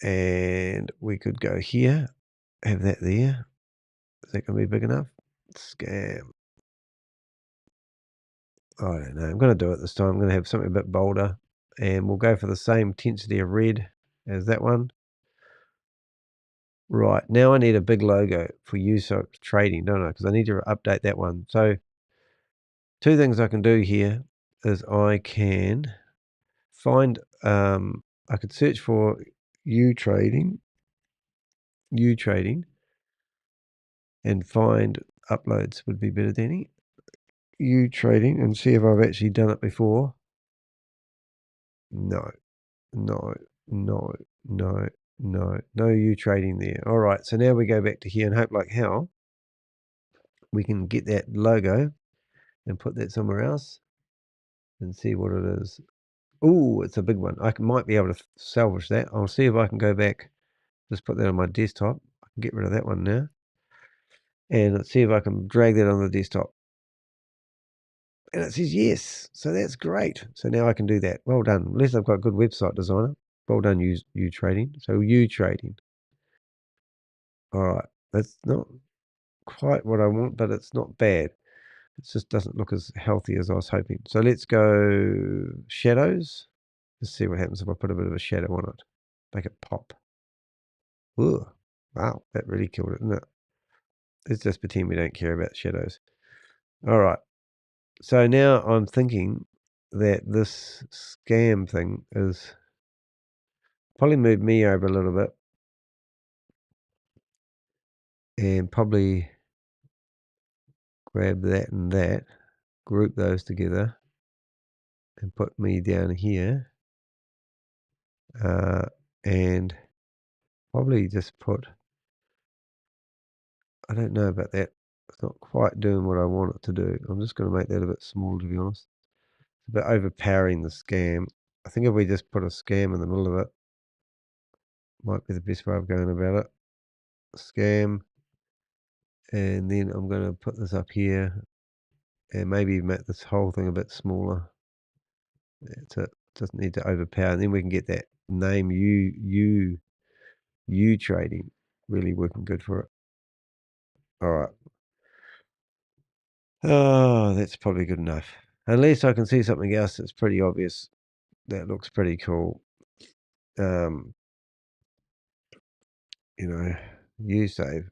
And we could go here, have that there. Is that going to be big enough? Scam. I don't know. I'm going to do it this time. I'm going to have something a bit bolder. And we'll go for the same intensity of red as that one. Right. Now I need a big logo for Utrading, don't I? Because I need to update that one. So 2 things I can do here is I can find, I could search for Utrading, and find uploads would be better, Danny. Utrading, and see if I've actually done it before. No Utrading there. All right, so now we go back to here and hope like hell we can get that logo and put that somewhere else and see what it is. Oh, it's a big one. I might be able to salvage that. I'll see if I can go back, just put that on my desktop. I can get rid of that one now. And let's see if I can drag that on the desktop. And it says yes. So that's great. So now I can do that. Well done. Unless I've got a good website designer. Well done, Utrading. So Utrading. All right. That's not quite what I want, but it's not bad. It just doesn't look as healthy as I was hoping. So let's go shadows. Let's see what happens if I put a bit of a shadow on it. Make it pop. Ooh, wow, that really killed it, didn't it? Let's just pretend we don't care about shadows. All right. So now I'm thinking that this scam thing is probably moved me over a little bit. and probably grab that and that, group those together, and put me down here, and probably just put, I don't know about that. It's not quite doing what I want it to do. I'm just going to make that a bit small, to be honest. It's a bit overpowering the scam. I think if we just put a scam in the middle of it, might be the best way of going about it. Scam. And then I'm going to put this up here and maybe make this whole thing a bit smaller. That's it. Doesn't need to overpower. And then we can get that name Utrading really working good for it. All right. Oh, that's probably good enough. Unless I can see something else that's pretty obvious. That looks pretty cool. You know, Usave.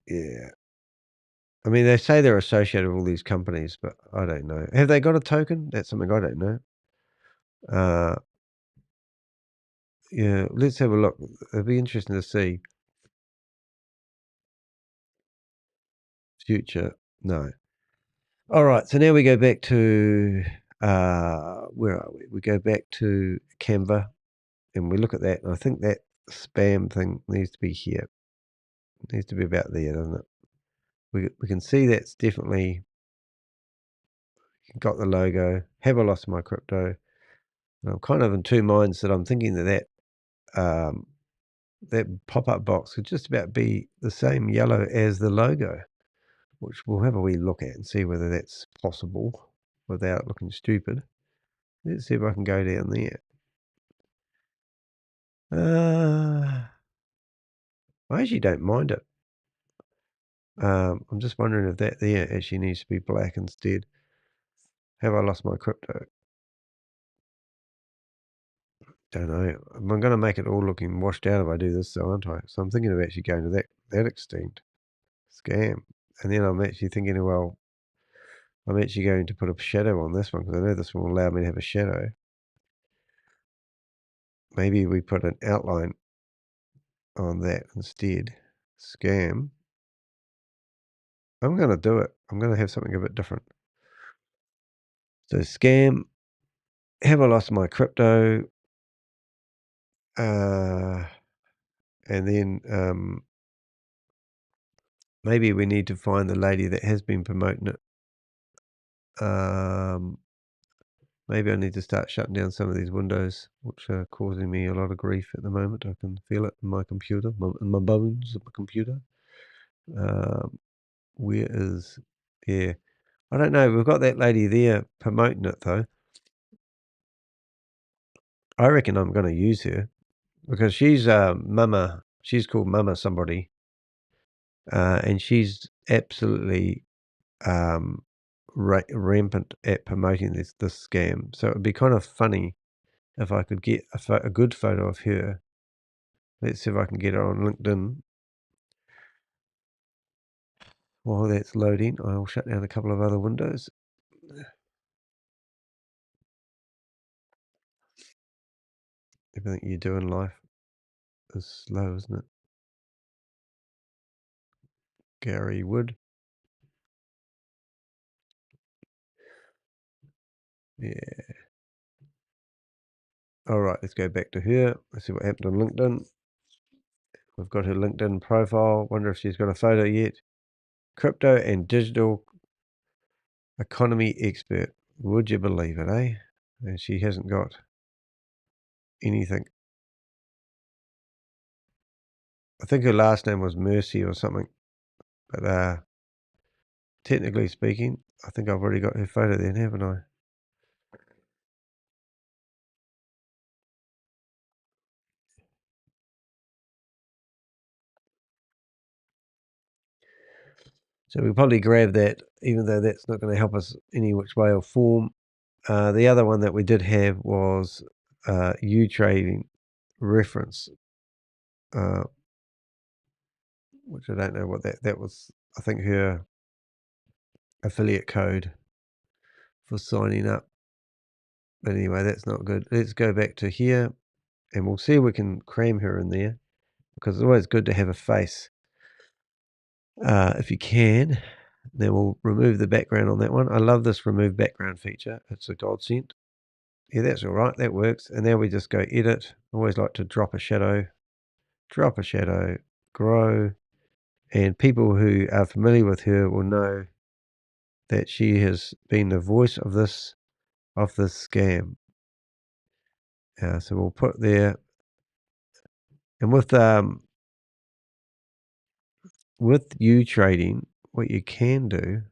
Yeah. I mean, they say they're associated with all these companies, but I don't know. Have they got a token? That's something I don't know. Yeah, let's have a look. It'd be interesting to see. Future, no. All right, so now we go back to, where are we? We go back to Canva, and we look at that, and I think that spam thing needs to be here. It needs to be about there, doesn't it? We can see that's definitely got the logo. Have I lost my crypto? And I'm kind of in two minds that I'm thinking that pop-up box could just about be the same yellow as the logo, which we'll have a wee look at and see whether that's possible without looking stupid. Let's see if I can go down there. I actually don't mind it. I'm just wondering if that there actually needs to be black instead. Have I lost my crypto? Don't know. I'm going to make it all looking washed out if I do this, though, aren't I? So I'm thinking of actually going to that extent. Scam. And then I'm actually thinking, well, I'm actually going to put a shadow on this one because I know this one will allow me to have a shadow. Maybe we put an outline on that instead. Scam. I'm going to do it. I'm going to have something a bit different. So scam. Have I lost my crypto? And then maybe we need to find the lady that has been promoting it. Maybe I need to start shutting down some of these windows, which are causing me a lot of grief at the moment. I can feel it in my computer, in my bones of my computer. Where is... Yeah. I don't know. We've got that lady there promoting it, though. I reckon I'm going to use her because she's Mama. She's called Mama somebody. And she's absolutely rampant at promoting this scam. So it would be kind of funny if I could get a good photo of her. Let's see if I can get her on LinkedIn. While that's loading, I'll shut down a couple of other windows. Everything you do in life is slow, isn't it? Gary Wood. Yeah. All right, let's go back to her. Let's see what happened on LinkedIn. We've got her LinkedIn profile. Wonder if she's got a photo yet. Crypto and digital economy expert. Would you believe it, eh? And she hasn't got anything. I think her last name was Mercy or something. But technically speaking, I think I've already got her photo then, haven't I? So we'll probably grab that, even though that's not going to help us any which way or form. The other one that we did have was Utrading reference, which I don't know what that was. I think her affiliate code for signing up. But anyway, that's not good. Let's go back to here, and we'll see if we can cram her in there, because it's always good to have a face. if you can. Then we'll remove the background on that one. I love this remove background feature. It's a godsend. Yeah, that's all right. That works. And now we just go edit. I always like to drop a shadow, grow. And people who are familiar with her will know that she has been the voice of this scam. So we'll put there. And with Utrading, what you can do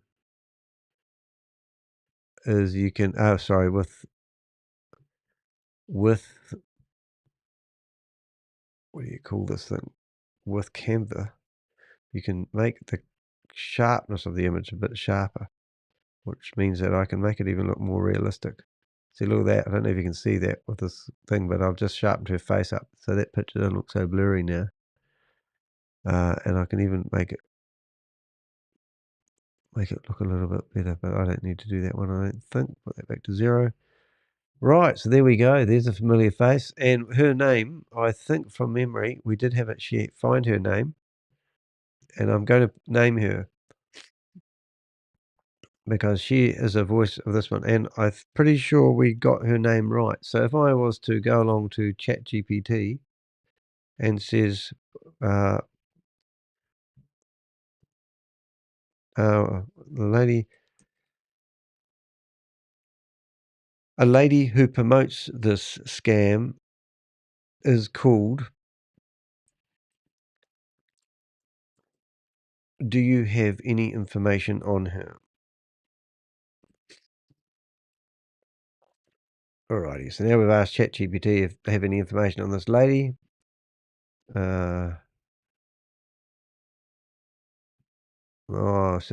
is you can with what do you call this thing? With Canva, you can make the sharpness of the image a bit sharper, which means that I can make it even look more realistic. See, look at that. I don't know if you can see that with this thing, but I've just sharpened her face up, so that picture doesn't look so blurry now. And I can even make it look a little bit better, but I don't need to do that one, I don't think. Put that back to 0. Right, so there we go. There's a familiar face. And her name, I think from memory, we did have it find her name. And I'm going to name her because she is a voice of this one. And I'm pretty sure we got her name right. So if I was to go along to ChatGPT and says, the lady... A lady who promotes this scam is called... Do you have any information on her? Alrighty, so now we've asked ChatGPT if they have any information on this lady. So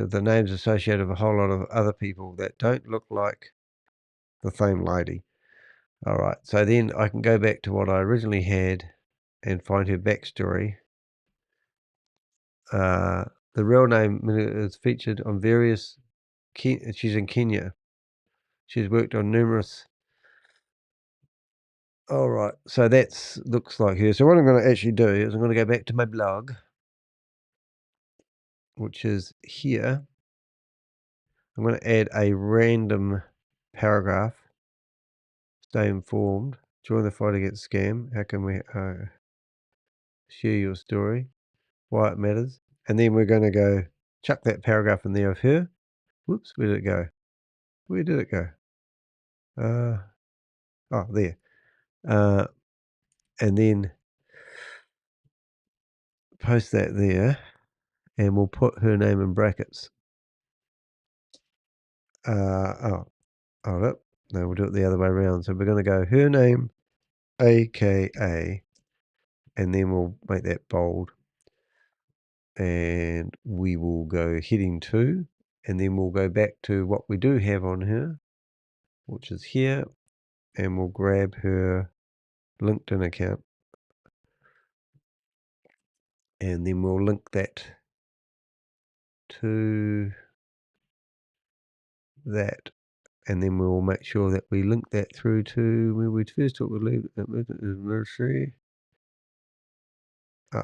the name's associated with a whole lot of other people that don't look like the same lady. Alright, so then I can go back to what I originally had and find her backstory. The real name is featured on various... She's in Kenya. She's worked on numerous... Alright, so that looks like her. So what I'm going to actually do is I'm going to go back to my blog, which is here. I'm going to add a random paragraph. Stay informed. Join the fight against scam. How can we share your story? Why it matters. And then we're going to go chuck that paragraph in there of her. Whoops, where did it go? Where did it go? Oh, there. And then post that there. And we'll put her name in brackets. Hold up. No, we'll do it the other way around. So we're going to go her name, AKA, and then we'll make that bold. And we will go heading 2, and then we'll go back to what we do have on her, which is here, and we'll grab her LinkedIn account. And then we'll link that to that. And then we'll make sure that we link that through to where we first talked with Mercy.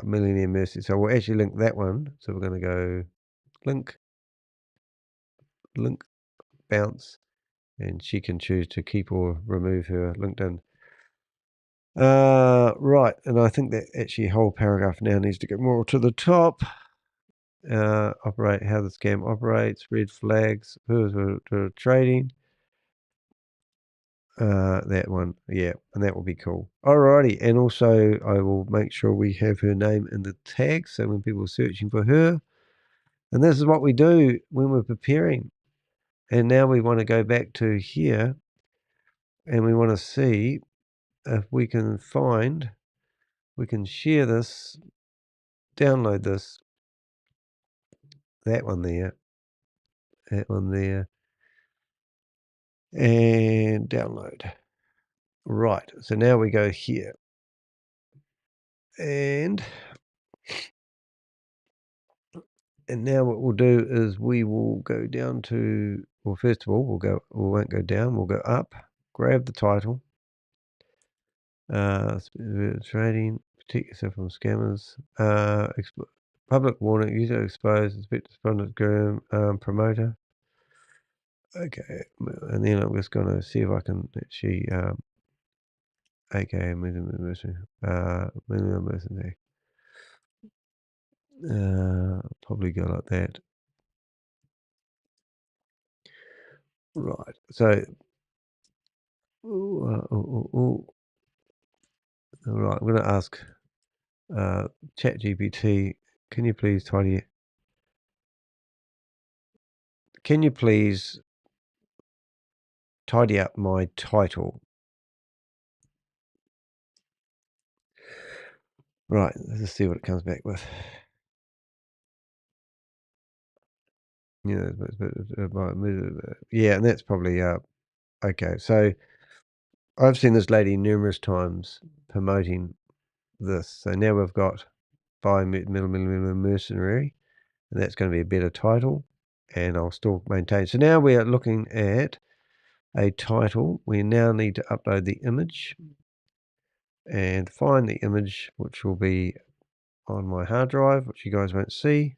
Millionaire Mercy. So we'll actually link that one. So we're going to go link, bounce, and she can choose to keep or remove her LinkedIn. Right, and I think that actually whole paragraph now needs to get more to the top. Operate, how the scam operates, red flags, who's trading. That one, yeah, and that will be cool. Alrighty, and also I will make sure we have her name in the tag, so when people are searching for her, and this is what we do when we're preparing. And now we want to go back to here, and we want to see if we can find, we can share this, download this, that one there, and download. Right, so now we go here, and now what we'll do is we will go down to, well, first of all, we won't go down, we'll go up, grab the title, trading, protect yourself from scammers, public warning, user exposed, suspected spun promoter. Okay, and then I'm just going to see if I can actually, okay, probably go like that. Right, so, all right, I'm going to ask ChatGPT, can you please tidy up my title? Right, let's see what it comes back with. Yeah, and that's probably okay. So I've seen this lady numerous times promoting this. So now we've got by middle mercenary, and that's going to be a better title, and I'll still maintain. So now we are looking at a title. We now need to upload the image and find the image, which will be on my hard drive, which you guys won't see.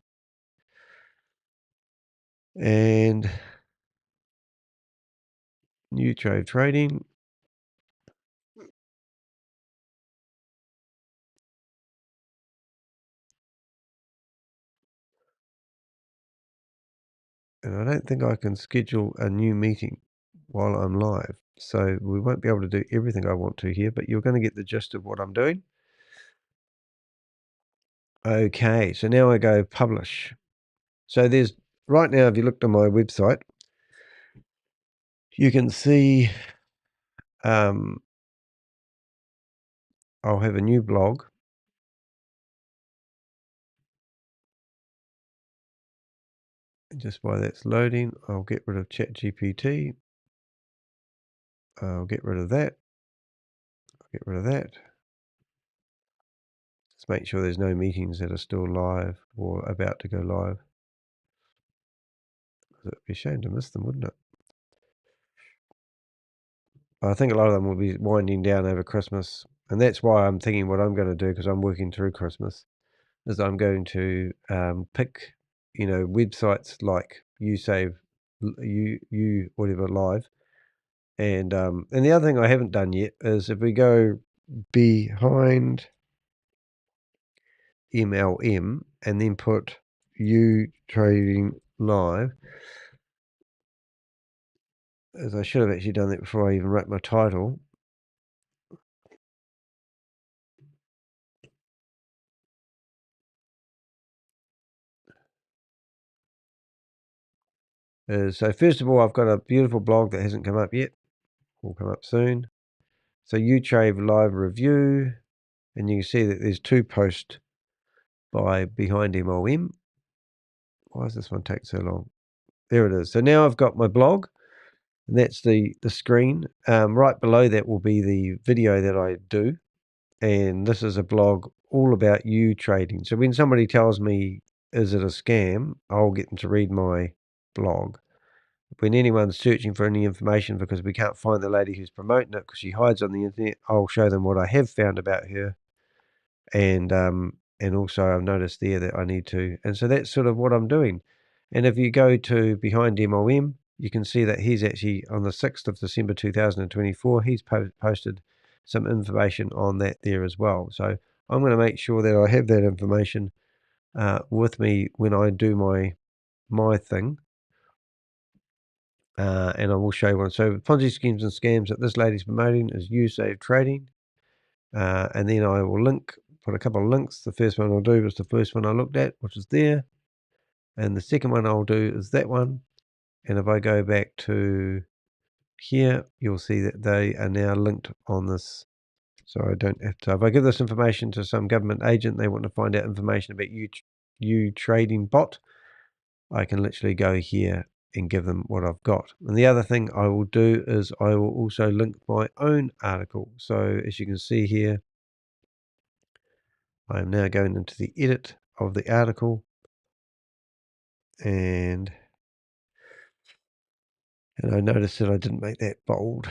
And new trading. And I don't think I can schedule a new meeting while I'm live. So we won't be able to do everything I want to here, but you're going to get the gist of what I'm doing. Okay, so now I go publish. So there's, right now, if you looked on my website, you can see I'll have a new blog. Just while that's loading, I'll get rid of ChatGPT. I'll get rid of that. I'll get rid of that. Just make sure there's no meetings that are still live or about to go live. It'd be a shame to miss them, wouldn't it? I think a lot of them will be winding down over Christmas. And that's why I'm thinking what I'm going to do, because I'm working through Christmas, is I'm going to pick, websites like whatever live. And the other thing I haven't done yet is if we go behind MLM and then put Utrading live, as I should have actually done that before I even wrote my title. So first of all, I've got a beautiful blog that hasn't come up yet. Will come up soon. So Utrade live review, and you can see that there's 2 posts by behind MLM. Why does this one take so long? There it is. So now I've got my blog, and that's the screen. Right below that will be the video that I do, and this is a blog all about Utrading. So when somebody tells me, is it a scam, I'll get them to read my blog. When anyone's searching for any information because we can't find the lady who's promoting it because she hides on the internet, I'll show them what I have found about her. And also I've noticed there that I need to, and so that's sort of what I'm doing. And if you go to behind MLM, you can see that he's actually on the 6th of December 2024, he's posted some information on that there as well. So I'm going to make sure that I have that information with me when I do my thing. And I will show you one. So Ponzi schemes and scams that this lady's promoting is Utrading. And then I will put a couple of links. The first one I'll do was the first one I looked at, which is there. And the second one I'll do is that one. And if I go back to here, you'll see that they are now linked on this. So I don't have to, if I give this information to some government agent, they want to find out information about Utrading bot, I can literally go here and give them what I've got. And the other thing I will do is I will also link my own article. So as you can see here, I am now going into the edit of the article, and I noticed that I didn't make that bold.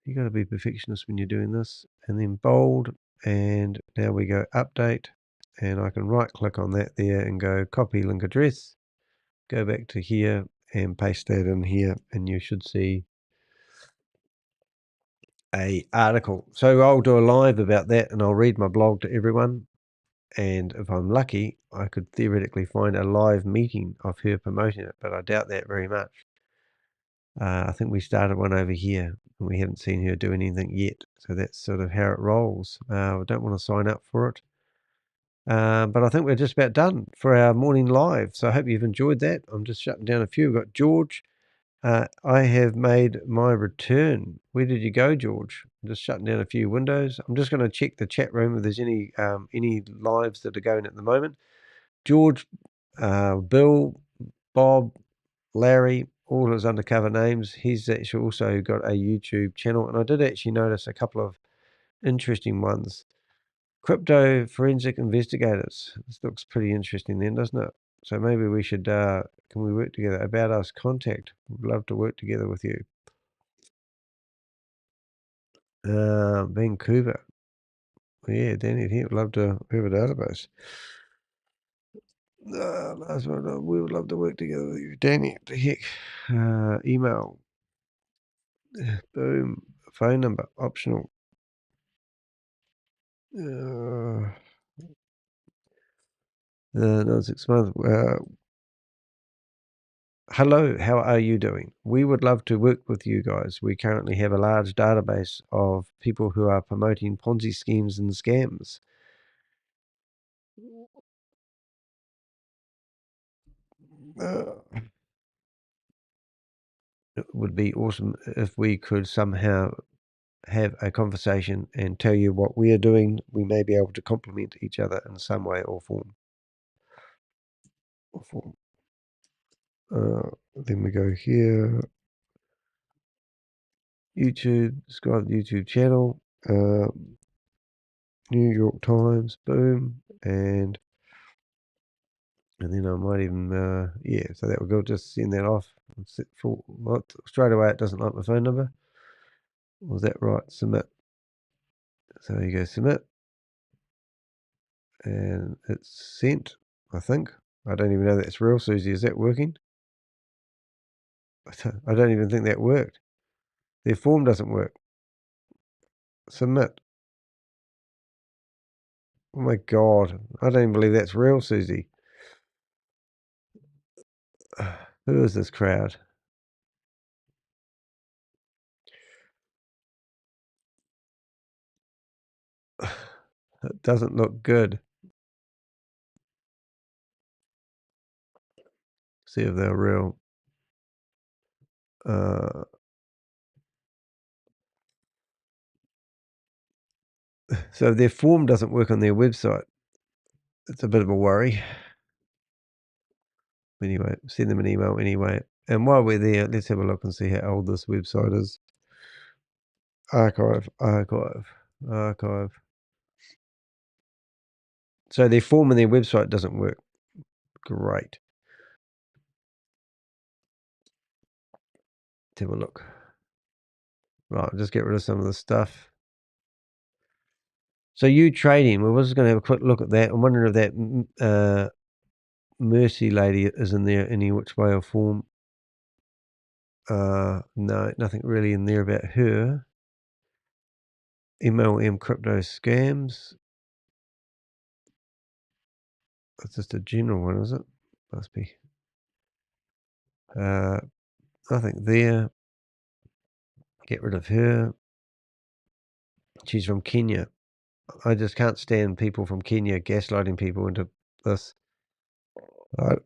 You got to be perfectionist when you're doing this. And then bold, and now we go update, and I can right click on that there and go copy link address, go back to here and paste that in here, and you should see a article. So I'll do a live about that, and I'll read my blog to everyone, and if I'm lucky I could theoretically find a live meeting of her promoting it, but I doubt that very much. I think we started one over here and we haven't seen her do anything yet, so that's sort of how it rolls. I don't want to sign up for it, but I think we're just about done for our morning live, so I hope you've enjoyed that. I'm just shutting down a few. We've got George. I have made my return. Where did you go, George? I'm just shutting down a few windows. I'm just going to check the chat room if there's any lives that are going at the moment. George, Bill, Bob, Larry, all his undercover names. He's actually also got a YouTube channel, and I did actually notice a couple of interesting ones. Crypto Forensic Investigators. This looks pretty interesting then, doesn't it? So maybe we should, can we work together? About Us Contact. We'd love to work together with you. Vancouver. Yeah, Danny de Hek would love to have a database. Last one, we would love to work together with you. Danny de Hek. Email. Boom. Phone number. Optional. No, 6 months. Hello, how are you doing? We would love to work with you guys. We currently have a large database of people who are promoting Ponzi schemes and scams. It would be awesome if we could somehow have a conversation and tell you what we are doing. We may be able to complement each other in some way or form. Then we go here. YouTube, subscribe to the YouTube channel. New York Times, boom, and then I might even, yeah, so that will go, just send that off. Straight away it doesn't like my phone number. Was that right? Submit. So you go submit, and it's sent, I think. I don't even know that's real, Susie. Is that working? I don't even think that worked. Their form doesn't work. Submit. Oh my God. I don't even believe that's real, Susie. Who is this crowd? It doesn't look good. See if they're real. So their form doesn't work on their website. It's a bit of a worry. Anyway, send them an email anyway. And while we're there, let's have a look and see how old this website is. Archive. So their form and their website doesn't work. Great. Let's have a look. Right, just get rid of some of the stuff. So Utrading, we're just going to have a quick look at that. I'm wondering if that Mercy lady is in there any which way or form. No, nothing really in there about her. MLM crypto scams. That's just a general one, is it? Must be. Nothing there. Get rid of her. She's from Kenya. I just can't stand people from Kenya gaslighting people into this. I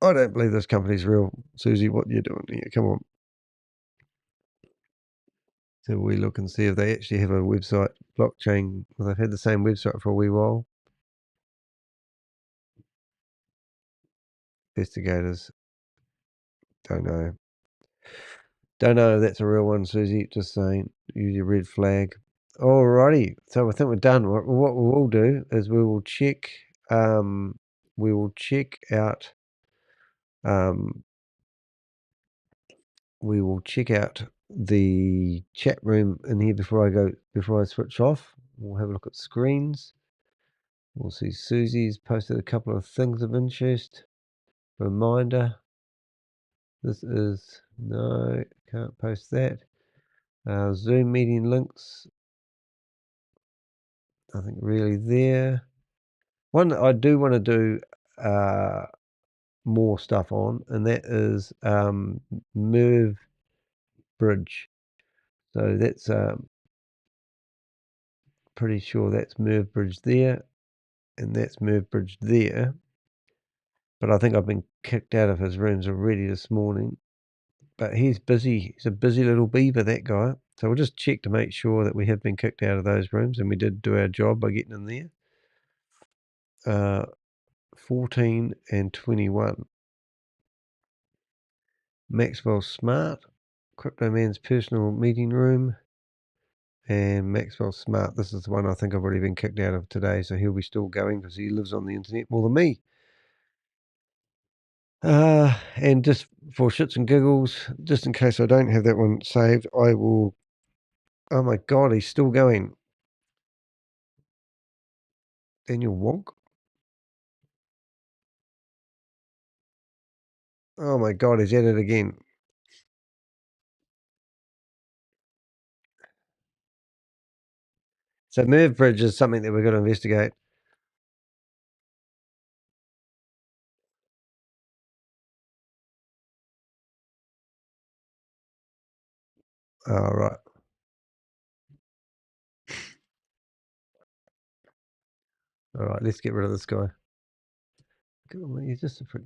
don't believe this company's real. Susie, what are you doing here? Come on. So we look and see if they actually have a website. Blockchain. Well, they've had the same website for a wee while. Investigators. Don't know. Don't know if that's a real one, Susie. Just saying. Use your red flag. Alrighty. So I think we're done. What we will do is we will check out the chat room in here before I switch off. We'll have a look at screens. We'll see Susie's posted a couple of things of interest. Reminder. This is, no, can't post that. Zoom meeting links. Nothing really there. One that I do want to do more stuff on, and that is MevBridge. So that's pretty sure that's MevBridge there, and that's MevBridge there. But I think I've been kicked out of his rooms already this morning. But he's busy. He's a busy little beaver, that guy. So we'll just check to make sure that we have been kicked out of those rooms, and we did do our job by getting in there. 14 and 21. Maxwell Smart, Crypto Man's personal meeting room, and Maxwell Smart. This is the one I think I've already been kicked out of today, so he'll be still going because he lives on the internet more than me. And just for shits and giggles, just in case I don't have that one saved, I will. Oh my God, he's still going. Daniel Wonk. Oh my God, he's at it again. So MevBridge is something that we're going to investigate. All right. All right, let's get rid of this guy. He's just a pretty.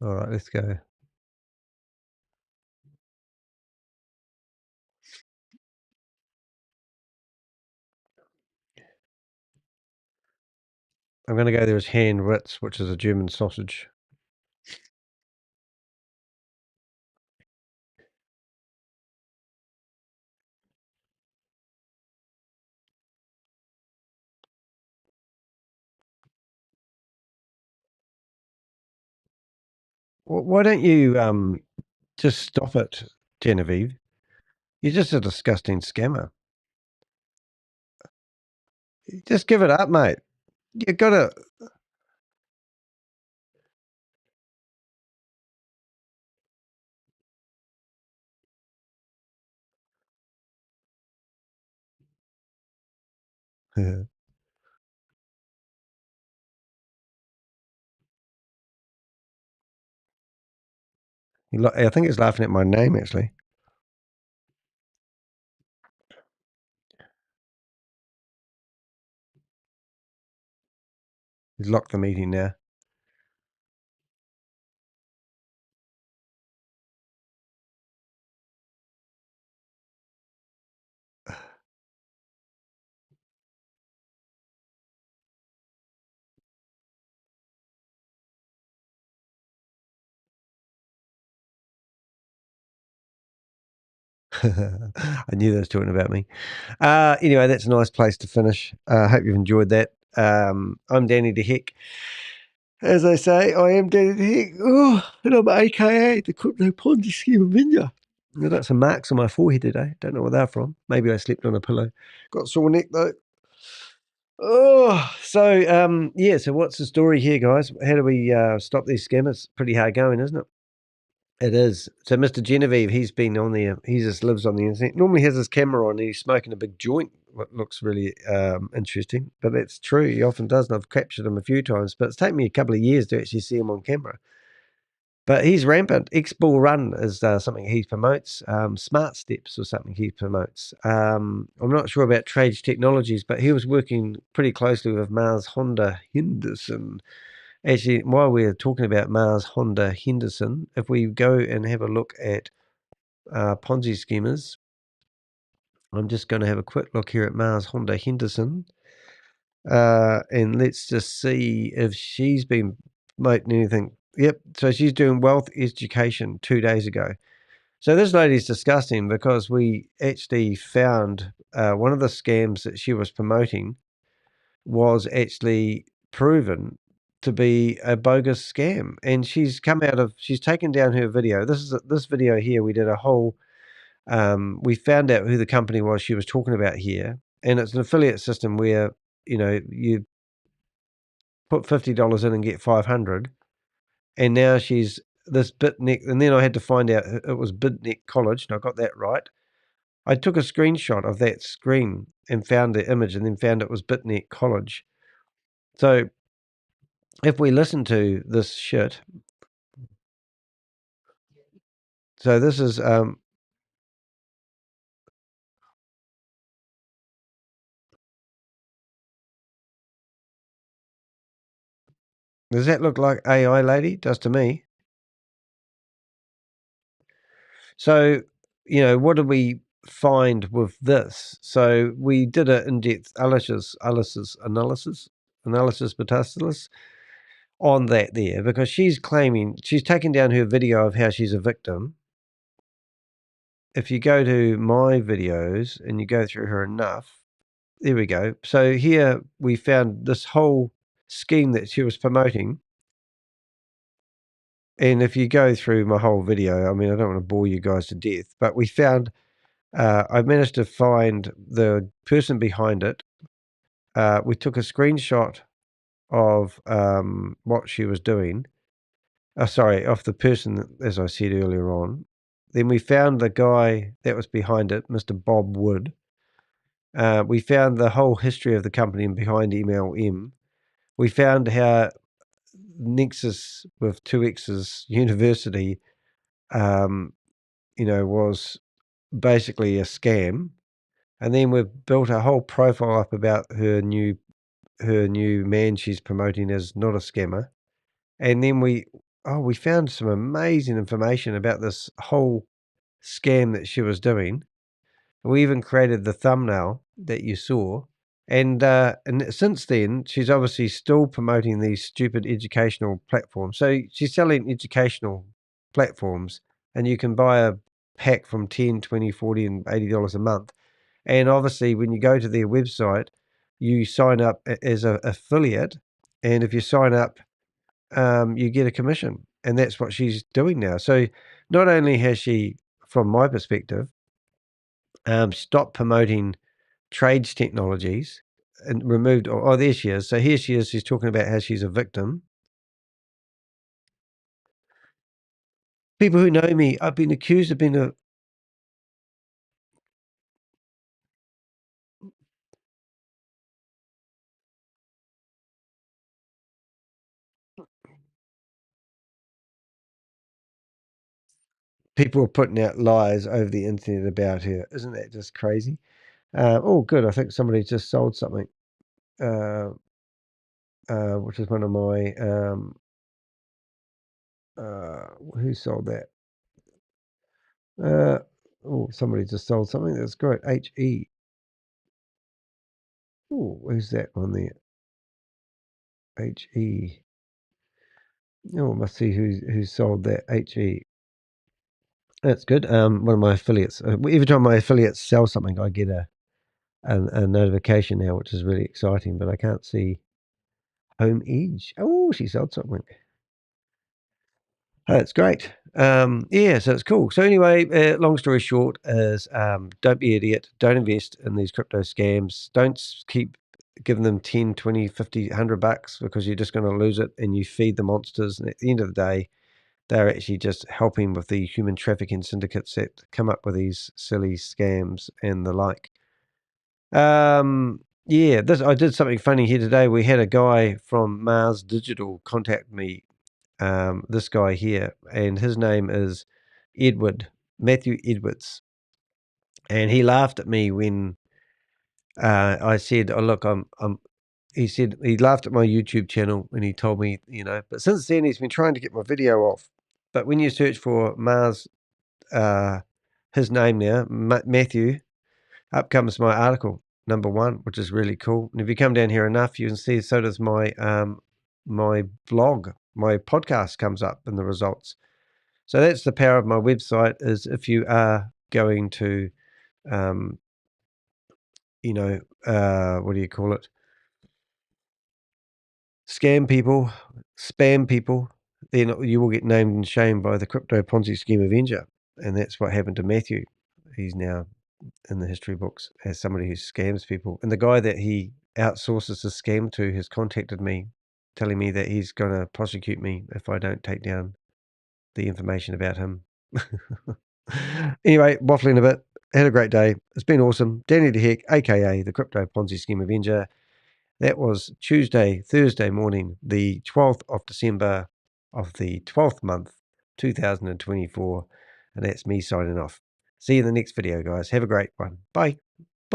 All right, let's go. I'm going to go there as Hand Ritz, which is a German sausage. Why don't you just stop it, Genevieve? You're just a disgusting scammer. Just give it up, mate. You got to. I think he's laughing at my name, actually. He's locked the meeting now. I knew they was talking about me. Anyway, that's a nice place to finish. I hope you've enjoyed that. I'm Danny de Hek. As I say, I am Danny de Hek. Oh, and I'm AKA the Crypto Ponzi Scheme Avenger. I've got some marks on my forehead today. Don't know where they're from. Maybe I slept on a pillow. Got sore neck though. Oh, so yeah. So what's the story here, guys? How do we stop these scammers? Pretty hard going, isn't it? It is. So Mr. Genevieve, he's been on there. He just lives on the internet. Normally has his camera on and he's smoking a big joint. What looks really interesting. But that's true. He often does. And I've captured him a few times. But it's taken me a couple of years to actually see him on camera. But he's rampant. X-Bull Run is something he promotes. Smart Steps or something he promotes. I'm not sure about Trade Technologies, but he was working pretty closely with Mars Honda Henderson. Actually, while we're talking about Mars Honda Henderson, if we go and have a look at Ponzi schemers, I'm just going to have a quick look here at Mars Honda Henderson. And let's just see if she's been promoting anything. Yep, so she's doing wealth education 2 days ago. So this lady's disgusting because we actually found one of the scams that she was promoting was actually proven to be a bogus scam, and she's taken down her video. This video here. We did a whole. We found out who the company was she was talking about here, and it's an affiliate system where you put $50 in and get 500, and now she's this Bitneck, and then I had to find out it was Bitneck College, and I got that right. I took a screenshot of that screen and found the image, and then found it was Bitneck College. So if we listen to this shit, so this is does that look like AI, lady? Does to me. So, what did we find with this? So we did an in-depth analysis on that there, because she's claiming, she's taken down her video of how she's a victim. If you go to my videos and you go through her enough, there we go. So here we found this whole scheme that she was promoting. And if you go through my whole video, I mean, I don't want to bore you guys to death, but we found, I managed to find the person behind it. We took a screenshot of what she was doing. Sorry, of the person, as I said earlier on. Then we found the guy that was behind it, Mr. Bob Wood. We found the whole history of the company and behind MLM. We found how Nexus with 2X's university, was basically a scam. And then we've built a whole profile up about her new man she's promoting as not a scammer. And then we found some amazing information about this whole scam that she was doing. We even created the thumbnail that you saw. And since then, she's obviously still promoting these stupid educational platforms. So she's selling educational platforms, and you can buy a pack from $10, $20, $40, and $80 a month. And obviously, when you go to their website, you sign up as an affiliate. And if you sign up, you get a commission. And that's what she's doing now. So not only has she, from my perspective, stopped promoting trades technologies and removed, there she is. So here she is. She's talking about how she's a victim. People who know me, I've been accused of being people are putting out lies over the internet about her. Isn't that just crazy? Good. I think somebody just sold something, which is one of my, who sold that? Somebody just sold something. That's great. HE. Where's that on there? HE. Must see who sold that. HE. That's good. One of my affiliates. Every time my affiliates sell something, I get a notification now, which is really exciting. But I can't see Home Edge. Oh, she sold something. That's great. So it's cool. So anyway, long story short is don't be an idiot. Don't invest in these crypto scams. Don't keep giving them 10, 20, 50, $100 because you're just going to lose it and you feed the monsters. And at the end of the day, they're actually just helping with the human trafficking syndicates that come up with these silly scams and the like. I did something funny here today. We had a guy from Mars Digital contact me, this guy here, and his name is Matthew Edwards. And he laughed at me when I said, "Oh, look, he said he laughed at my YouTube channel and he told me, but since then he's been trying to get my video off. But when you search for Mars, his name now, Matthew, up comes my article, number 1, which is really cool. And if you come down here enough, you can see, so does my my blog, my podcast comes up in the results. So that's the power of my website, is if you are going to, what do you call it? scam people, spam people, then you will get named and shamed by the Crypto Ponzi Scheme Avenger. And that's what happened to Matthew. He's now in the history books as somebody who scams people. And the guy that he outsources the scam to has contacted me, telling me that he's going to prosecute me if I don't take down the information about him. Anyway, waffling a bit. Had a great day. It's been awesome. Danny de Hek, aka the Crypto Ponzi Scheme Avenger. That was Thursday morning, the 12th of December of the 12th month, 2024. And that's me signing off. See you in the next video, guys. Have a great one. Bye.